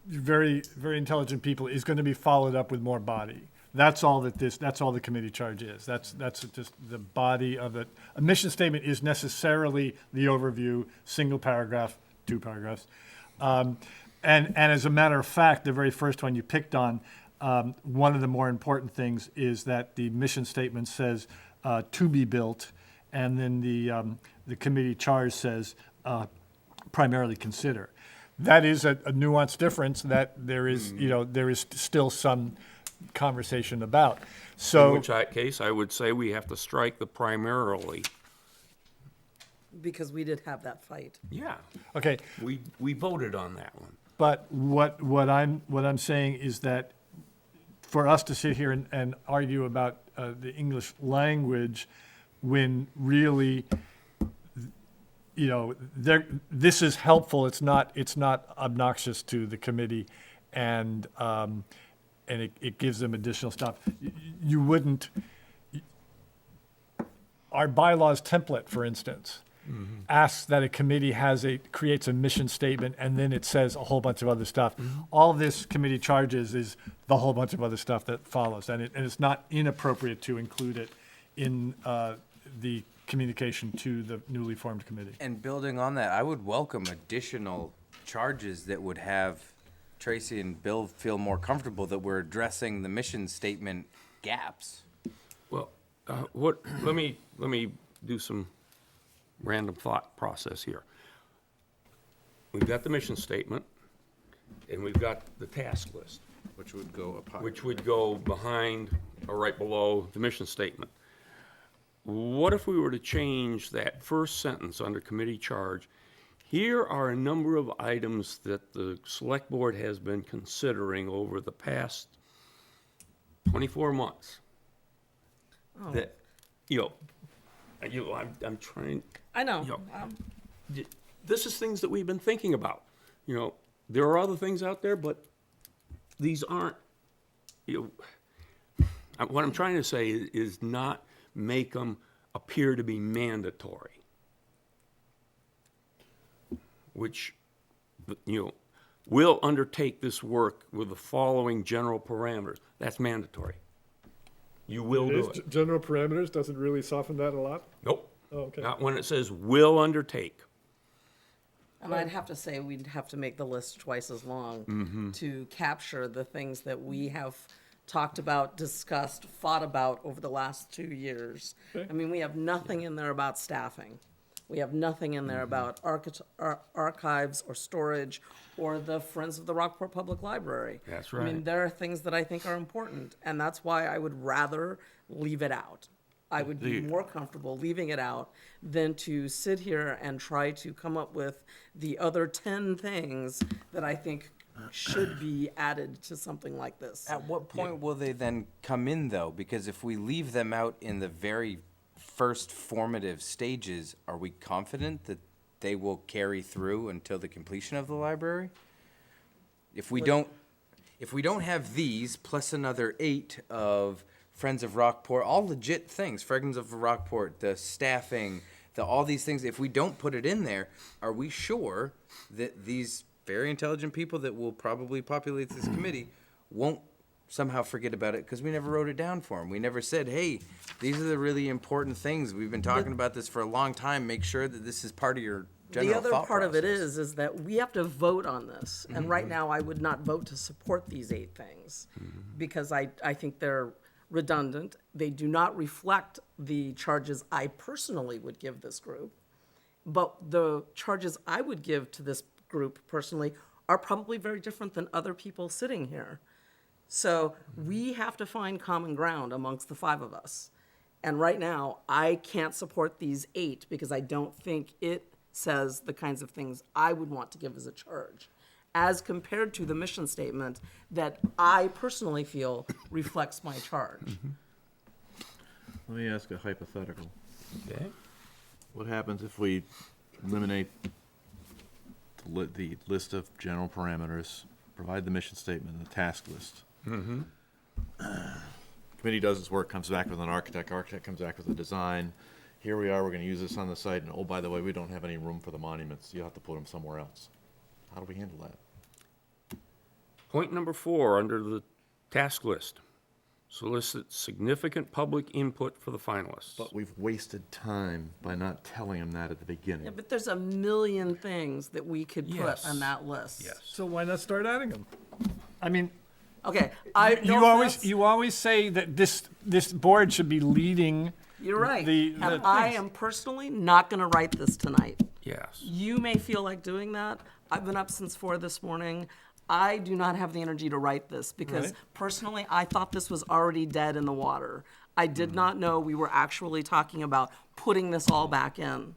very, very intelligent people is going to be followed up with more body. That's all the committee charge is. That's just the body of it. A mission statement is necessarily the overview, single paragraph, 2 paragraphs. And as a matter of fact, the very first one you picked on, one of the more important things is that the mission statement says to be built, and then the committee charge says primarily consider. That is a nuanced difference that there is, you know, there is still some conversation about. In So, which case, I would say we have to strike the primarily. Because we did have that fight. Yeah, okay, we voted on that one. but what I'm saying is that for us to sit here and argue about the English language when really, you know, this is helpful. It's not obnoxious to the committee, and it gives them additional stuff. You wouldn't. Our bylaws template, for instance, asks that a committee creates a mission statement, and then it says a whole bunch of other stuff. All this committee charges is the whole bunch of other stuff that follows, and it's not inappropriate to include it in the communication to the newly formed committee. And building on that, I would welcome additional charges that would have Tracy and Bill feel more comfortable that we're addressing the mission statement gaps. Well, let me do some random thought process here. We've got the mission statement, and we've got the task list, Which would go up higher. which would go behind or right below the mission statement. What if we were to change that first sentence under committee charge? Here are a number of items that the select board has been considering over the past 24 months. That, I'm trying, I know. Yeah. This is things that we've been thinking about. You know, there are other things out there, but these aren't, what I'm trying to say is not make them appear to be mandatory. Which, will undertake this work with the following general parameters. That's mandatory. You will do it. General parameters doesn't really soften that a lot. Nope. Oh, okay. Not when it says will undertake. And I'd have to say we'd have to make the list twice as long to capture the things that we have talked about, discussed, fought about over the last 2 years. Okay. I mean, we have nothing in there about staffing. We have nothing in there about archives or storage or the Friends of the Rockport Public Library. That's I right. mean, there are things that I think are important, and that's why I would rather leave it out. I would be more comfortable leaving it out than to sit here and try to come up with the other 10 things that I think should be added to something like this. At what point will they then come in, though? Because if we leave them out in the very first formative stages, are we confident that they will carry through until the completion of the library? If we don't have these, plus another 8 of Friends of Rockport, all legit things, Friends of Rockport, the staffing, all these things, if we don't put it in there, are we sure that these very intelligent people that will probably populate this committee won't somehow forget about it because we never wrote it down for them? We never said, hey, these are the really important things. We've been talking about this for a long time. Make sure that this is part of your general The other thought part of it process. is that we have to vote on this. And right now, I would not vote to support these 8 things because I think they're redundant. They do not reflect the charges I personally would give this group. But the charges I would give to this group personally are probably very different than other people sitting here. So we have to find common ground amongst the 5 of us. And right now, I can't support these 8 because I don't think it says the kinds of things I would want to give as a charge, as compared to the mission statement that I personally feel reflects my charge. Let me ask a hypothetical. Okay. What happens if we eliminate the list of general parameters, provide the mission statement and the task list? Committee does its work, comes back with an architect comes back with a design. Here we are, we're gonna use this on the site, and oh, by the way, we don't have any room for the monuments, you'll have to put them somewhere else. How do we handle that? Point number 4, under the task list. Solicit significant public input for the finalists. But we've wasted time by not telling them that at the beginning. Yeah, but there's a million things that we could put Yes. on that list. Yes. So why not start adding them? I mean, Okay, you always say that this board should be leading. You're right. the And I things. am personally not gonna write this tonight. Yes. You may feel like doing that. I've been up since 4 this morning. I do not have the energy to write this because Right. personally, I thought this was already dead in the water. I did not know we were actually talking about putting this all back in.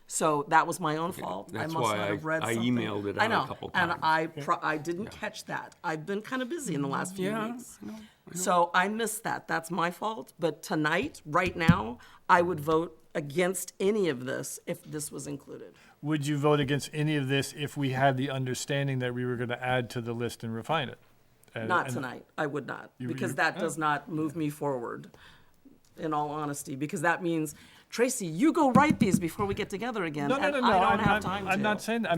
So that was my own fault. That's I must why not have read I something. emailed it I out a know, couple and times. I didn't catch that. I've been kind of busy in the last few Yeah, weeks. I know. So I missed that. That's my fault. But tonight, right now, I would vote against any of this if this was included. Would you vote against any of this if we had the understanding that we were going to add to the list and refine it? Not tonight. I would not, because that does not move me forward, in all honesty, because that means, Tracy, you go write these before we get together again, No, and no, no, I no. don't have time to. I'm not saying that.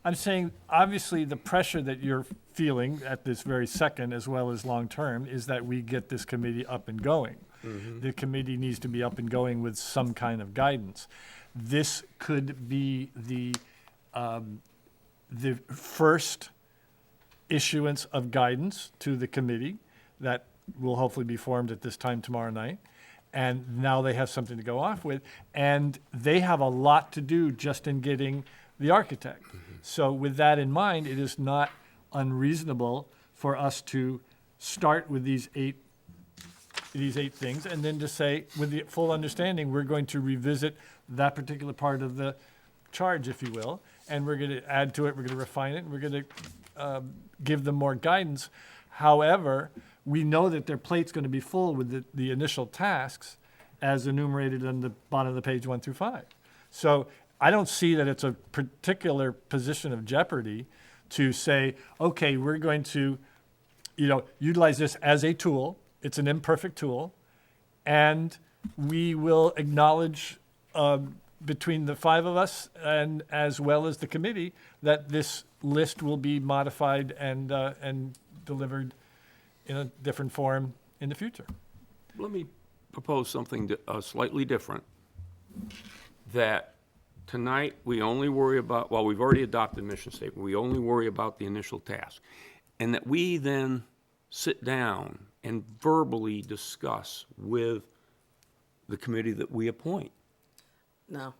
I'm saying, obviously, the pressure that you're feeling at this very second, as well as long-term, is that we get this committee up and going. The committee needs to be up and going with some kind of guidance. This could be the first issuance of guidance to the committee that will hopefully be formed at this time tomorrow night. And now they have something to go off with. And they have a lot to do just in getting the architect. So with that in mind, it is not unreasonable for us to start with these eight things and then to say, with the full understanding, we're going to revisit that particular part of the charge, if you will, and we're going to add to it, we're going to refine it, and we're going to give them more guidance. However, we know that their plate's going to be full with the initial tasks as enumerated on the bottom of the page 1 through 5. So I don't see that it's a particular position of jeopardy to say, okay, we're going to, utilize this as a tool. It's an imperfect tool, and we will acknowledge between the 5 of us and as well as the committee that this list will be modified and delivered in a different form in the future. Let me propose something slightly different. That tonight, we only worry about, well, we've already adopted mission statement, we only worry about the initial task. And that we then sit down and verbally discuss with the committee that we appoint. No.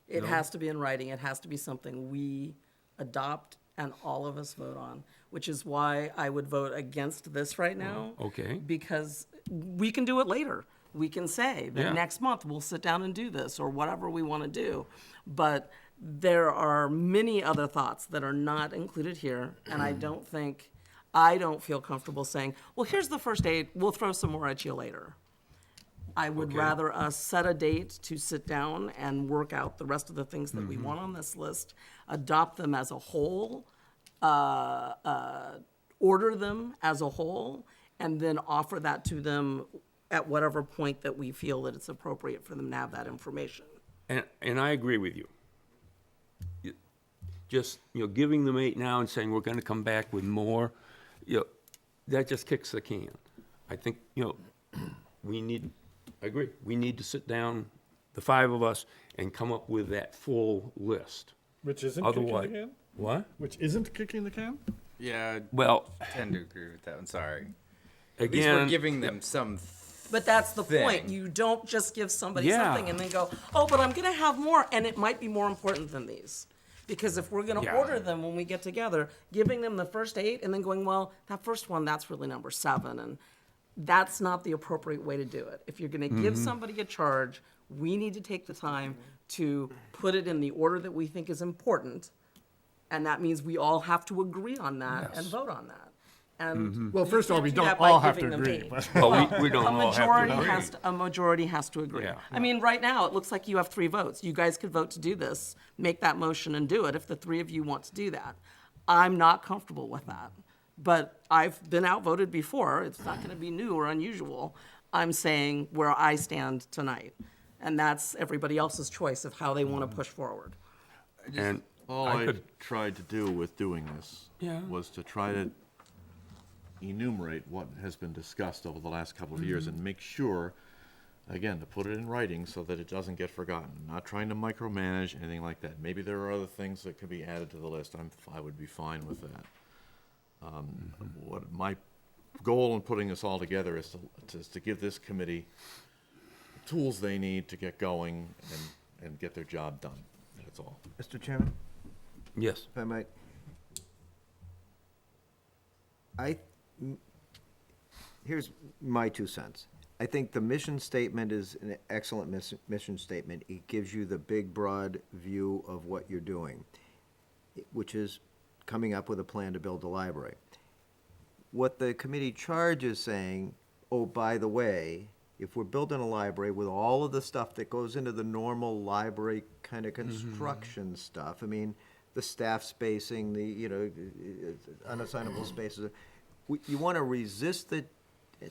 It has to be in writing. It has to be something we adopt and all of us vote on, which is why I would vote against this right now. Okay. Because we can do it later. We can say that Yeah. next month we'll sit down and do this or whatever we want to do. But There are many other thoughts that are not included here, and I don't feel comfortable saying, well, here's the first aid, we'll throw some more at you later. I would Okay. rather us set a date to sit down and work out the rest of the things that we want on this list, adopt them as a whole, order them as a whole, and then offer that to them at whatever point that we feel that it's appropriate for them to have that information. And I agree with you. Just, giving them 8 now and saying we're gonna come back with more, that just kicks the can. I think, I agree, we need to sit down, the 5 of us, and come up with that full list. Which isn't kicking the Otherwise, can? what? Which isn't kicking the can? Yeah, Well, I tend to agree with that one, sorry. At least we're again, giving them some But that's the point. thing. You don't just give somebody Yeah. something and then go, oh, but I'm gonna have more, and it might be more important than these. Because if we're gonna Yeah. order them when we get together, giving them the first 8 and then going, well, that first one, that's really number 7, and that's not the appropriate way to do it. If you're gonna give somebody a charge, we need to take the time to put it in the order that we think is important. And that means we all have to agree on that and vote on that. And Well, first of all, we can't do don't that by all have to giving them agree, 8. but. well, we don't A all have majority to agree. a majority has to agree. Yeah. I mean, right now, it looks like you have 3 votes. You guys could vote to do this, make that motion and do it if the 3 of you want to do that. I'm not comfortable with that. But I've been outvoted before. It's not gonna be new or unusual. I'm saying where I stand tonight. And that's everybody else's choice of how they wanna push forward. And All I I could, tried to do with doing this Yeah. was to try to enumerate what has been discussed over the last couple of years and make sure, again, to put it in writing so that it doesn't get forgotten. Not trying to micromanage, anything like that. Maybe there are other things that could be added to the list. I would be fine with that. What my goal in putting this all together is to give this committee the tools they need to get going and get their job done. That's all. Mr. Chairman, yes, if I might. Here's my 2 cents. I think the mission statement is an excellent mission statement. It gives you the big, broad view of what you're doing, which is coming up with a plan to build a library. What the committee charge is saying, oh, by the way, if we're building a library with all of the stuff that goes into the normal library kind of construction stuff, I mean, the staff spacing, the, unassignable spaces, you want to resist the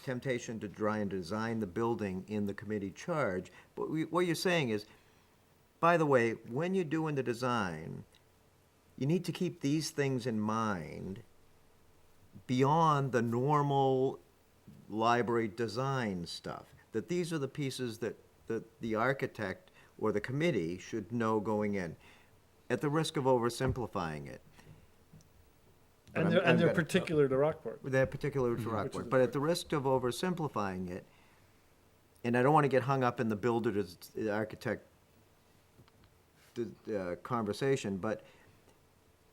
temptation to try and design the building in the committee charge, but what you're saying is, by the way, when you're doing the design, you need to keep these things in mind beyond the normal library design stuff, that these are the pieces that the architect or the committee should know going in, at the risk of oversimplifying it. But And I'm they're gonna- particular to Rockport. They're particular to Rockport, is but at the risk of oversimplifying it, and I don't want to get hung up in the builder to the architect conversation, but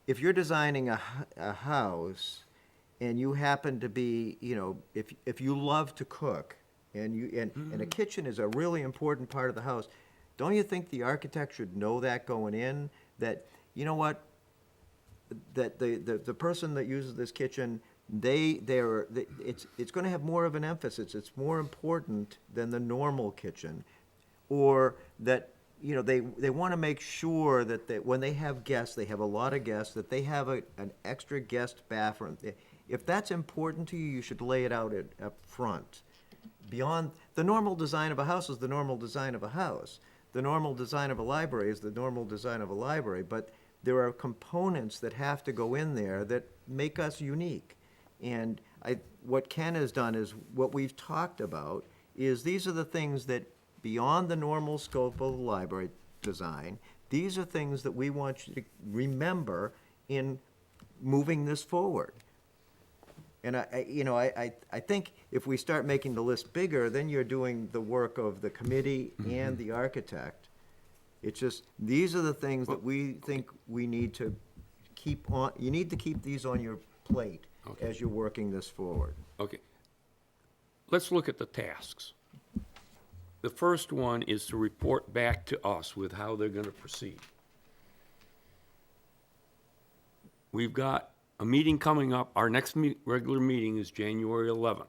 if you're designing a house and you happen to be, if you love to cook and a kitchen is a really important part of the house, don't you think the architect should know that going in, that, you know what, that the person that uses this kitchen, it's gonna have more of an emphasis, it's more important than the normal kitchen. Or that, they wanna make sure that when they have guests, they have a lot of guests, that they have an extra guest bathroom. If that's important to you, you should lay it out up front. Beyond, the normal design of a house is the normal design of a house. The normal design of a library is the normal design of a library, but there are components that have to go in there that make us unique. And what Ken has done is, what we've talked about is, these are the things that, beyond the normal scope of the library design, these are things that we want you to remember in moving this forward. And I think if we start making the list bigger, then you're doing the work of the committee and the architect. It's just, these are the things that we think we need to keep on, you need to keep these on your plate Okay. as you're working this forward. okay. Let's look at the tasks. The first one is to report back to us with how they're gonna proceed. we've got a meeting coming up. Our next regular meeting is January 11th.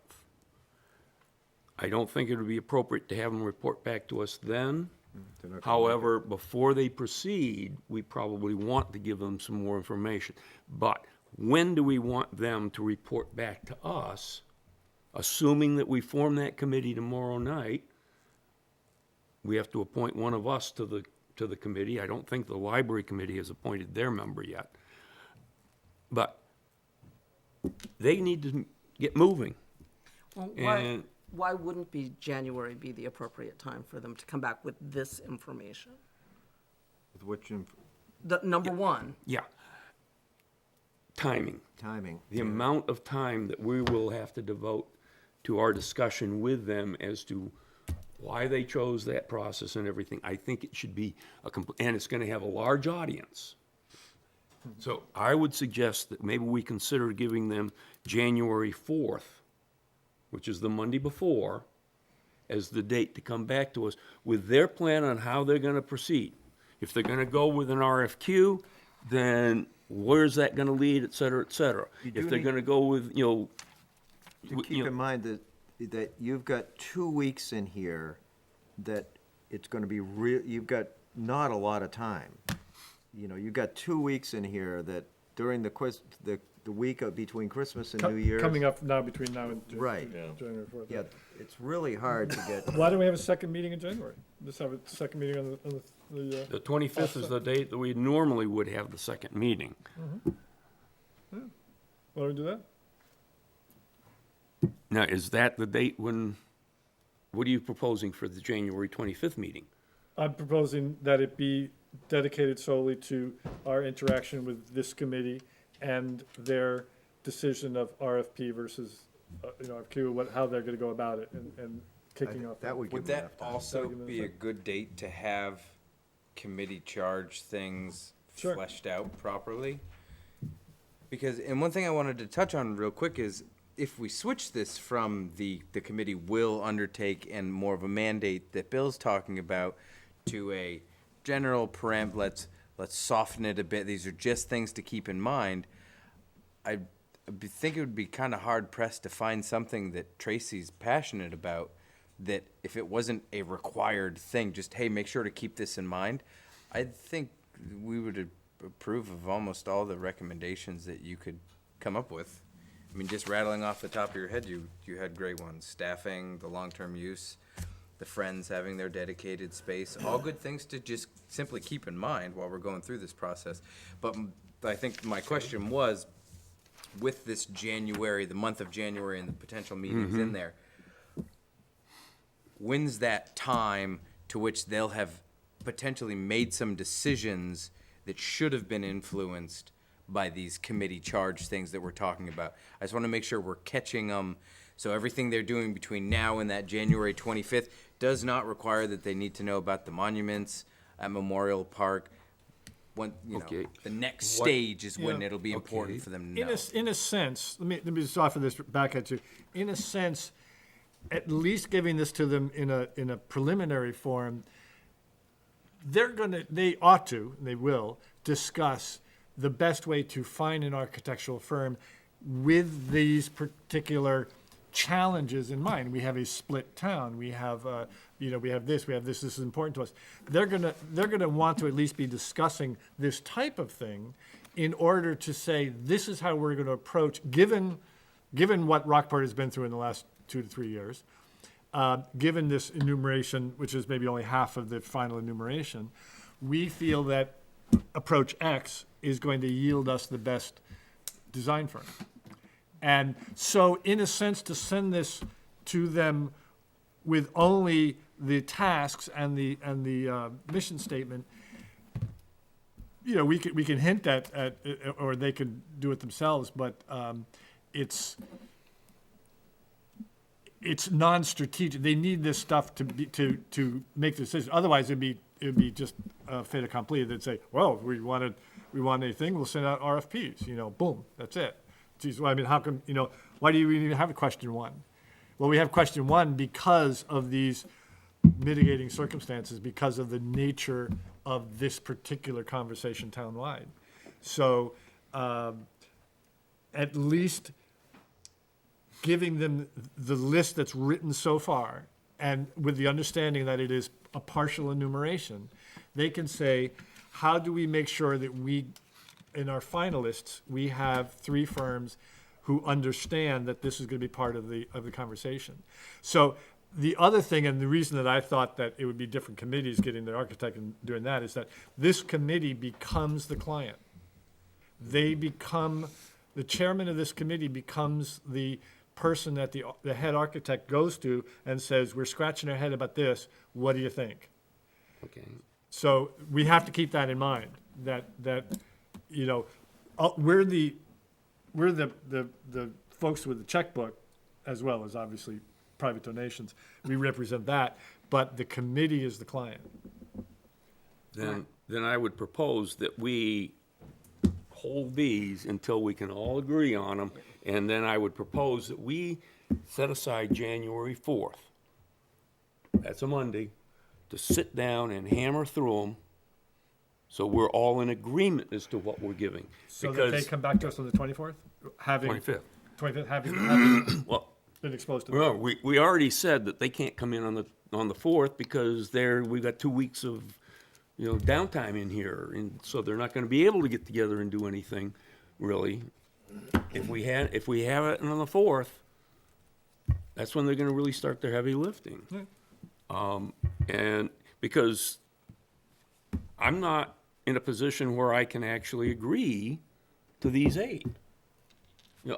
I don't think it would be appropriate to have them report back to us then. They're not gonna make However, before they proceed, we probably want to give them some more information. But when do we want them to report back to us, assuming that we form that committee tomorrow night? We have to appoint one of us to the committee. I don't think the library committee has appointed their member yet. But they need to get moving. Well, And why wouldn't be January be the appropriate time for them to come back with this information? With which The, number one, yeah, timing. timing? The amount of time that we will have to devote to our discussion with them as to why they chose that process and everything, I think it should be and it's gonna have a large audience. So I would suggest that maybe we consider giving them January 4th, which is the Monday before, as the date to come back to us with their plan on how they're gonna proceed. If they're gonna go with an RFQ, then where's that gonna lead, et cetera, et cetera. You do If they're need- gonna go with, Keep in mind that you've got 2 weeks in here that it's gonna be you've got not a lot of time. You know, you've got 2 weeks in here that during the week between Christmas and New Year's. Coming up now between now and Right. January 4th. Yeah, it's really hard to get, Why don't we have a second meeting in January? Just have a second meeting on the The 25th is the date that we normally would have the second meeting. why don't we do that? Now, is that the date when, what are you proposing for the January 25th meeting? I'm proposing that it be dedicated solely to our interaction with this committee and their decision of RFP versus, RFQ, how they're gonna go about it and kicking off. that would give Would them that enough time. also Give them a be a sec. good date to have committee charge things Sure. fleshed out properly? Because, and one thing I wanted to touch on real quick is, if we switch this from the committee will undertake and more of a mandate that Bill's talking about to a general let's soften it a bit, these are just things to keep in mind, I think it would be kind of hard pressed to find something that Tracy's passionate about, that if it wasn't a required thing, just, hey, make sure to keep this in mind, I think we would approve of almost all the recommendations that you could come up with. I mean, just rattling off the top of your head, you had great ones. Staffing, the long-term use, the Friends having their dedicated space, all good things to just simply keep in mind while we're going through this process. But I think my question was, with this January, the month of January and the potential meetings in there, when's that time to which they'll have potentially made some decisions that should have been influenced by these committee charge things that we're talking about? I just want to make sure we're catching them. So everything they're doing between now and that January 25th does not require that they need to know about the monuments at Memorial Park. When, Okay. the next What- stage is when Yeah. it'll be important Okay. for them to know. In a sense, let me just offer this back at you. In a sense, at least giving this to them in a preliminary form, they ought to, and they will, discuss the best way to find an architectural firm with these particular challenges in mind. We have a split town. We have, we have this. This is important to us. They're gonna want to at least be discussing this type of thing in order to say, this is how we're gonna approach, given what Rockport has been through in the last 2 to 3 years, given this enumeration, which is maybe only half of the final enumeration, we feel that approach X is going to yield us the best design firm. And so, in a sense, to send this to them with only the tasks and the mission statement, we can hint at or they could do it themselves, but it's non-strategic. They need this stuff to make the decision. Otherwise, it'd be just a fait accompli. They'd say, well, we want anything, we'll send out RFPs. Boom, that's it. Geez, well, I mean, how come, why do you even have a question one? Well, we have question one because of these mitigating circumstances, because of the nature of this particular conversation townwide. So at least giving them the list that's written so far, and with the understanding that it is a partial enumeration, they can say, how do we make sure that we, in our finalists, we have 3 firms who understand that this is going to be part of the conversation. So the other thing, and the reason that I thought that it would be different committees getting the architect and doing that, is that this committee becomes the client. They become, the chairman of this committee becomes the person that the head architect goes to and says, we're scratching our head about this, what do you think? Okay. So we have to keep that in mind, that you know, we're the folks with the checkbook, as well as obviously private donations. We represent that, but the committee is the client. Then I would propose that we hold these until we can all agree on them, and then I would propose that we set aside January 4th. That's a Monday, to sit down and hammer through them, so we're all in agreement as to what we're giving. So that they come back to us on the 24th, having 25th. 25th, having Well, been exposed to. well, we already said that they can't come in on the 4th because we've got 2 weeks of, downtime in here, and so they're not gonna be able to get together and do anything, really. If we have it on the 4th, that's when they're gonna really start their heavy lifting. And because I'm not in a position where I can actually agree to these 8.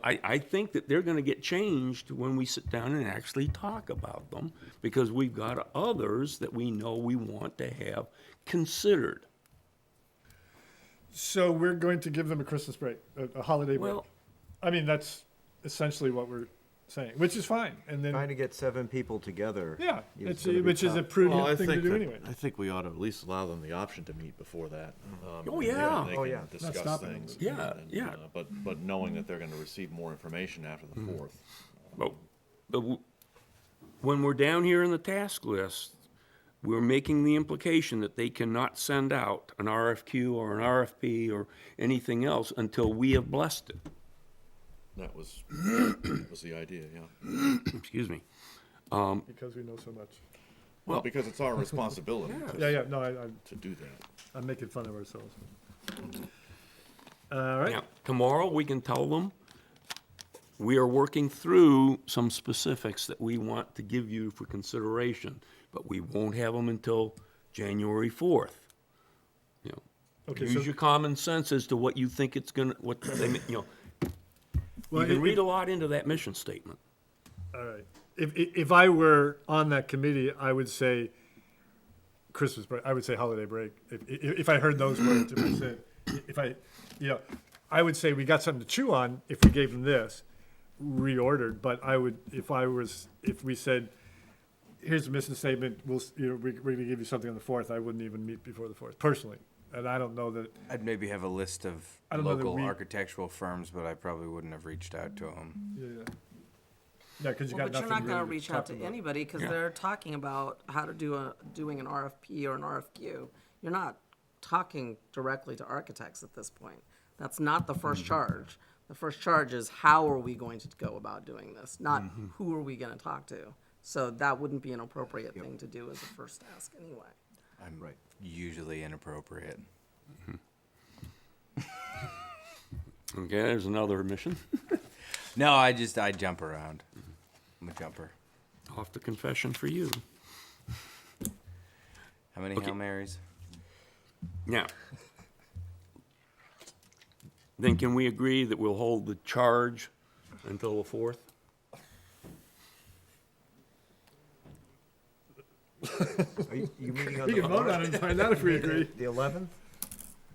I think that they're gonna get changed when we sit down and actually talk about them, because we've got others that we know we want to have considered. So we're going to give them a Christmas break, a holiday break. Well- I mean, that's essentially what we're saying, which is fine. And Trying then, to get 7 people together. yeah, is gonna be which is a tough. prudent thing to do anyway. I think we ought to at least allow them the option to meet before that. Oh, yeah. They Oh, can yeah. discuss stopping them. things. Yeah, and, yeah. But knowing that they're gonna receive more information after the 4th. But when we're down here in the task list, we're making the implication that they cannot send out an RFQ or an RFP or anything else until we have blessed it. That was the idea, yeah. Excuse me. Because we know so much. Well, because it's our responsibility Yeah, no, to do that. I'm making fun of ourselves. All right. Now, tomorrow, we can tell them, we are working through some specifics that we want to give you for consideration, but we won't have them until January 4th. Okay, Use so- your common sense as to what you think it's gonna, you Well, can read a lot into that mission statement. All right. If I were on that committee, I would say Christmas break, I would say holiday break. If I heard those words, I would say we got something to chew on if we gave them this, reordered, but if we said, here's a mission statement, we're gonna give you something on the 4th, I wouldn't even meet before the 4th, personally. And I don't know that, I'd maybe have a list of I don't know that local we- architectural firms, but I probably wouldn't have reached out to them. yeah, because you Well, got but you're nothing not gonna really to reach out talk to about. anybody, because Yeah. they're talking about how to doing an RFP or an RFQ. You're not talking directly to architects at this point. That's not the first charge. The first charge is how are we going to go about doing this, not who are we gonna talk to. So that wouldn't be an appropriate thing to do as a first task anyway. I'm usually inappropriate. Okay, there's another mission. No, I jump around. I'm a jumper. Off the confession for you. How many Hail Marys? Now, then can we agree that we'll hold the charge until the 4th? Are you meeting on We can vote on it and find out if we agree. the 11th?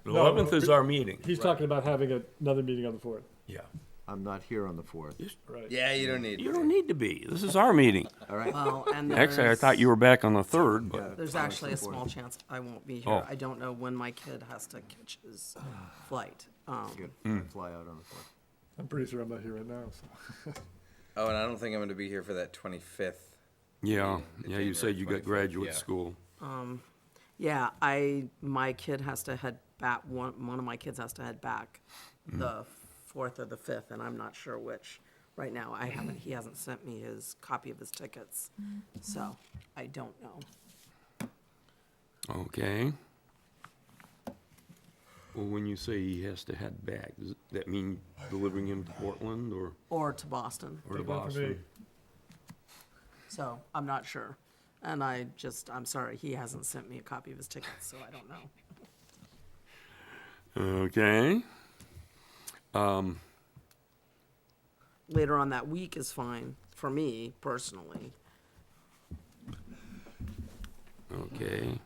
The No, 11th is our meeting. He's talking about having another meeting on the 4th. Yeah. I'm not here on the 4th. Right. Yeah, you don't need. You don't need to be. This is our meeting. All right? Well, and Actually, I thought you were back on the 3rd, but There's actually a small chance I won't be here. Oh. I don't know when my kid has to catch his flight. Good. I fly out on the 4th. I'm pretty sure I'm not here right now, so. Oh, and I don't think I'm going to be here for that 25th. yeah, The you said you got 25th, graduate yeah. school. Yeah, my kid has to head back, one of my kids has to head back the 4th or the 5th, and I'm not sure which. Right now, he hasn't sent me his copy of his tickets, so I don't know. Okay. Well, when you say he has to head back, does that mean delivering him to Portland or Or to Boston, to Take one for me. Boston? so I'm not sure. And I'm sorry, he hasn't sent me a copy of his tickets, so I don't know. Okay. Later on that week is fine, for me personally. Okay.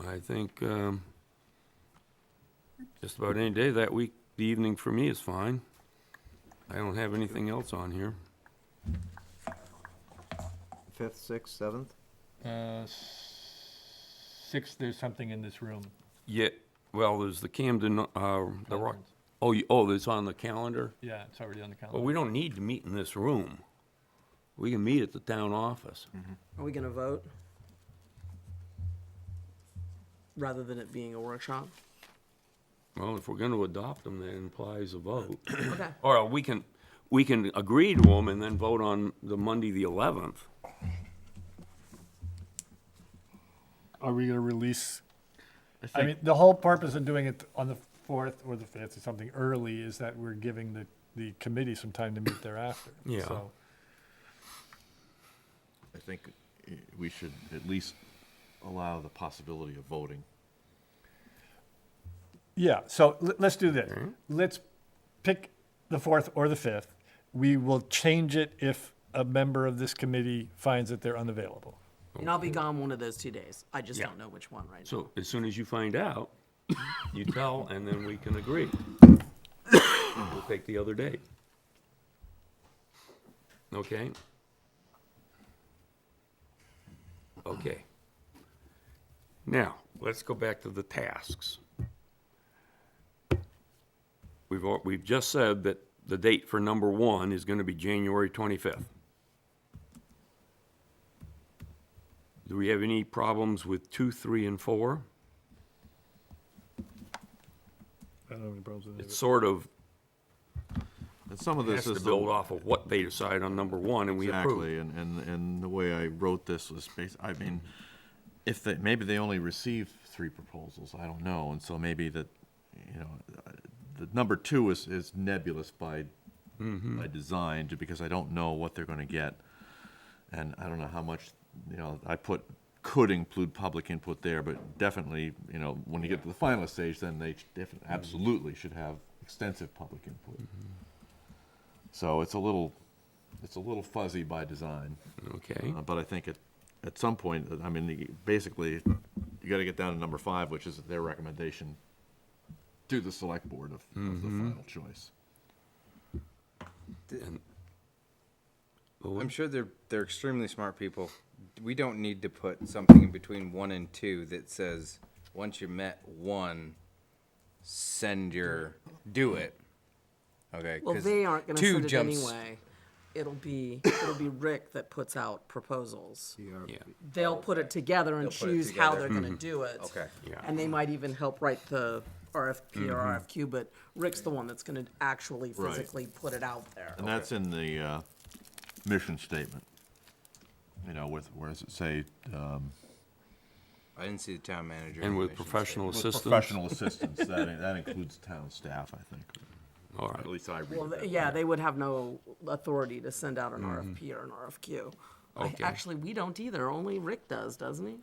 I think just about any day that week, the evening for me is fine. I don't have anything else on here. 5th, 6th, 7th? 6th, there's something in this room. Yeah, well, there's the Camden, the Rock. Oh, it's on the calendar? Yeah, it's already on the calendar. Well, we don't need to meet in this room. We can meet at the town office. Are we gonna vote? Rather than it being a workshop? Well, if we're going to adopt them, that implies a vote. Okay. Or we can agree to them and then vote on the Monday, the 11th. Are we gonna release? I think- mean, the whole purpose of doing it on the 4th or the 5th or something early is that we're giving the committee some time to meet thereafter. Yeah. So, I think we should at least allow the possibility of voting. yeah, so let's do this. Okay. Let's pick the 4th or the 5th. We will change it if a member of this committee finds that they're unavailable. And I'll be gone one of those 2 days. I just Yeah. don't know which one right now. So as soon as you find out, you tell, and then we can agree. We'll take the other day. Okay? Okay. Now, let's go back to the tasks. We've just said that the date for number 1 is gonna be January 25th. Do we have any problems with 2, 3, and 4? I don't have any problems with It's it. sort of And some of has this to is build off of what they decide on number 1, and we approve. exactly, and the way I wrote this was I mean, if they, maybe they only received 3 proposals, I don't know, and so maybe that, the number 2 is nebulous by design, because I don't know what they're gonna get. And I don't know how much, I could include public input there, but definitely, when you get to the final stage, then they absolutely should have extensive public input. So it's a little fuzzy by design. Okay, But I think at some point, I mean, basically, you gotta get down to number 5, which is their recommendation to the select board of the final choice. I'm sure they're extremely smart people. We don't need to put something in between 1 and 2 that says, once you met 1, do it. Okay. Well, 'cause they aren't gonna 2 send it jumps- anyway. It'll be Rick that puts out proposals. yeah, They'll put it together and They'll put it choose how together. they're gonna do it. Okay. yeah. And they might even help write the RFP or RFQ, but Rick's the one that's gonna actually Right. physically put it out there. And that's in the mission statement. Where does it say, I didn't see the town manager. And with information professional with assistance? professional assistance, that includes town staff, I think. All right. At least I read Well, that. yeah, they would have no authority to send out an RFP or an RFQ. Okay. Actually, we don't either, only Rick does, doesn't he?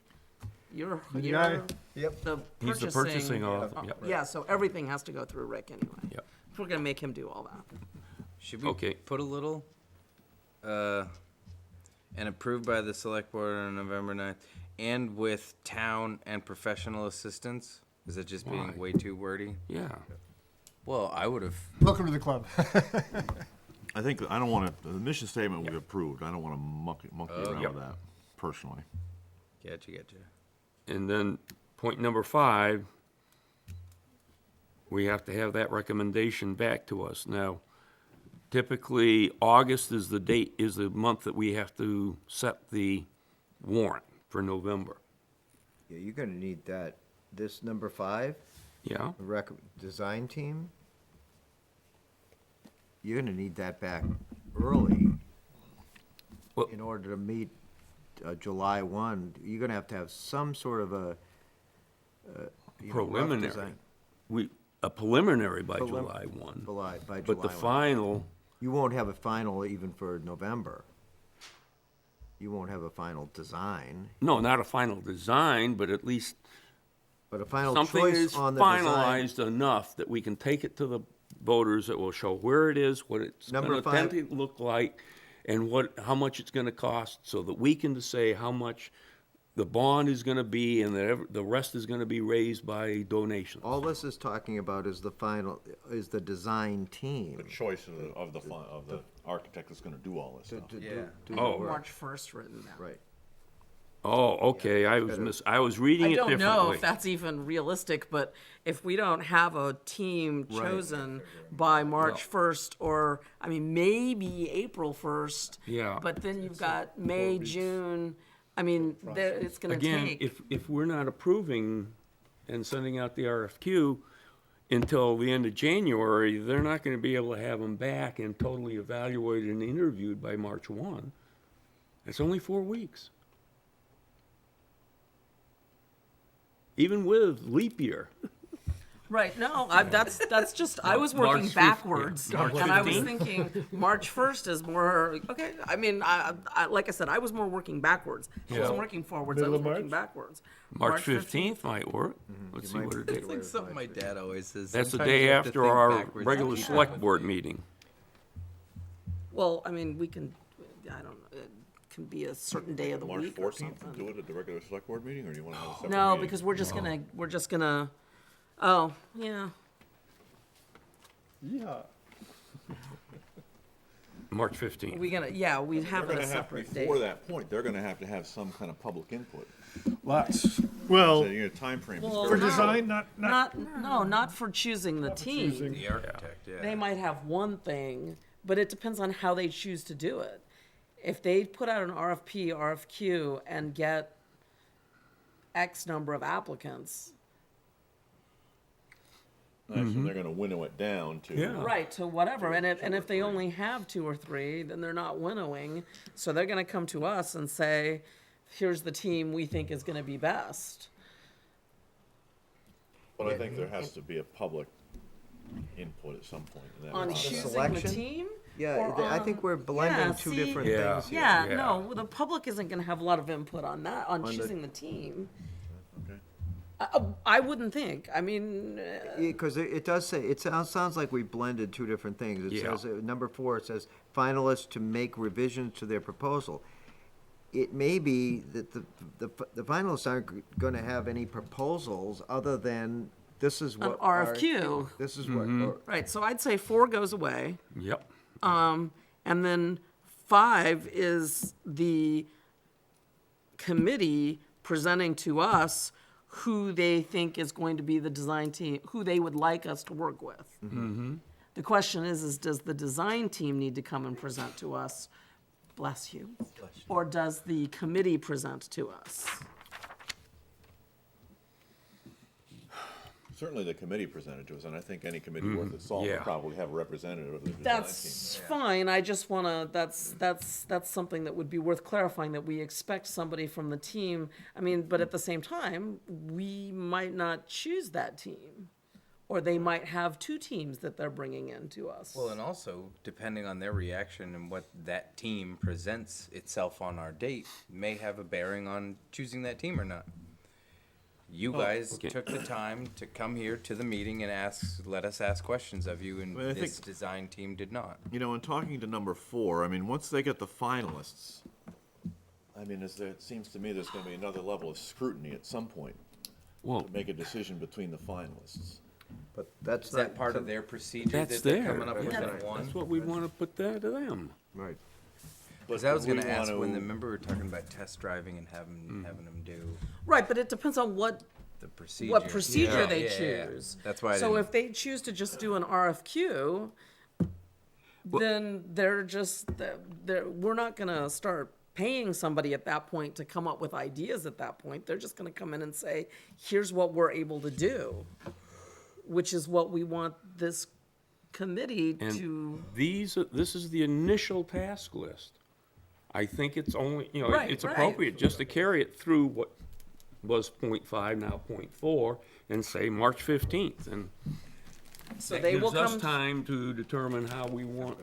You're guy. Yep. the He's the purchasing of, yep. Yeah, so everything has to go through Rick anyway. Yep. If we're gonna make him do all that. Should we Okay. put a little, and approved by the select board on November 9th, and with town and professional assistance? Is it just being Why? way too wordy? Yeah. Well, I would have, Welcome to the club. I think, I don't want to, the mission statement we've approved, I don't want to monkey around Yep. with that, personally. getcha. And then point number 5, we have to have that recommendation back to us. Now, typically, August is the month that we have to set the warrant for November. Yeah, you're gonna need that this number 5, Yeah, design team, you're gonna need that back early Well- in order to meet July 1. You're gonna have some sort of a, rough preliminary. design A preliminary by Prelim- July 1. by July But the 1. final, You won't have a final even for November. You won't have a final design, no, not a final design, but at least but a final something choice is on the design. finalized enough that we can take it to the voters that will show where it is, what it's Number gonna 5. tend to look like, and how much it's gonna cost, so that we can say how much the bond is gonna be, and that the rest is gonna be raised by donations. All this is talking about is the design team. The choice of the architect that's gonna do all this to stuff. do- Yeah. do the Oh. work. March 1st written down. Right. Oh, okay, I was reading I it don't differently. know if that's even realistic, but if we don't have a team chosen by March 1st, or, I mean, maybe April 1st. Yeah. But then you've got May, June, I mean, it's gonna Again, take. if we're not approving and sending out the RFQ until the end of January, they're not gonna be able to have them back and totally evaluated and interviewed by March 1. It's only 4 weeks. Even with leap year. Right, no, that's just, I was March working 15th, backwards. yeah. March And I was 15th? thinking, March 1st is more, okay, I mean, like I said, I was more working backwards. I wasn't working forwards, I Middle was of working March? backwards. March 15th might work. Let's see might what it be is. It's like something my dad always says. That's the Sometimes day you have to after think our backwards to regular keep up select with board me. meeting. Well, I mean, we can, I don't know, it can be a certain day of the March week or 14th, something. do it at the regular select board meeting, or do you wanna have a separate No, meeting? because we're just gonna, oh, yeah. March 15th. We'd have it a They're gonna have, separate date. before that point, they're gonna have to have some kind of public input. Well, So, you know, timeframe is Well, very. for no. design, not, Not for choosing the team. choosing. The architect, yeah. They might have one thing, but it depends on how they choose to do it. If they put out an RFP, RFQ, and get X number of applicants, I assume they're gonna winnow it down to. Yeah. right, to whatever, and if they only have 2 or 3, then they're not winnowing, so they're gonna come to us and say, here's the team we think is gonna be best. But I think there has to be a public input at some point in that On process. choosing the selection? team? Yeah, or I think on- we're blending Yeah, two see- different Yeah. things here. Yeah, Yeah. no, the public isn't gonna have a lot of input on that, on On the- choosing the team. Okay. I wouldn't think, I mean, Because it does say, it sounds like we blended two different things. It Yeah. says, number 4, it says finalists to make revisions to their proposal. It may be that the finalists aren't gonna have any proposals other than, this is an what. RFQ. This is what, Right, so I'd say 4 goes away, Yep. and then 5 is the committee presenting to us who they think is going to be the design team, who they would like us to work with. The question is does the design team need to come and present to us? Bless you. Or does the committee present to us? Certainly the committee presented to us, and I think any committee worth its salt would yeah. probably have a representative of the design team. That's fine, I just wanna, that's something that would be worth clarifying, that we expect somebody from the team. I mean, but at the same time, we might not choose that team. Or they might have 2 teams that they're bringing in to us. Well, and also, depending on their reaction and what that team presents itself on our date, may have a bearing on choosing that team or not. You guys okay. took the time to come here to the meeting and let us ask questions of you, and Well, I this think- design team did not. You know, in talking to number 4, I mean, once they get the finalists, I mean, it seems to me there's gonna be another level of scrutiny at some point Well, to make a decision between the finalists. but that's Is not. that part of their procedure that's that they're there. coming up with Yeah. at one? That's what we'd want to put that to them. Right. Because But I was do we gonna ask, when wanna- remember we were talking about test driving and having them do Right, but it depends on what the procedure Yeah, they yeah, yeah. choose. That's why I So didn't- if they choose to just do an RFQ, then they're just, we're not gonna start paying somebody at that point to come up with ideas at that point. They're just gonna come in and say, here's what we're able to do, which is what we want this committee to, And this is the initial task list. I think it's only, Right, it's right. appropriate just to carry it through what was .5, now .4, and say March 15th. And so that they will gives us come. time to determine how we want,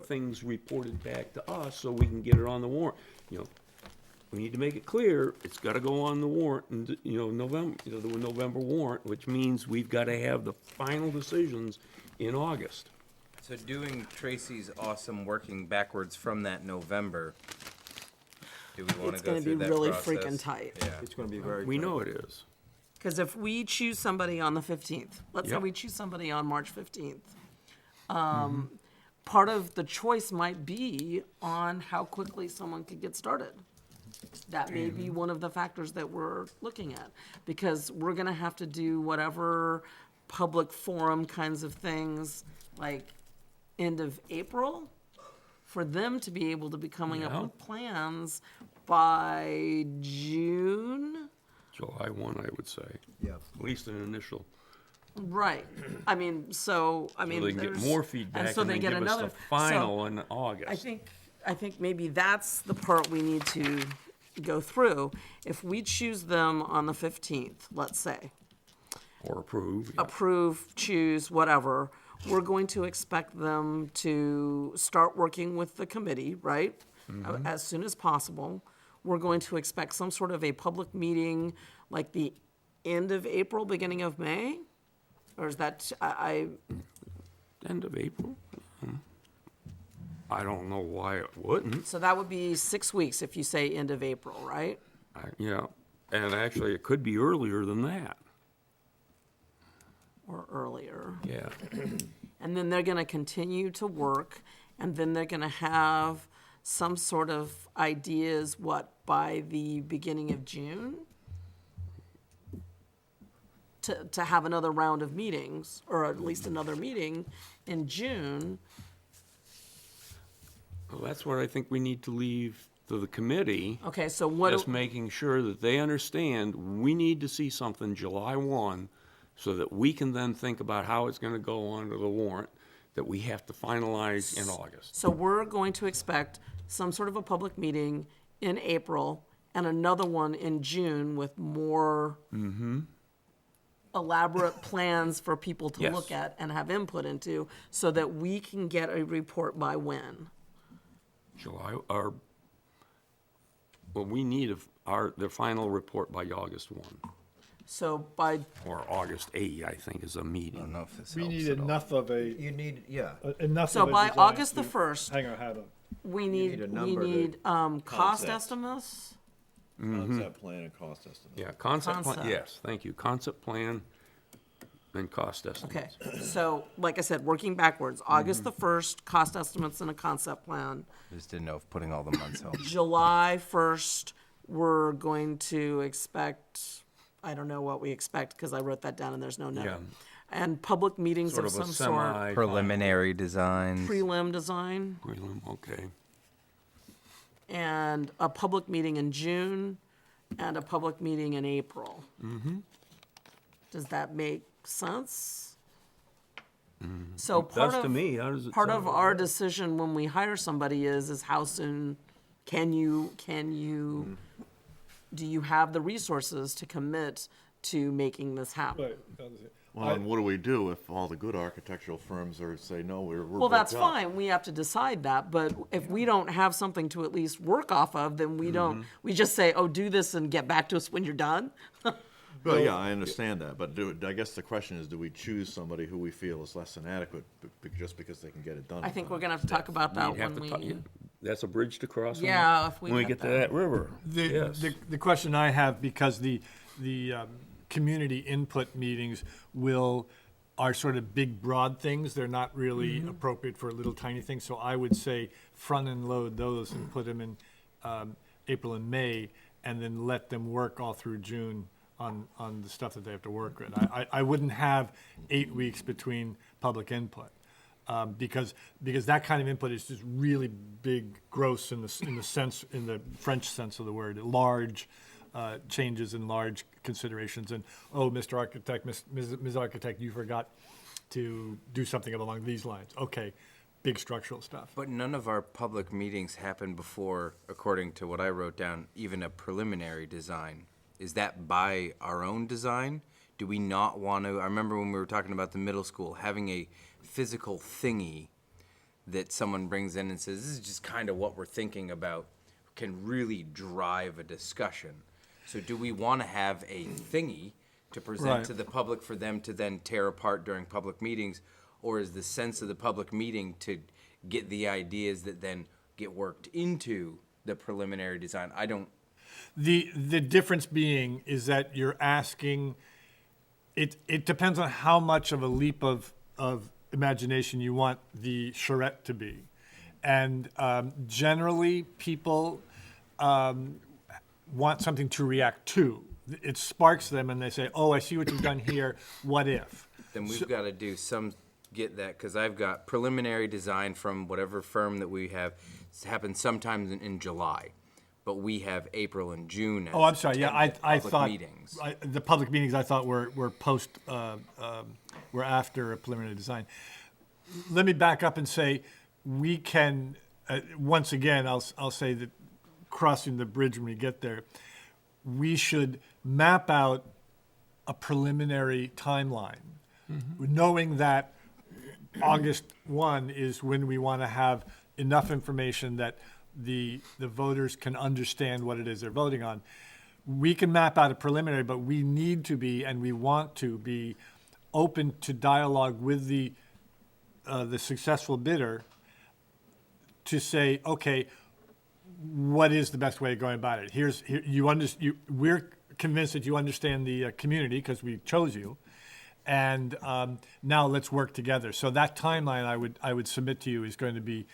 things reported back to us so we can get it on the warrant. We need to make it clear, it's gotta go on the warrant in, November, the November warrant, which means we've gotta have the final decisions in August. So doing Tracy's awesome working backwards from that November, do we want It's to go gonna through be that really process? freaking tight. Yeah. It's gonna be very. We tight. know it is. Because if we choose somebody on the 15th, let's say Yep. we choose somebody on March 15th, part of the choice might be on how quickly someone could get started. That may be one of the factors that we're looking at, because we're gonna have to do whatever public forum kinds of things, like end of April, for them to be able to be coming up Yeah. with plans by June. July 1, I would say, Yeah. at least an initial. Right. I mean, so So they can get there's- more feedback so and they then get give us another. the final in August. I think maybe that's the part we need to go through. If we choose them on the 15th, let's say, Or approve. approve, choose, whatever, we're going to expect them to start working with the committee, right? As soon as possible. We're going to expect some sort of a public meeting, like the end of April, beginning of May? Or is that, End of April? I don't know why it wouldn't. so that would be 6 weeks if you say end of April, right? Yeah, and actually, it could be earlier than that. Or earlier. Yeah. And then they're gonna continue to work, and then they're gonna have some sort of ideas, by the beginning of June? To have another round of meetings, or at least another meeting in June. Well, that's what I think we need to leave to the committee. Okay, so what, Just making sure that they understand, we need to see something July 1, so that we can then think about how it's gonna go onto the warrant, that we have to finalize in August. so we're going to expect some sort of a public meeting in April and another one in June with more elaborate plans for people to Yes. look at and have input into, so that we can get a report by when? We need the final report by August 1, So by, or August 8, I think, is a I don't meeting. know if this We helps need at all. enough of a, You need, yeah. enough so of a by design August the to 1st, hang our hat on. we need need, a we number to- need, cost Concept. estimates? Concept plan and cost estimate. Yeah, concept plan, Concept. yes, thank you, concept plan and cost estimates. Okay, so, like I said, working backwards, August the 1st, cost estimates and a concept plan. I just didn't know if putting all the months helped. July 1st, we're going to expect, I don't know what we expect, because I wrote that down and there's no Yeah. note. And public meetings Sort of of a some sort, semi. Preliminary designs. prelim design, Prelim, okay. and a public meeting in June, and a public meeting in April. Does that make sense? So part Does to of, me, how does it part sound? of our decision when we hire somebody is how soon can you, do you have the resources to commit to making this happen? Right, that was it. Well, and what do we do if all the good architectural firms say, no, we're Well, that's booked up? fine, we have to decide that, but if we don't have something to at least work off of, then we don't, we just say, oh, do this and get back to us when you're done? Well, yeah, I understand that, but I guess the question is, do we choose somebody who we feel is less than adequate just because they can get it done? I think we're gonna have to talk about that We'd have when to talk- we, yeah, that's a bridge to cross. Yeah, if we When we get get to there. that river, yes. The question I have, because the community input meetings are sort of big, broad things, they're not really appropriate for little tiny things, so I would say front and load those and put them in April and May, and then let them work all through June on the stuff that they have to work with. I wouldn't have 8 weeks between public input. because that kind of input is just really big, gross in the French sense of the word, large changes and large considerations. And, oh, Mr. Architect, Ms. Architect, you forgot to do something along these lines. Okay, big structural stuff. But none of our public meetings happen before, according to what I wrote down, even a preliminary design. Is that by our own design? Do we not want to, I remember when we were talking about the middle school, having a physical thingy that someone brings in and says, this is just kind of what we're thinking about, can really drive a discussion. So do we want to have a thingy to present Right. to the public for them to then tear apart during public meetings? Or is the sense of the public meeting to get the ideas that then get worked into the preliminary design? I don't, The difference being is that you're asking, it depends on how much of a leap of imagination you want the charrette to be. And generally, people want something to react to. It sparks them and they say, oh, I see what you've done here, what if? then we've got to do some, get that, because I've got preliminary design from whatever firm that we have. It's happened sometimes in July, but we have April and June as Oh, I'm sorry, yeah, I public thought, meetings. the public meetings I thought were post, were after a preliminary design. Let me back up and say, we can, once again, I'll say that crossing the bridge when we get there, we should map out a preliminary timeline, knowing that August 1 is when we want to have enough information that the voters can understand what it is they're voting on. We can map out a preliminary, but we need to be, and we want to be, open to dialogue with the successful bidder to say, okay, what is the best way of going about it? We're convinced that you understand the community because we chose you, and now let's work together. So that timeline I would submit to you is going to be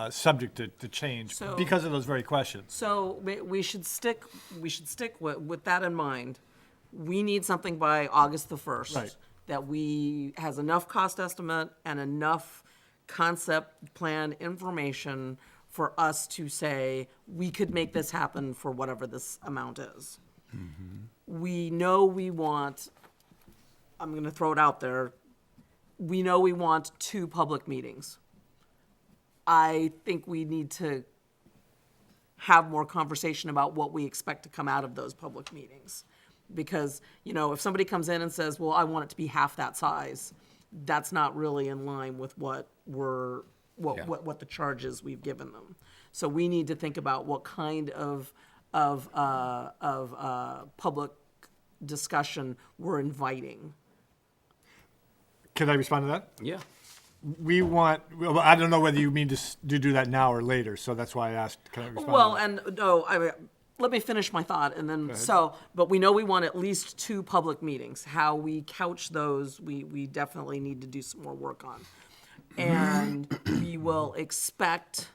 subject to change So- because of those very questions. So we should stick with that in mind. We need something by August the 1st. Right. That has enough cost estimate and enough concept plan information for us to say, we could make this happen for whatever this amount is. We know we want, I'm going to throw it out there, we know we want 2 public meetings. I think we need to have more conversation about what we expect to come out of those public meetings. Because, if somebody comes in and says, well, I want it to be half that size, that's not really in line with what the charges we've given them. So we need to think about what kind of public discussion we're inviting. Can I respond to that? Yeah. Well, I don't know whether you mean to do that now or later, so that's why I asked, can I respond? Well, and no, let me finish my thought, and then, but we know we want at least 2 public meetings. How we couch those, we definitely need to do some more work on. And we will expect,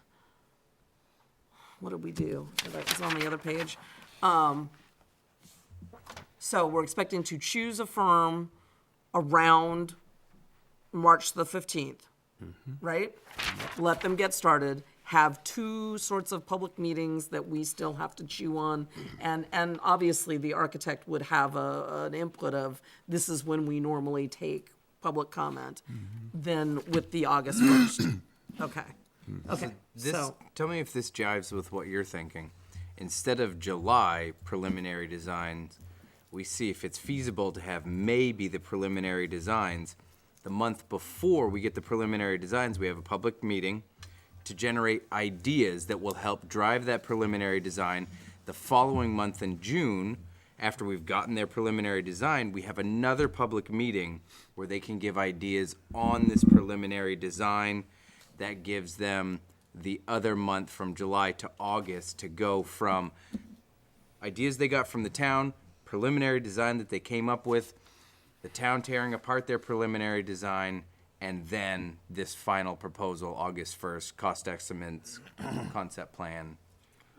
what did we do? It's on the other page. So we're expecting to choose a firm around March the 15th, right? Let them get started, have 2 sorts of public meetings that we still have to chew on, and obviously the architect would have an input of, this is when we normally take public comment, then with the August 1st. Okay. Okay, so, Tell me if this jives with what you're thinking. Instead of July preliminary designs, we see if it's feasible to have maybe the preliminary designs. The month before we get the preliminary designs, we have a public meeting to generate ideas that will help drive that preliminary design. The following month in June, after we've gotten their preliminary design, we have another public meeting where they can give ideas on this preliminary design. That gives them the other month from July to August to go from ideas they got from the town, preliminary design that they came up with, the town tearing apart their preliminary design, and then this final proposal, August 1st, cost estimates, concept plan.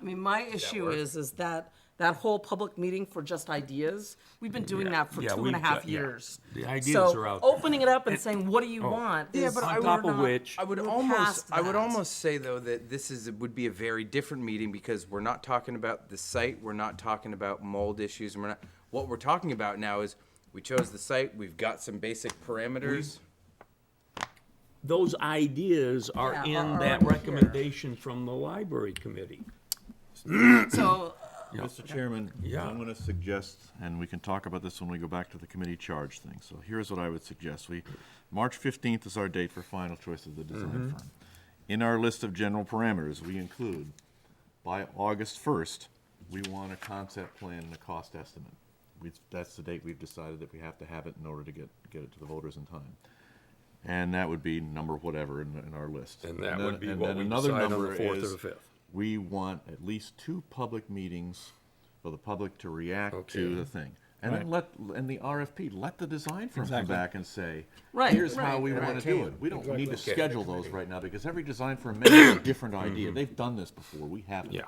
I mean, my issue is that that whole public meeting for just ideas, we've been doing that for yeah, 2.5 we've got- yeah. years. The ideas So are out there. opening it up and saying, what do you want? Yeah, is but On I top would of not- which- I would We're almost, past I would that. almost say though that would be a very different meeting because we're not talking about the site, we're not talking about mold issues, and what we're talking about now is we chose the site, we've got some basic parameters. Those ideas are Yeah, in are that already here. recommendation from the library committee. So, Yeah. Mr. Chairman, Yeah. I'm gonna suggest, and we can talk about this when we go back to the committee charge thing, so here's what I would suggest. March 15th is our date for final choice of the design firm. In our list of general parameters, we include, by August 1st, we want a concept plan and a cost estimate. That's the date we've decided that we have to have it in order to get it to the voters in time. And that would be number whatever in our list. And that then- would be and what then we another decide on the number 4th or is the 5th. We want at least 2 public meetings for the public to react to Okay. the thing. And then in the RFP, let the design firm come Exactly. back and say, Right, here's how right, we right. want to do it. We don't need to Exactly. schedule those right now because every design firm may have a different idea. They've done this before, we haven't. Yeah.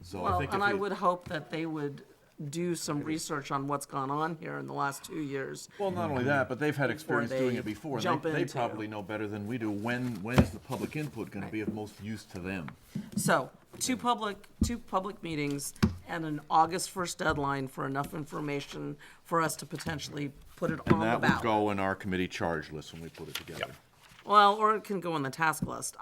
So I well, think and if I we, would hope that they would do some research on what's gone on here in the last 2 years. well, not only that, but they've had experience doing they it before. and jump They into- probably know better than we do when is the public input going to be of most use to them. So, two public meetings and an August 1st deadline for enough information for us to potentially put it And on the that would ballot. go in our committee charge list when we put it together. Well, or it can go on the task list.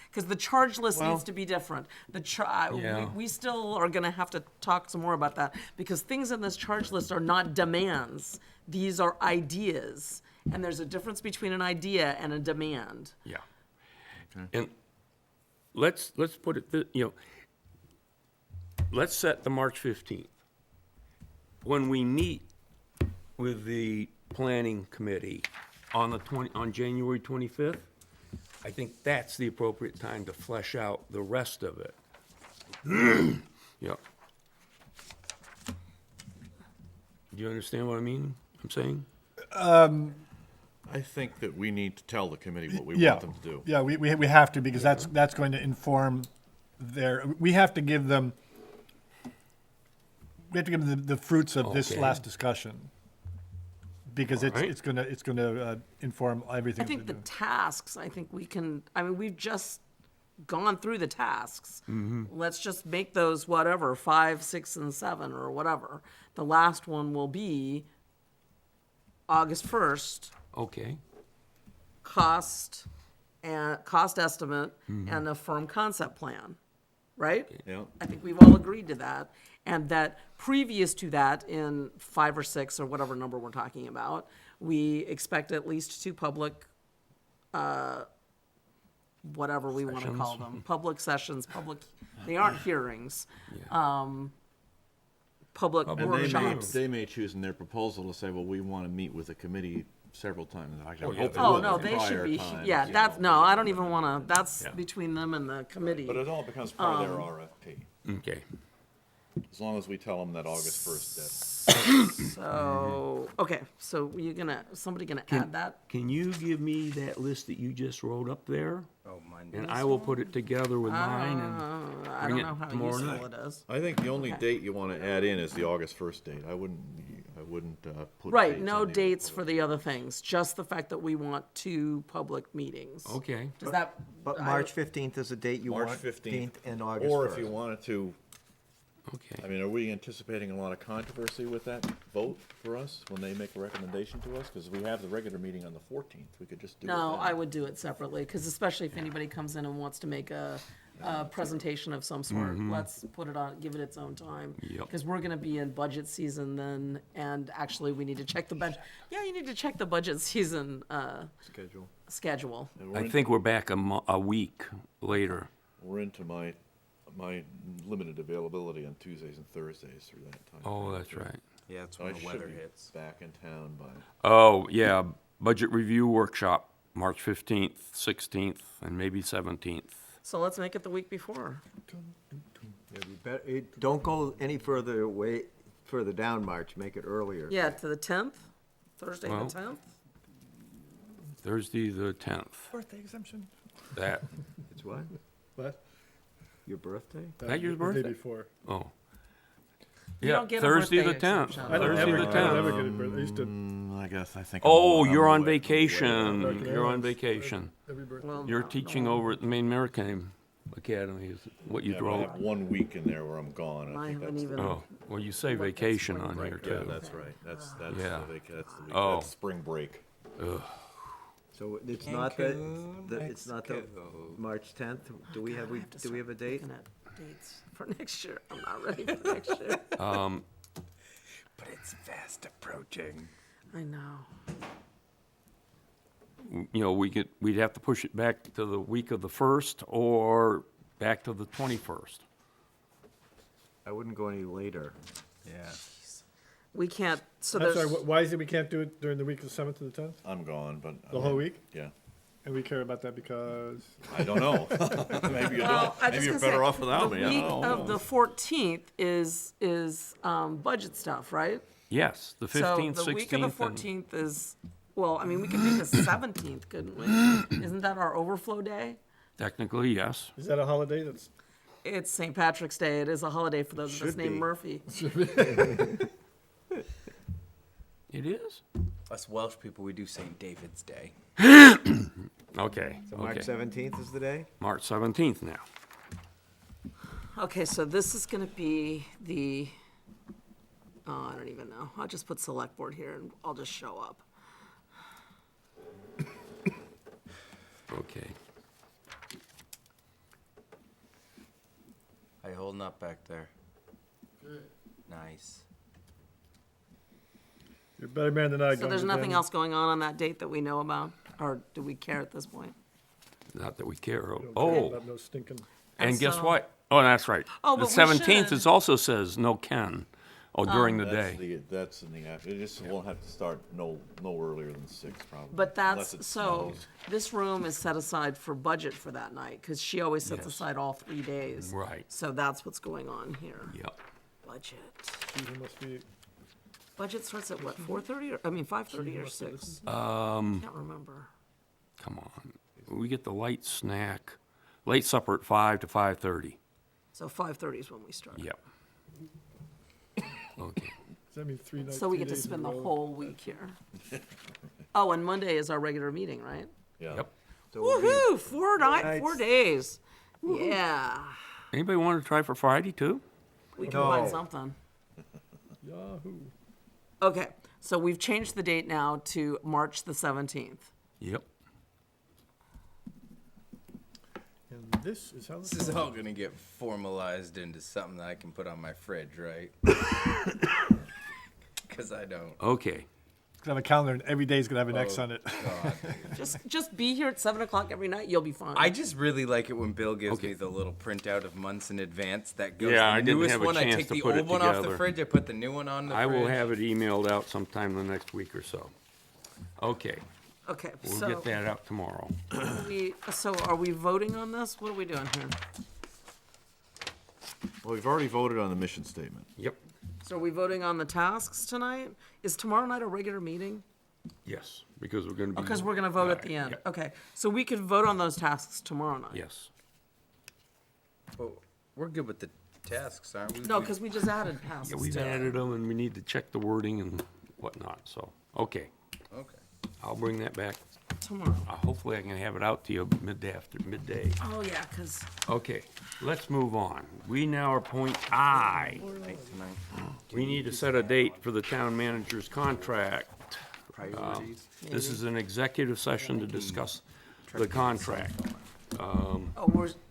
Because the charge list Well- needs to be different. Yeah. We still are gonna have to talk some more about that, because things in this charge list are not demands. These are ideas, and there's a difference between an idea and a demand. Yeah. And let's put it, let's set the March 15th. When we meet with the planning committee on January 25th, I think that's the appropriate time to flesh out the rest of it. Yeah. Do you understand what I'm saying? I think that we need to tell the committee what we Yeah, want them to do. yeah, we have to, because that's going to inform we have to give them, the fruits of this Okay. last discussion. Because Alright. it's gonna inform everything I that think the they're doing. tasks, we've just gone through the tasks. Let's just make those whatever, 5, 6, and 7, or whatever. The last one will be August 1st, Okay. cost estimate and a firm concept plan, right? Yeah. I think we've all agreed to that, and that previous to that, in 5 or 6 or whatever number we're talking about, we expect at least 2 public, whatever we want to call them, public sessions, they aren't hearings, public And workshops. they may choose in their proposal to say, well, we want to meet with the committee several times. I hope yeah, they Oh, will no, at they should prior be, times, yeah, you that's, know. no, I don't even want to, that's Yeah. between them and the committee. But it all becomes part of their RFP, Okay. as long as we tell them that August 1st deadline. So, okay, so somebody gonna add that? Can you give me that list that you just wrote up there? Oh, mine. And I will put it together with mine and I bring don't it know how tomorrow useful night. it is. I think the only date you want to add in is the August 1st date. I wouldn't put Right, dates no on the- dates for the other things, just the fact that we want 2 public meetings. Okay. Does that? But I- March 15th is a date you want? March 15th. And August Or 1st. if you wanted to, I Okay. mean, are we anticipating a lot of controversy with that vote for us when they make a recommendation to us? Because we have the regular meeting on the 14th. We could just do it No, then. I would do it separately, because especially if anybody comes in and wants to make a presentation of some sort, let's put it on, give it its own time. Yep. Because we're gonna be in budget season then, and actually, we need to check the budget, yeah, you need to check the budget season, Schedule. schedule. And I think we're back a week later. we're into my limited availability on Tuesdays and Thursdays through that time. Oh, that's right. Yeah, that's So when I the weather should be hits. back in town by, Oh, yeah, budget review workshop, March 15th, 16th, and maybe 17th. So let's make it the week before. Yeah, don't go any further down March, make it earlier. Yeah, to the 10th, Thursday the Well- 10th? Thursday, the 10th. Birthday exemption. That, It's what? What? Your birthday? That your The birthday? day before. oh, You Yeah, don't get a Thursday the birthday 10th. exception. I don't Thursday ever, the I don't 10th. ever get a birthday. I used to. I think. Oh, I'm you're on away. vacation. American You're on Airlines, vacation. Every birthday. Well, You're no, teaching no. over at the Maine Maritime Academy, is what you Yeah, but I wrote. have 1 week in there where I'm gone. I think haven't that's even. Oh, well, you say Look, that's vacation spring on break. here Yeah, too. that's right. That's Yeah. the week. Oh. That's spring break. So it's not the, Cancun, it's not the Mexico. March 10th? Do we have, I have to do we have a start date? looking at dates for next year. I'm not ready for next year. But it's fast approaching. I know. You know, we'd have to push it back to the week of the 1st or back to the 21st. I wouldn't go any later. Yeah. We can't, so I'm there's. sorry, why is it we can't do it during the week of the 7th to the 10th? I'm gone, but. The whole week? Yeah. And we care about that because, I don't know. Maybe you Well, don't. I Maybe just you're gonna better say, off without me. I The week don't know. of the 14th is budget stuff, right? Yes, the 15th, So the week of the 16th, and 14th is, well, I mean, we could do the 17th, couldn't we? Isn't that our overflow day? technically, yes. is that a holiday that's, It's St. Patrick's Day. It is a holiday for those of us Should named be. Murphy. It is? Us Welsh people, we do St. David's Day. Okay, So March okay. 17th is the day? March 17th now. Okay, so this is gonna be the, oh, I don't even know. I'll just put select board here and I'll just show up. Okay. How you holding up back there? Good. Nice. you're a better man than I. So going there's to nothing them. else going on that date that we know about? Or do we care at this point? Not that we care. Don't care Oh, about no stinking. and guess so- what? Oh, that's right. Oh, The but we 17th should. is also says no Ken. Oh, during the That's day. that's in the after. It just won't have to start no earlier than 6 probably. But unless that's, it so, snows. this room is set aside for budget for that night, because she always sets Yes. aside all 3 days. Right. So that's what's going on here. Yep. Budget. He must be, Budget starts at what, 4:30 or, I mean, 5:30 or 6? Um, Can't remember. come on. We get the light snack, late supper at 5 to 5:30. So 5:30 is when we start. Yep. Okay. does that mean 3 nights? So we 3 get to days in a spend the row? whole week here. Oh, and Monday is our regular meeting, right? Yeah. Yep. So we'll be- Woohoo, 4 nights. days. Yeah, Anybody want to try for Friday too? we can find No. something. Yahoo. Okay, so we've changed the date now to March the 17th. Yep. And this is how This is all gonna get formalized into something that I can put on my fridge, right? Because I don't. Okay. Gonna have a calendar and every day's gonna have an X Oh, on it. God. Just be here at 7 o'clock every night, you'll be fine. I just really like it when Bill gives Okay. me the little printout of months in advance that goes. Yeah, the I didn't newest have a one, I chance take to the put it old one off the together. fridge. I put the new one on the I fridge. will have it emailed out sometime the next week or so. Okay. Okay, We'll so, get that out tomorrow. so are we voting on this? What are we doing here? Well, we've already voted on the mission statement. Yep. So are we voting on the tasks tonight? Is tomorrow night a regular meeting? Yes, because we're going to be. Because we're gonna vote at the end. Yep. Okay, so we could vote on those tasks tomorrow night? Yes. Well, we're good with the tasks, aren't we? No, because we just added tasks. Yeah, we've to it. added them and we need to check the wording and whatnot, so, okay. Okay. I'll bring that back. Tomorrow. Hopefully I can have it out to you midday. Oh, yeah, because Okay, let's move on. We now are point I. Night tonight. We need to set a date for the town manager's contract. Priorities. This is an executive session to discuss the contract. oh,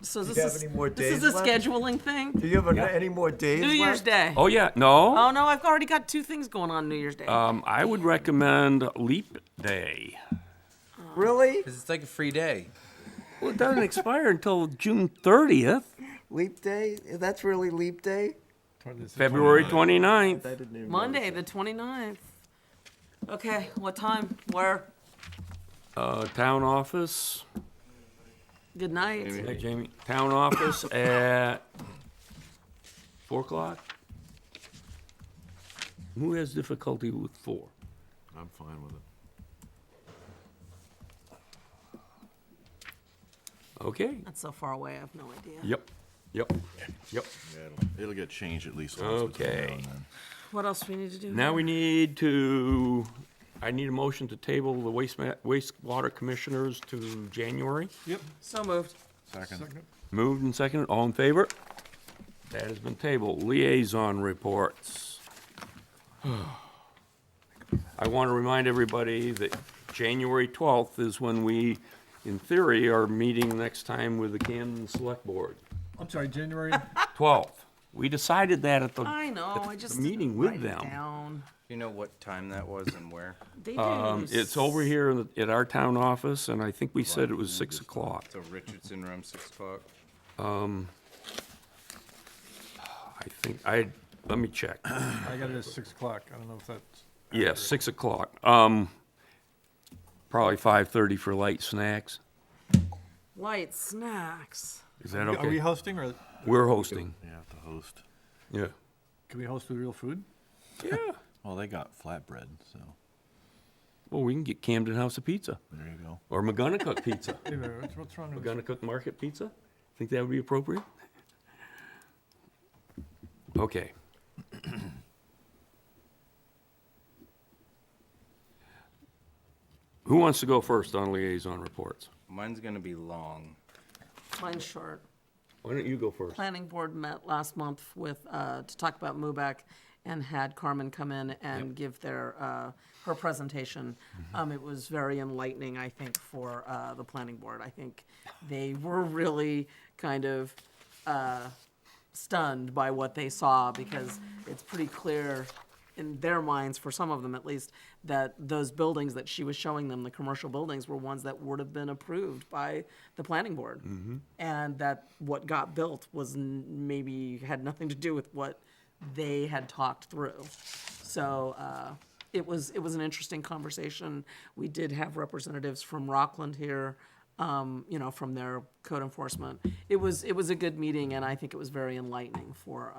so you this have is any more this is days a left? scheduling thing. Do you have any more days New Year's left? Day. Oh, yeah, no? Oh no, I've already got 2 things going on New Year's Day. I would recommend Leap Day. Really? Because it's like a free day. Well, it doesn't expire until June 30th, Leap day? That's really leap day? February 29th. I didn't even Monday, the 29th. Okay, what time? Where? Town office, Good night. hey, Jamie, town office at 4 o'clock? Who has difficulty with 4? I'm fine with it. Okay, That's so far away, I have no idea. yep. Yep, yep. Yeah, it'll get changed at least once between now Okay. and then. What else do we need to do? Now we need I need a motion to table the wastewater commissioners to January. So moved. Second. Moved and seconded, all in favor? That has been tabled. Liaison reports. I want to remind everybody that January 12th is when we, in theory, are meeting next time with the Camden Select Board. I'm sorry, January, 12th. We decided that at the I know, I just meeting didn't with write it them. down. Do you know what time that was and where? They do. It's over here at our town office, and I think we said it was 6 o'clock. So Richardson Room, 6 o'clock. Let me check. I got it at 6 o'clock. I don't know if that's. Yes, 6 o'clock. Probably 5:30 for light snacks. Light snacks. Is that Are we okay? hosting, or We're hosting. You have to host. Yeah. can we host with real food? Yeah. Well, they got flatbread, so Well, we can get Camden House of Pizza there you go. or McGonagall Pizza. Wait a minute, what's wrong with this? McGonagall Market Pizza? Think that would be appropriate? Okay. Who wants to go first on liaison reports? Mine's gonna be long. Mine's short. Why don't you go first? Planning board met last month with, to talk about MUBEC and had Carmen come in and give their, her presentation. It was very enlightening, I think, for, the planning board. I think they were really kind of, stunned by what they saw because it's pretty clear in their minds, for some of them at least, that those buildings that she was showing them, the commercial buildings, were ones that would have been approved by the planning board. And that what got built was maybe had nothing to do with what they had talked through. So it was an interesting conversation. We did have representatives from Rockland here, from their code enforcement. It was a good meeting, and I think it was very enlightening for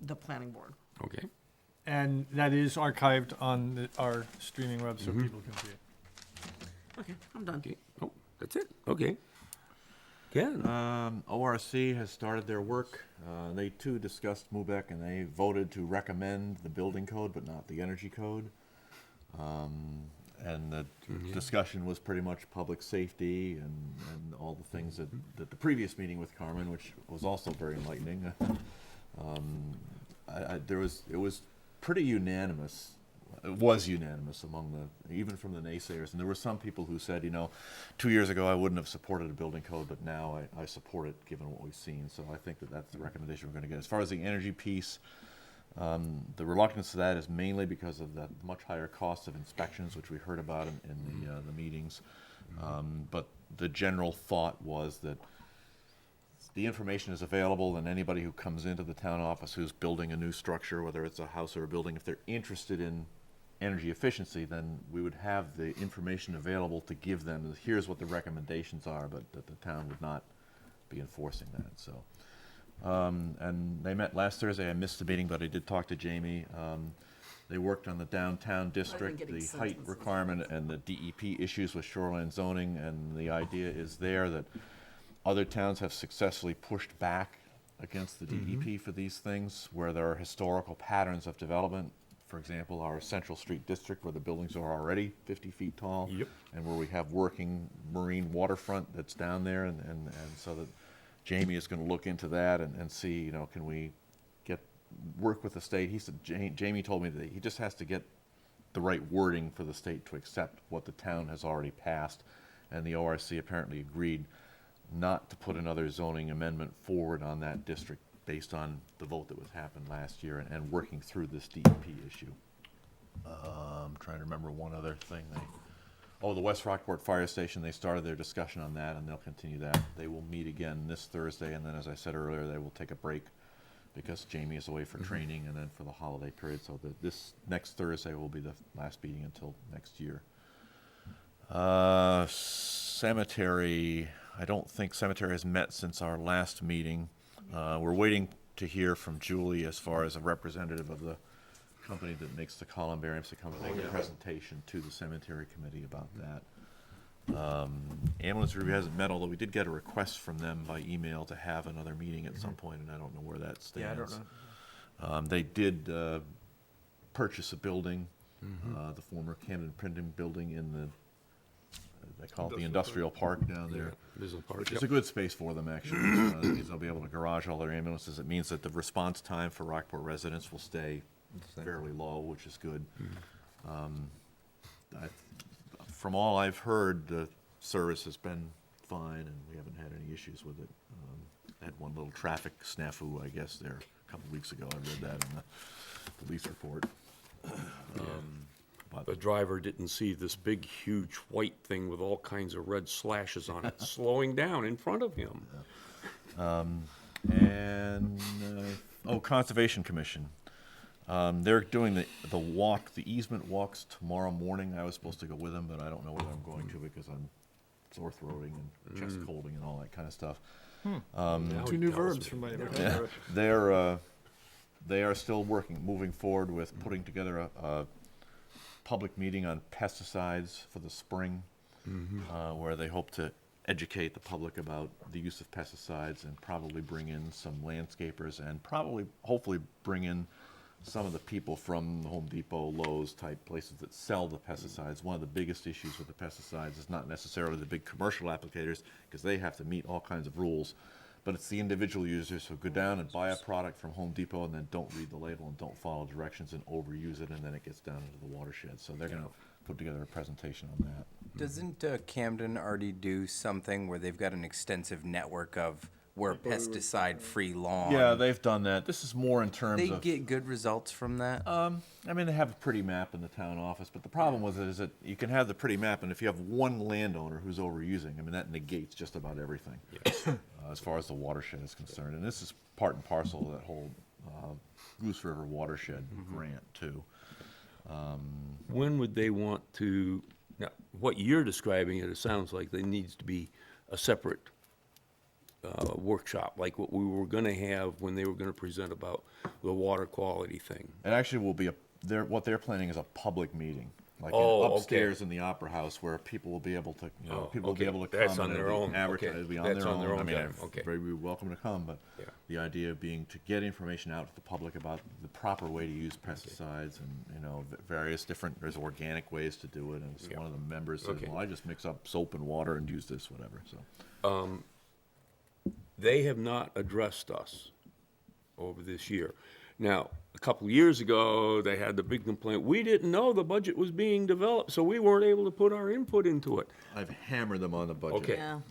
the planning board. Okay. And that is archived on our streaming web so people can see it. Okay, I'm done. Okay. Oh, that's it. Okay. Ken? ORC has started their work. They too discussed MUBEC and they voted to recommend the building code but not the energy code. And the discussion was pretty much public safety and all the things that the previous meeting with Carmen, which was also very enlightening. It was pretty unanimous. It was unanimous among even from the naysayers. And there were some people who said, 2 years ago I wouldn't have supported a building code, but now I support it given what we've seen. So I think that's the recommendation we're going to get. As far as the energy piece, the reluctance to that is mainly because of the much higher cost of inspections, which we heard about in the meetings. But the general thought was that the information is available, and anybody who comes into the town office who's building a new structure, whether it's a house or a building, if they're interested in energy efficiency, then we would have the information available to give them. Here's what the recommendations are, but that the town would not be enforcing that. So. And they met last Thursday. I missed the meeting, but I did talk to Jamie. They worked on the downtown district, getting the height sentences. requirement, and the DEP issues with shoreline zoning. And the idea is there that other towns have successfully pushed back against the DEP for these things, where there are historical patterns of development. For example, our Central Street district, where the buildings are already 50 feet tall, and where we have working marine waterfront that's down there, and so that Jamie is going to look into that and see, can we work with the state. He said, Jamie told me that he just has to get the right wording for the state to accept what the town has already passed, and the ORC apparently agreed not to put another zoning amendment forward on that district based on the vote that happened last year and working through this DEP issue. I'm trying to remember one other thing. The West Rockport Fire Station, they started their discussion on that, and they'll continue that. They will meet again this Thursday, and then, as I said earlier, they will take a break because Jamie is away for training and then for the holiday period. So this next Thursday will be the last meeting until next year. Cemetery, I don't think cemetery has met since our last meeting. We're waiting to hear from Julie as far as a representative of the company that makes the columbariums to come and make a presentation to the cemetery committee about that. Ambulance Review hasn't met, although we did get a request from them by email to have another meeting at some point, and I don't know where that stands. Yeah, I don't know. They did purchase a building, the former Camden Printing Building in the, they call it the Industrial Park down there. Visual Park, Which yep. is a good space for them, actually. It means they'll be able to garage all their ambulances. It means that the response time for Rockport residents will stay fairly low, which is good. From all I've heard, the service has been fine, and we haven't had any issues with it. Had one little traffic snafu, I guess, there a couple weeks ago. I read that in the police report. The driver didn't see this big, huge white thing with all kinds of red slashes on it, slowing down in front of him. Conservation Commission. They're doing the walk, the easement walks tomorrow morning. I was supposed to go with them, but I don't know whether I'm going to because I'm sore throating and chest colding and all that kind of stuff. Now Two he new tells verbs me. from my They are still moving forward with putting together a public meeting on pesticides for the spring, where they hope to educate the public about the use of pesticides and probably bring in some landscapers and hopefully bring in some of the people from Home Depot, Lowe's type places that sell the pesticides. One of the biggest issues with the pesticides is not necessarily the big commercial applicators, because they have to meet all kinds of rules, but it's the individual users who go down and buy a product from Home Depot and then don't read the label and don't follow directions and overuse it, and then it gets down into the watershed. So they're going to put together a presentation on that. Doesn't Camden already do something where they've got an extensive network of where pesticide-free lawn? Yeah, they've done that. This is more in terms They of... get good results from that? I mean, they have a pretty map in the town office, but the problem with it is that you can have the pretty map, and if you have one landowner who's overusing, I mean, that negates just about everything as far as the watershed is concerned. And this is part and parcel of that whole Goose River watershed grant, too. When would they want to, now, what you're describing, it sounds like there needs to be a separate workshop, like what we were gonna have when they were gonna present about the water quality thing. It actually will be what they're planning is a public meeting, like Oh, okay. upstairs in the Opera House, where people will be able to, Oh, people will be okay. able to come. That's on and their it'll be own. advertised, Okay. it'll be on That's their on their own. I own mean, time. Okay. very welcome to come, but Yeah. the idea being to get information out to the public about the proper way to use pesticides and, various different, there's organic ways to do it. And Yeah. one of the members says, Okay. well, I just mix up soap and water and use this, whatever, so. They have not addressed us over this year. Now, a couple of years ago, they had the big complaint, we didn't know the budget was being developed, so we weren't able to put our input into it. I've hammered them on the budget. Okay. Yeah.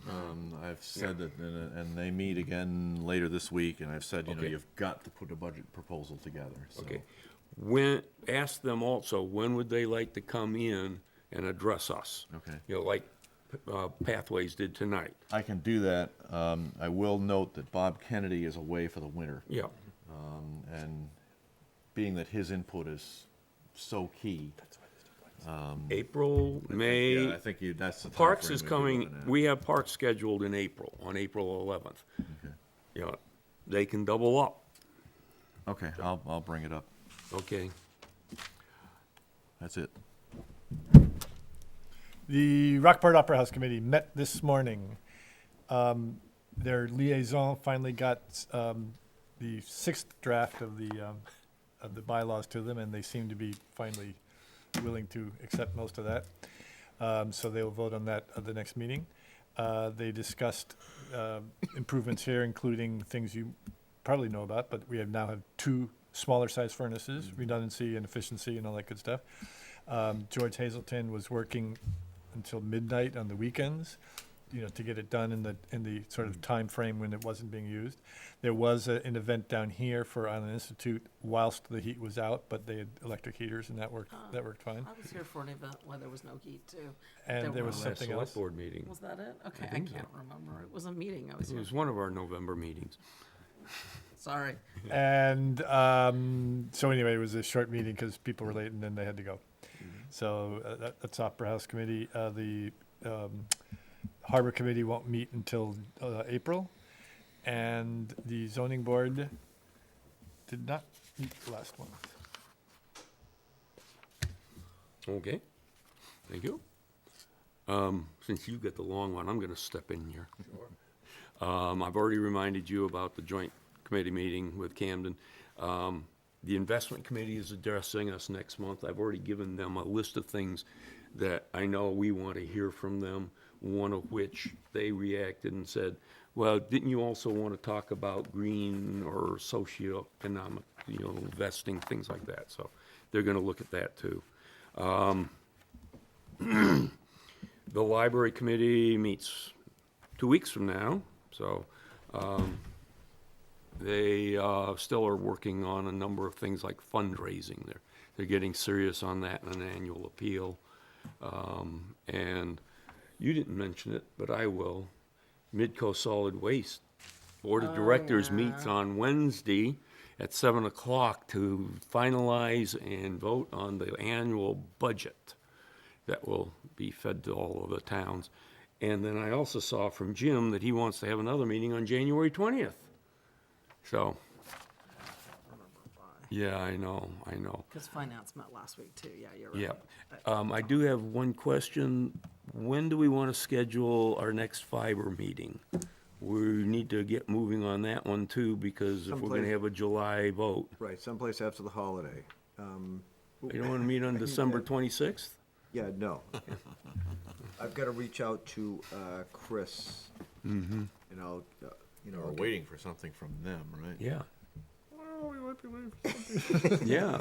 I've said that, and they meet again later this week, and I've said, Okay. you've got to put a budget proposal together, so. Okay. Ask them also, when would they like to come in and address us? Okay. Like Pathways did tonight. I can do that. I will note that Bob Kennedy is away for the winter, Yeah. and being that his input is so key. April, May. Yeah, I think that's the Parks timeframe is we'd be coming, looking at. we have Parks scheduled in April, on April 11th. Okay. They can double up, Okay, I'll bring it up. okay? That's it. The Rockport Opera House Committee met this morning. Their liaison finally got the sixth draft of the bylaws to them, and they seem to be finally willing to accept most of that. So they will vote on that at the next meeting. They discussed improvements here, including things you probably know about, but we now have two smaller size furnaces, redundancy and efficiency and all that good stuff. George Hazelton was working until midnight on the weekends, to get it done in the sort of time frame when it wasn't being used. There was an event down here for Island Institute whilst the heat was out, but they had electric heaters and that worked fine. I was here for an event where there was no heat too. And there was Last something select else. board meeting. Was that it? Okay, I think so. can't remember. It was a meeting I was It here. was one of our November meetings. Sorry. And so anyway, it was a short meeting because people were late and then they had to go. So that's Opera House Committee. The Harbor Committee won't meet until April. And the Zoning Board did not meet last month. Okay, thank you. Since you get the long one, I'm gonna step in here. I've already reminded you about the joint committee meeting with Camden. The investment committee is addressing us next month. I've already given them a list of things that I know we want to hear from them, one of which they reacted and said, well, didn't you also want to talk about green or socioeconomic, investing, things like that? So they're going to look at that too. The library committee meets 2 weeks from now, so they still are working on a number of things like fundraising. They're getting serious on that in an annual appeal. And you didn't mention it, but I will. Midco Solid Waste Board of Directors meets on Wednesday at 7 o'clock to finalize and vote on the annual budget that will be fed to all of the towns. And then I also saw from Jim that he wants to have another meeting on January 20th. So, yeah, I know. Because finance met last week too, yeah, you're right. Yeah. I do have one question. When do we want to schedule our next fiber meeting? We need to get moving on that one too, because if we're going to have a July vote. Right, someplace after the holiday. You don't want to meet on December 26th? Yeah, no. I've got to reach out to Chris. Mm-hmm. And I'll, We're waiting for something from them, right? Yeah. Well, we might be waiting for something. Yeah.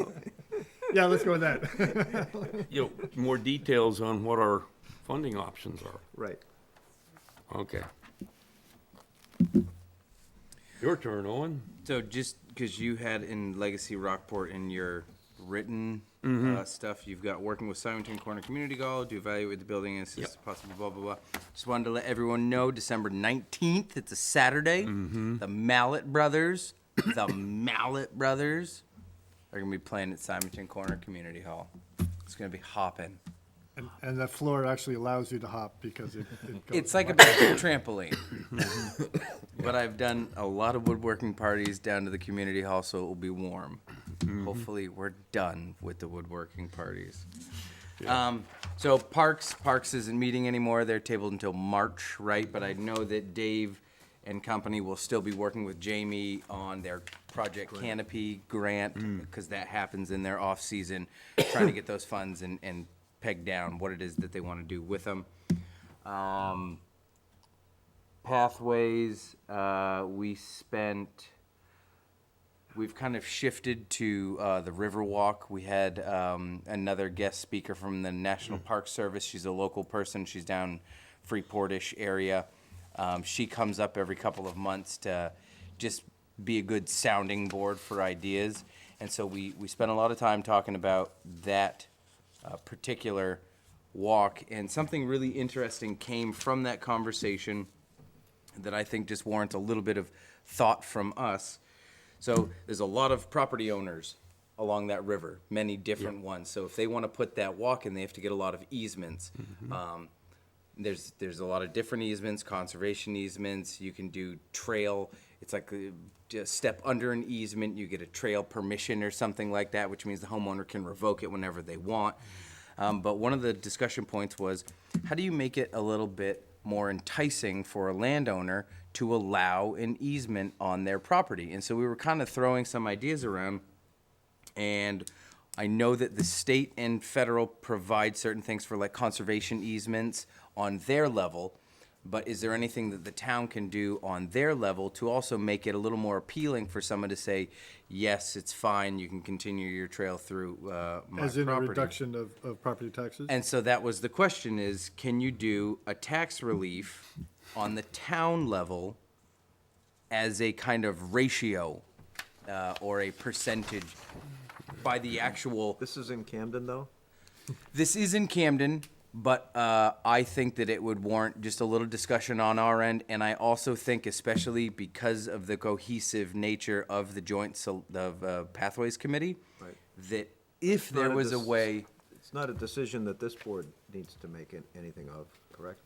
Yeah, let's go with that. More details on what our funding options are. Right. Okay. Your turn, Owen. So just because you had in Legacy Rockport in your written stuff, you've got working with Simonton Corner Community College to evaluate the building and assist possible blah, blah, blah. Just wanted to let everyone know, December 19th, it's a Saturday. The Mallet Brothers are going to be playing at Simonton Corner Community Hall. It's going to be hopping. And that floor actually allows you to hop because it goes. It's like a big trampoline. But I've done a lot of woodworking parties down to the community hall, so it will be warm. Hopefully, we're done with the woodworking parties. So Parks isn't meeting anymore. They're tabled until March, right? But I know that Dave and company will still be working with Jamie on their Project Canopy grant, because that happens in their off-season, trying to get those funds and peg down what it is that they want to do with them. Pathways, we've kind of shifted to the Riverwalk. We had another guest speaker from the National Park Service. She's a local person. She's down Freeport-ish area. She comes up every couple of months to just be a good sounding board for ideas. And so we spent a lot of time talking about that particular walk, and something really interesting came from that conversation that I think just warrants a little bit of thought from us. So there's a lot of property owners along that river, many different ones. So if they want to put that walk in, they have to get a lot of easements. There's a lot of different easements, conservation easements. You can do trail. It's like just step under an easement, you get a trail permission or something like that, which means the homeowner can revoke it whenever they want. But one of the discussion points was, how do you make it a little bit more enticing for a landowner to allow an easement on their property? And so we were kind of throwing some ideas around, and I know that the state and federal provide certain things for like conservation easements on their level, but is there anything that the town can do on their level to also make it a little more appealing for someone to say, yes, it's fine, you can continue your trail through my As in a property? reduction of property taxes? And so that was the question is, can you do a tax relief on the town level as a kind of ratio or a percentage by the actual... This is in Camden, though? This is in Camden, but I think that it would warrant just a little discussion on our end, and I also think, especially because of the cohesive nature of the joint Pathways Committee, Right. that if there was a way... It's not a decision that this board needs to make anything of, correct?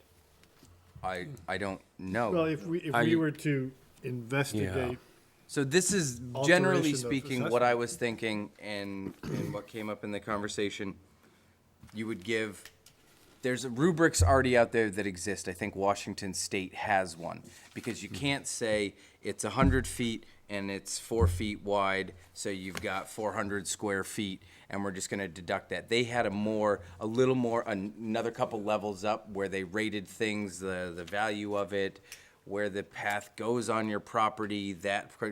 I don't know. Well, if we were to investigate, So this is, Alteration generally of speaking, what I was thinking and what came up in the conversation. You would give there's rubrics already out there that exist. I think Washington State has one, because you can't say it's 100 feet and it's 4 feet wide, so you've got 400 square feet, and we're just gonna deduct that. They had another couple levels up where they rated things, the value of it, where the path goes on your property,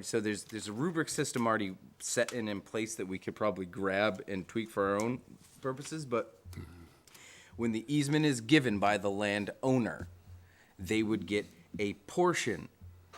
so there's a rubric system already set in place that we could probably grab and tweak for our own purposes, but when the easement is given by the landowner, they would get a portion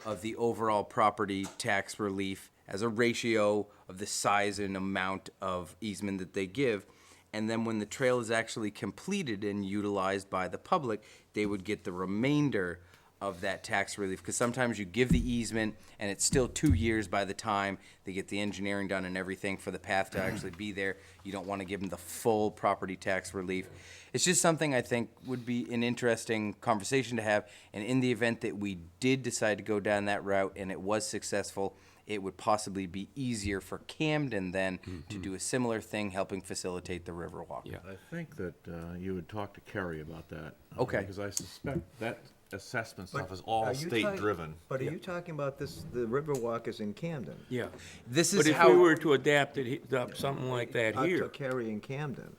of the overall property tax relief as a ratio of the size and amount of easement that they give. And then when the trail is actually completed and utilized by the public, they would get the remainder of that tax relief. Because sometimes you give the easement and it's still 2 years by the time they get the engineering done and everything for the path to actually be there. You don't want to give them the full property tax relief. It's just something I think would be an interesting conversation to have. And in the event that we did decide to go down that route and it was successful, it would possibly be easier for Camden then to do a similar thing, helping facilitate the Riverwalk. Yeah. I think that you would talk to Kerry about that. Okay. Because I suspect that assessment stuff is all Are you state-driven. But are you talking about this, the Riverwalk is in Camden? Yeah. This But is if how. we were to adapt it, something like that Up to here, Cary and Camden.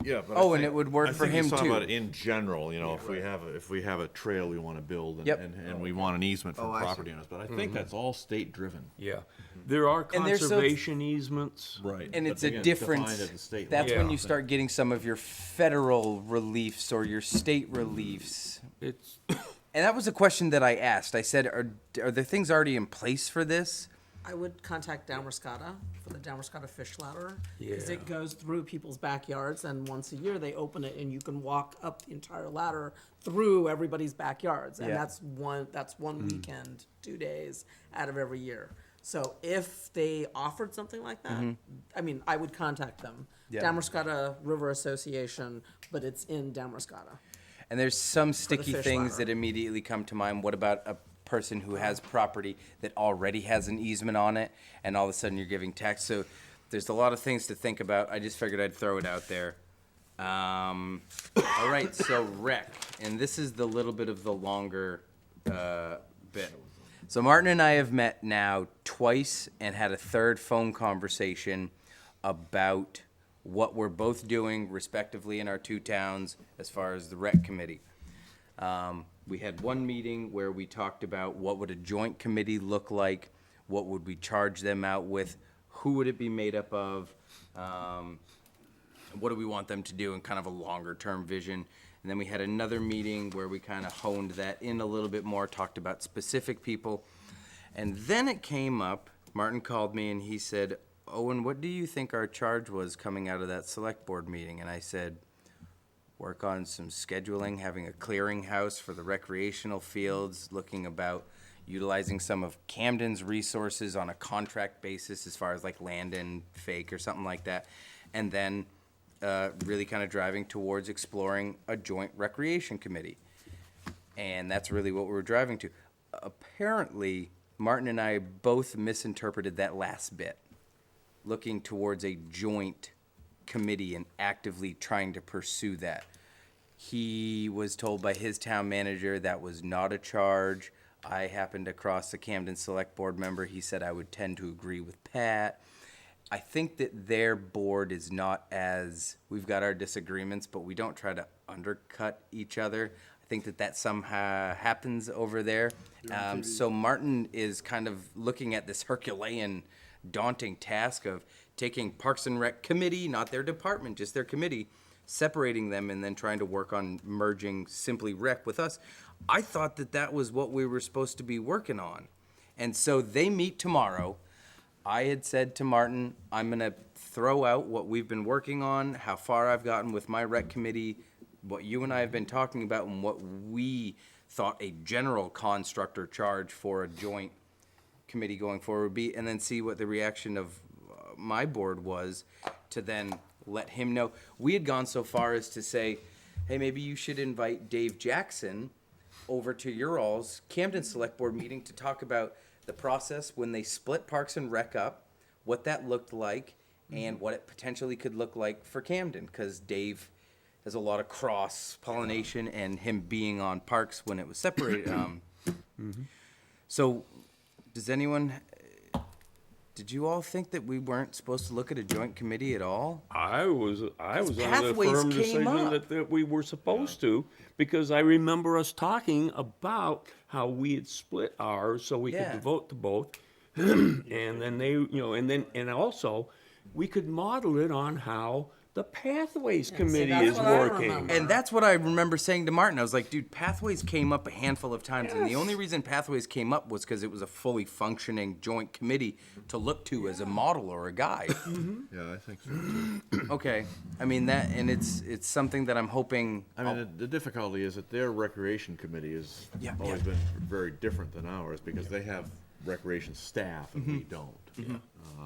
Yeah, but Oh, and it would work for him, I think he's talking too. about it in general, you know, if we have a trail we want to build Yep. and we want an easement from Oh, I see. property owners, but I think that's all state-driven. yeah. There are And there's so- conservation easements. Right. And but it's a again, difference. defined at the state That's level. when you start getting some of your federal reliefs or your state reliefs. It's, And that was a question that I asked. I said, are there things already in place for this? I would contact Damascotta for the Damascotta Fish Ladder. Because Yeah. it goes through people's backyards, and once a year they open it, and you can walk up the entire ladder through everybody's backyards. And Yeah. that's one weekend, 2 days out of every year. So if they offered something like that, I mean, I would contact them. Yeah. Damascotta River Association, but it's in Damascotta. And there's some sticky fish things ladder. that immediately come to mind. What about a person who has property that already has an easement on it, and all of a sudden you're giving tax? So there's a lot of things to think about. I just figured I'd throw it out there. All right, so rec, and this is the little bit of the longer bit. So Martin and I have met now twice and had a third phone conversation about what we're both doing respectively in our two towns as far as the rec committee. We had one meeting where we talked about what would a joint committee look like, what would we charge them out with, who would it be made up of, what do we want them to do in kind of a longer term vision. And then we had another meeting where we kind of honed that in a little bit more, talked about specific people. And then it came up, Martin called me and he said, Owen, what do you think our charge was coming out of that select board meeting? And I said, work on some scheduling, having a clearinghouse for the recreational fields, looking about utilizing some of Camden's resources on a contract basis as far as like land and fake or something like that. And then really kind of driving towards exploring a joint recreation committee. And that's really what we were driving to. Apparently, Martin and I both misinterpreted that last bit, looking towards a joint committee and actively trying to pursue that. He was told by his town manager that was not a charge. I happened across a Camden Select Board member. He said I would tend to agree with Pat. I think that their board is not as, we've got our disagreements, but we don't try to undercut each other. I think that somehow happens over there. So Martin is kind of looking at this Herculean, daunting task of taking Parks and Rec committee, not their department, just their committee, separating them and then trying to work on merging Simply Rec with us. I thought that was what we were supposed to be working on. And so they meet tomorrow. I had said to Martin, I'm going to throw out what we've been working on, how far I've gotten with my rec committee, what you and I have been talking about, and what we thought a general construct or charge for a joint committee going forward would be, and then see what the reaction of my board was to then let him know. We had gone so far as to say, hey, maybe you should invite Dave Jackson over to your all's Camden Select Board meeting to talk about the process when they split Parks and Rec up, what that looked like, and what it potentially could look like for Camden, because Dave has a lot of cross pollination, and him being on parks when it was separated. So, does anyone? Did you all think that we weren't supposed to look at a joint committee at all? I was under the Pathways firm came decision up. that we were supposed to, because I remember us talking about how we had split ours so we could Yeah. devote to both. And then they, and also, we could model it on how the Pathways Committee that's is what I working. remember. And that's what I remember saying to Martin. I was like, dude, Pathways came up a handful of times, and the only reason Pathways came up was because it was a fully functioning joint committee to look to as a model or a guide. Yeah, I think so too. Okay, I mean that, and it's something that I'm hoping. I mean, the difficulty is that their recreation committee has always been very different than ours, because they have recreation staff and we don't.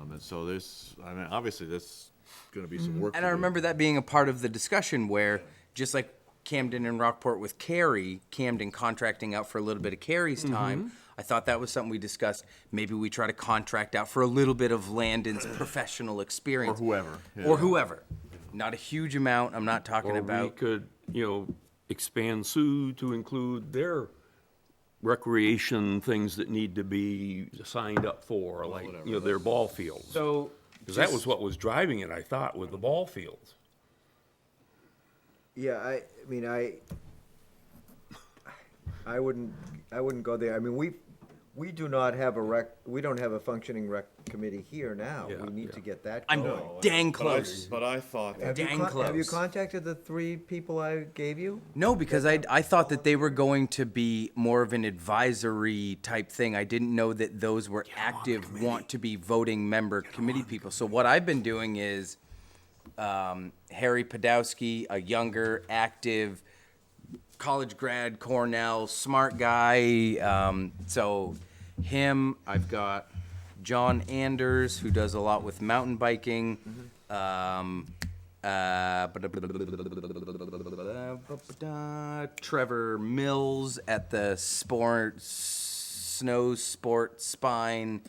And so there's, I mean, obviously there's gonna be some work to And I do. remember that being a part of the discussion where, just like Camden and Rockport with Carrie, Camden contracting out for a little bit of Carrie's time, I thought that was something we discussed. Maybe we try to contract out for a little bit of Landon's professional experience. Or whoever, yeah. Or whoever. Not a huge amount, I'm not talking Or we about. could, expand Sue to include their recreation things that need to be signed up for, like, their ball fields. So, Because that was what was driving it, I thought, with the ball fields. Yeah, I mean, I wouldn't go there. I mean, we do not have we don't have a functioning rec committee here now. Yeah, We need to yeah. get that I'm going. dang close. But I thought that Have you dang have you close. contacted the 3 people I gave you? No, because I thought that they were going to be more of an advisory type thing. I didn't know that those were active, want to be voting member committee people. So what I've been doing is Harry Podowski, a younger, active, college grad, Cornell, smart guy. So him, I've got John Anders, who does a lot with mountain biking. Trevor Mills at the snow sport spine.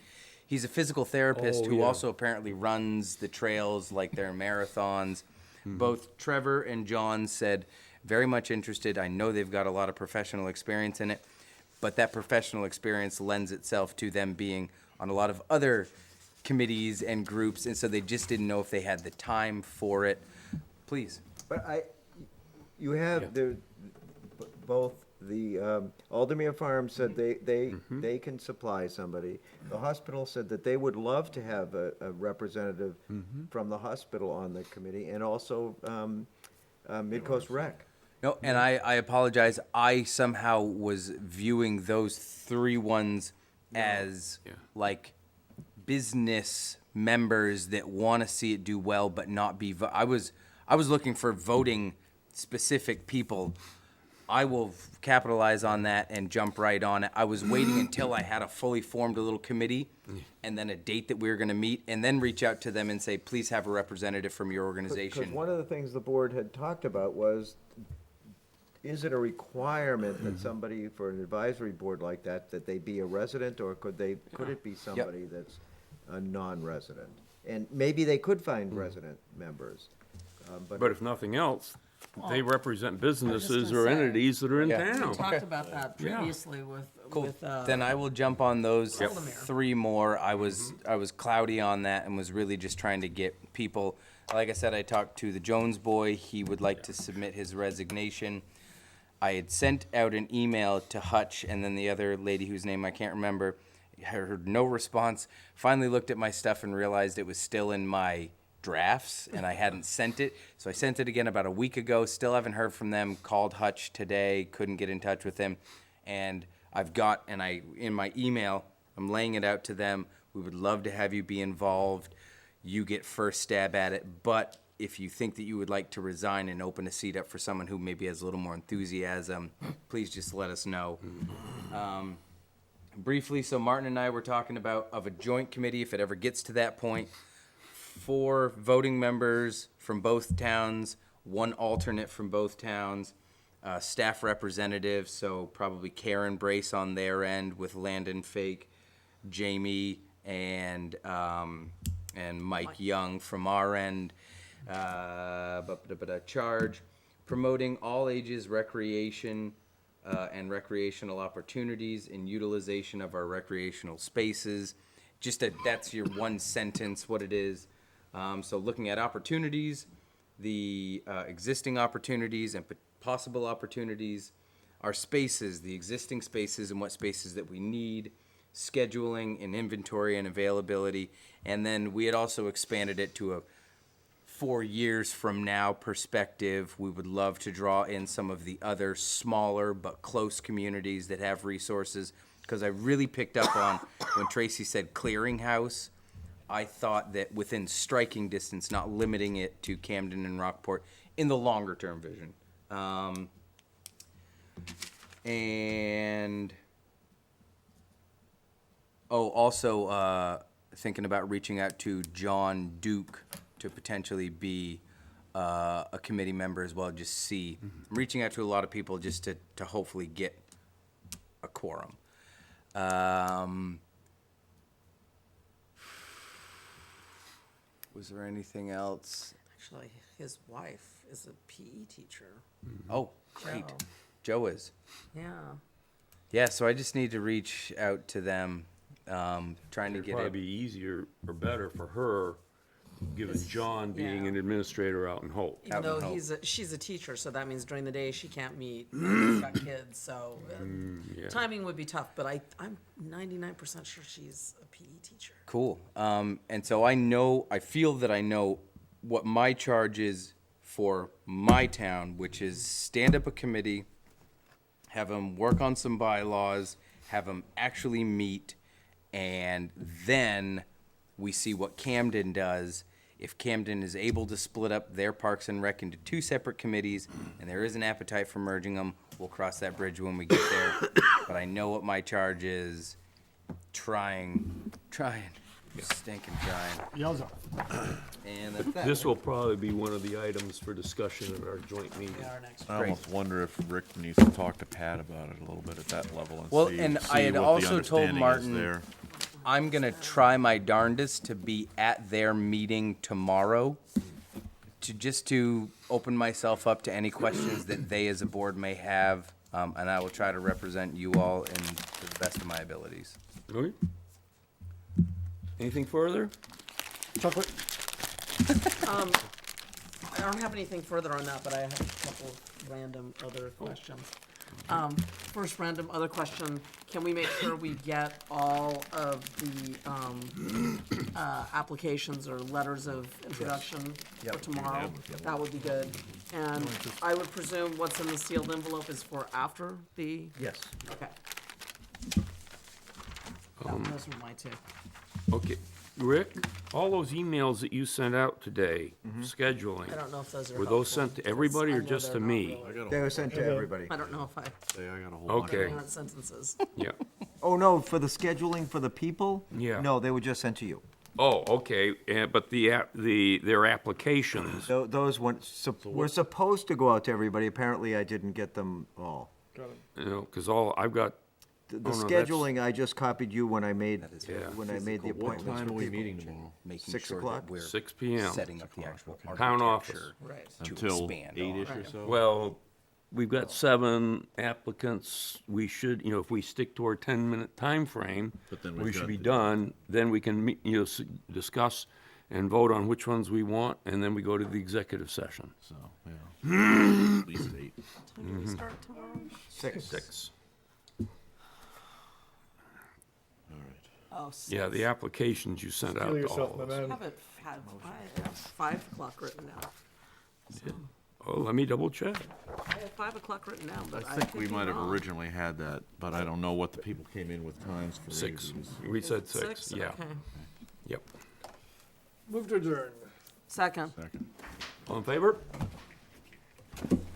He's a physical therapist who also apparently runs the trails like their marathons. Both Trevor and John said very much interested. I know they've got a lot of professional experience in it, but that professional experience lends itself to them being on a lot of other committees and groups, and so they just didn't know if they had the time for it. Please. But you have both the Aldermere Farms said they can supply somebody. The hospital said that they would love to have a representative from the hospital on the committee, and also Midcoast Rec. No, and I apologize. I somehow was viewing those 3 ones as like business members that want to see it do well, but not be. I was looking for voting specific people. I will capitalize on that and jump right on it. I was waiting until I had a fully formed little committee and then a date that we were going to meet, and then reach out to them and say, please have a representative from your organization. Because one of the things the board had talked about was, is it a requirement that somebody for an advisory board like that they be a resident, or could it be somebody that's a non-resident? And maybe they could find resident members, But if nothing else, they represent businesses gonna or say. entities that are in Yeah. We town. talked about that previously with, Then I will jump on those Aldermere. 3 more. I was cloudy on that and was really just trying to get people. Like I said, I talked to the Jones boy. He would like to submit his resignation. I had sent out an email to Hutch, and then the other lady whose name I can't remember. I heard no response. Finally looked at my stuff and realized it was still in my drafts and I hadn't sent it. So I sent it again about a week ago. Still haven't heard from them. Called Hutch today. Couldn't get in touch with him. And I've got, and in my email, I'm laying it out to them. We would love to have you be involved. You get first stab at it. But if you think that you would like to resign and open a seat up for someone who maybe has a little more enthusiasm, please just let us know. Briefly, so Martin and I were talking about of a joint committee, if it ever gets to that point, 4 voting members from both towns, 1 alternate from both towns, staff representatives, so probably Karen Brace on their end with Landon Fake, Jamie, and Mike Young from our end. Charge. promoting all ages recreation and recreational opportunities and utilization of our recreational spaces. That's your one sentence, what it is. So looking at opportunities, the existing opportunities and possible opportunities, our spaces, the existing spaces and what spaces that we need, scheduling and inventory and availability. And then we had also expanded it to a 4 years from now perspective. We would love to draw in some of the other smaller but close communities that have resources, because I really picked up on when Tracy said clearinghouse. I thought that within striking distance, not limiting it to Camden and Rockport in the longer term vision. Also thinking about reaching out to John Duke to potentially be a committee member as well, just see. I'm reaching out to a lot of people just to hopefully get a quorum. Was there anything else? Actually, his wife is a PE teacher. Oh, great. Joe. Joe is. Yeah. Yeah, so I just need to reach out to them, trying to It'd get probably it. be easier or better for her, given Yes, John being yeah. an administrator out in Hope. Even Out in though Hope. she's a teacher, so that means during the day she can't meet. She's got kids, so Yeah. timing would be tough. But I'm 99% sure she's a PE teacher. Cool. And so I feel that I know what my charge is for my town, which is stand up a committee, have them work on some bylaws, have them actually meet, and then we see what Camden does. If Camden is able to split up their Parks and Rec into 2 separate committees, and there is an appetite for merging them, we'll cross that bridge when we get there. But I know what my charge is. Trying, stinking trying. Yells off. And that's that. This will probably be one of the items for discussion at our joint meeting. We are next. I almost wonder if Rick needs to talk to Pat about it a little bit at that level and Well, see, and see I had what the also told understanding is Martin- there. I'm gonna try my darndest to be at their meeting tomorrow, to open myself up to any questions that they as a board may have, and I will try to represent you all to the best of my abilities. Okay. Anything further? Chocolate? I don't have anything further on that, but I have a couple random other questions. First random other question, can we make sure we get all of the applications or letters of introduction for tomorrow? That would be good. And I would presume what's in the sealed envelope is for after the, Yes. okay. Those were my 2. Okay. Rick, all those emails that you sent out today, scheduling, I don't know if those are were those helpful, sent to because everybody I or know just to they're not me? really- They were sent to everybody. I don't know if I, Say, I got a whole bunch of Okay. aren't sentences. Yeah. Oh, no, for the scheduling for the people? Yeah. No, they were just sent to you. Oh, okay, but their applications, Those were supposed to go out to everybody. Apparently, I didn't get them all. you know, because I've got, The no, that's- scheduling, I just copied you when I made, is Yeah. when I made the What appointments time for are we people. meeting tomorrow? Making 6 sure o'clock? that we're 6 p.m. setting up the actual Town office. architecture Right. to Until expand 8-ish on. or so? Well, we've got 7 applicants. We should, if we stick to our 10-minute time frame, But then we we've should got be the- done. Then we can meet, discuss and vote on which ones we want, and then we go to the executive session. So, yeah. At least 8. Time do we start tomorrow? 6. 6. All right. Oh, Yeah, the applications you sent out Feel to yourself, all my of us. I man. have it, I have 5 o'clock written down. Oh, let me double check. I have 5 o'clock written down, but I I think could we be might have wrong. originally had that, but I don't know what the people came in with times for 6. interviews. We said Is it 6, yeah. Okay. Yep. Move to adjourn. Second. Second. All in favor?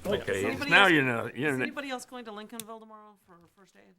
Okay, Anybody now else- you know. Is anybody else going to Lincolnville tomorrow for first aid?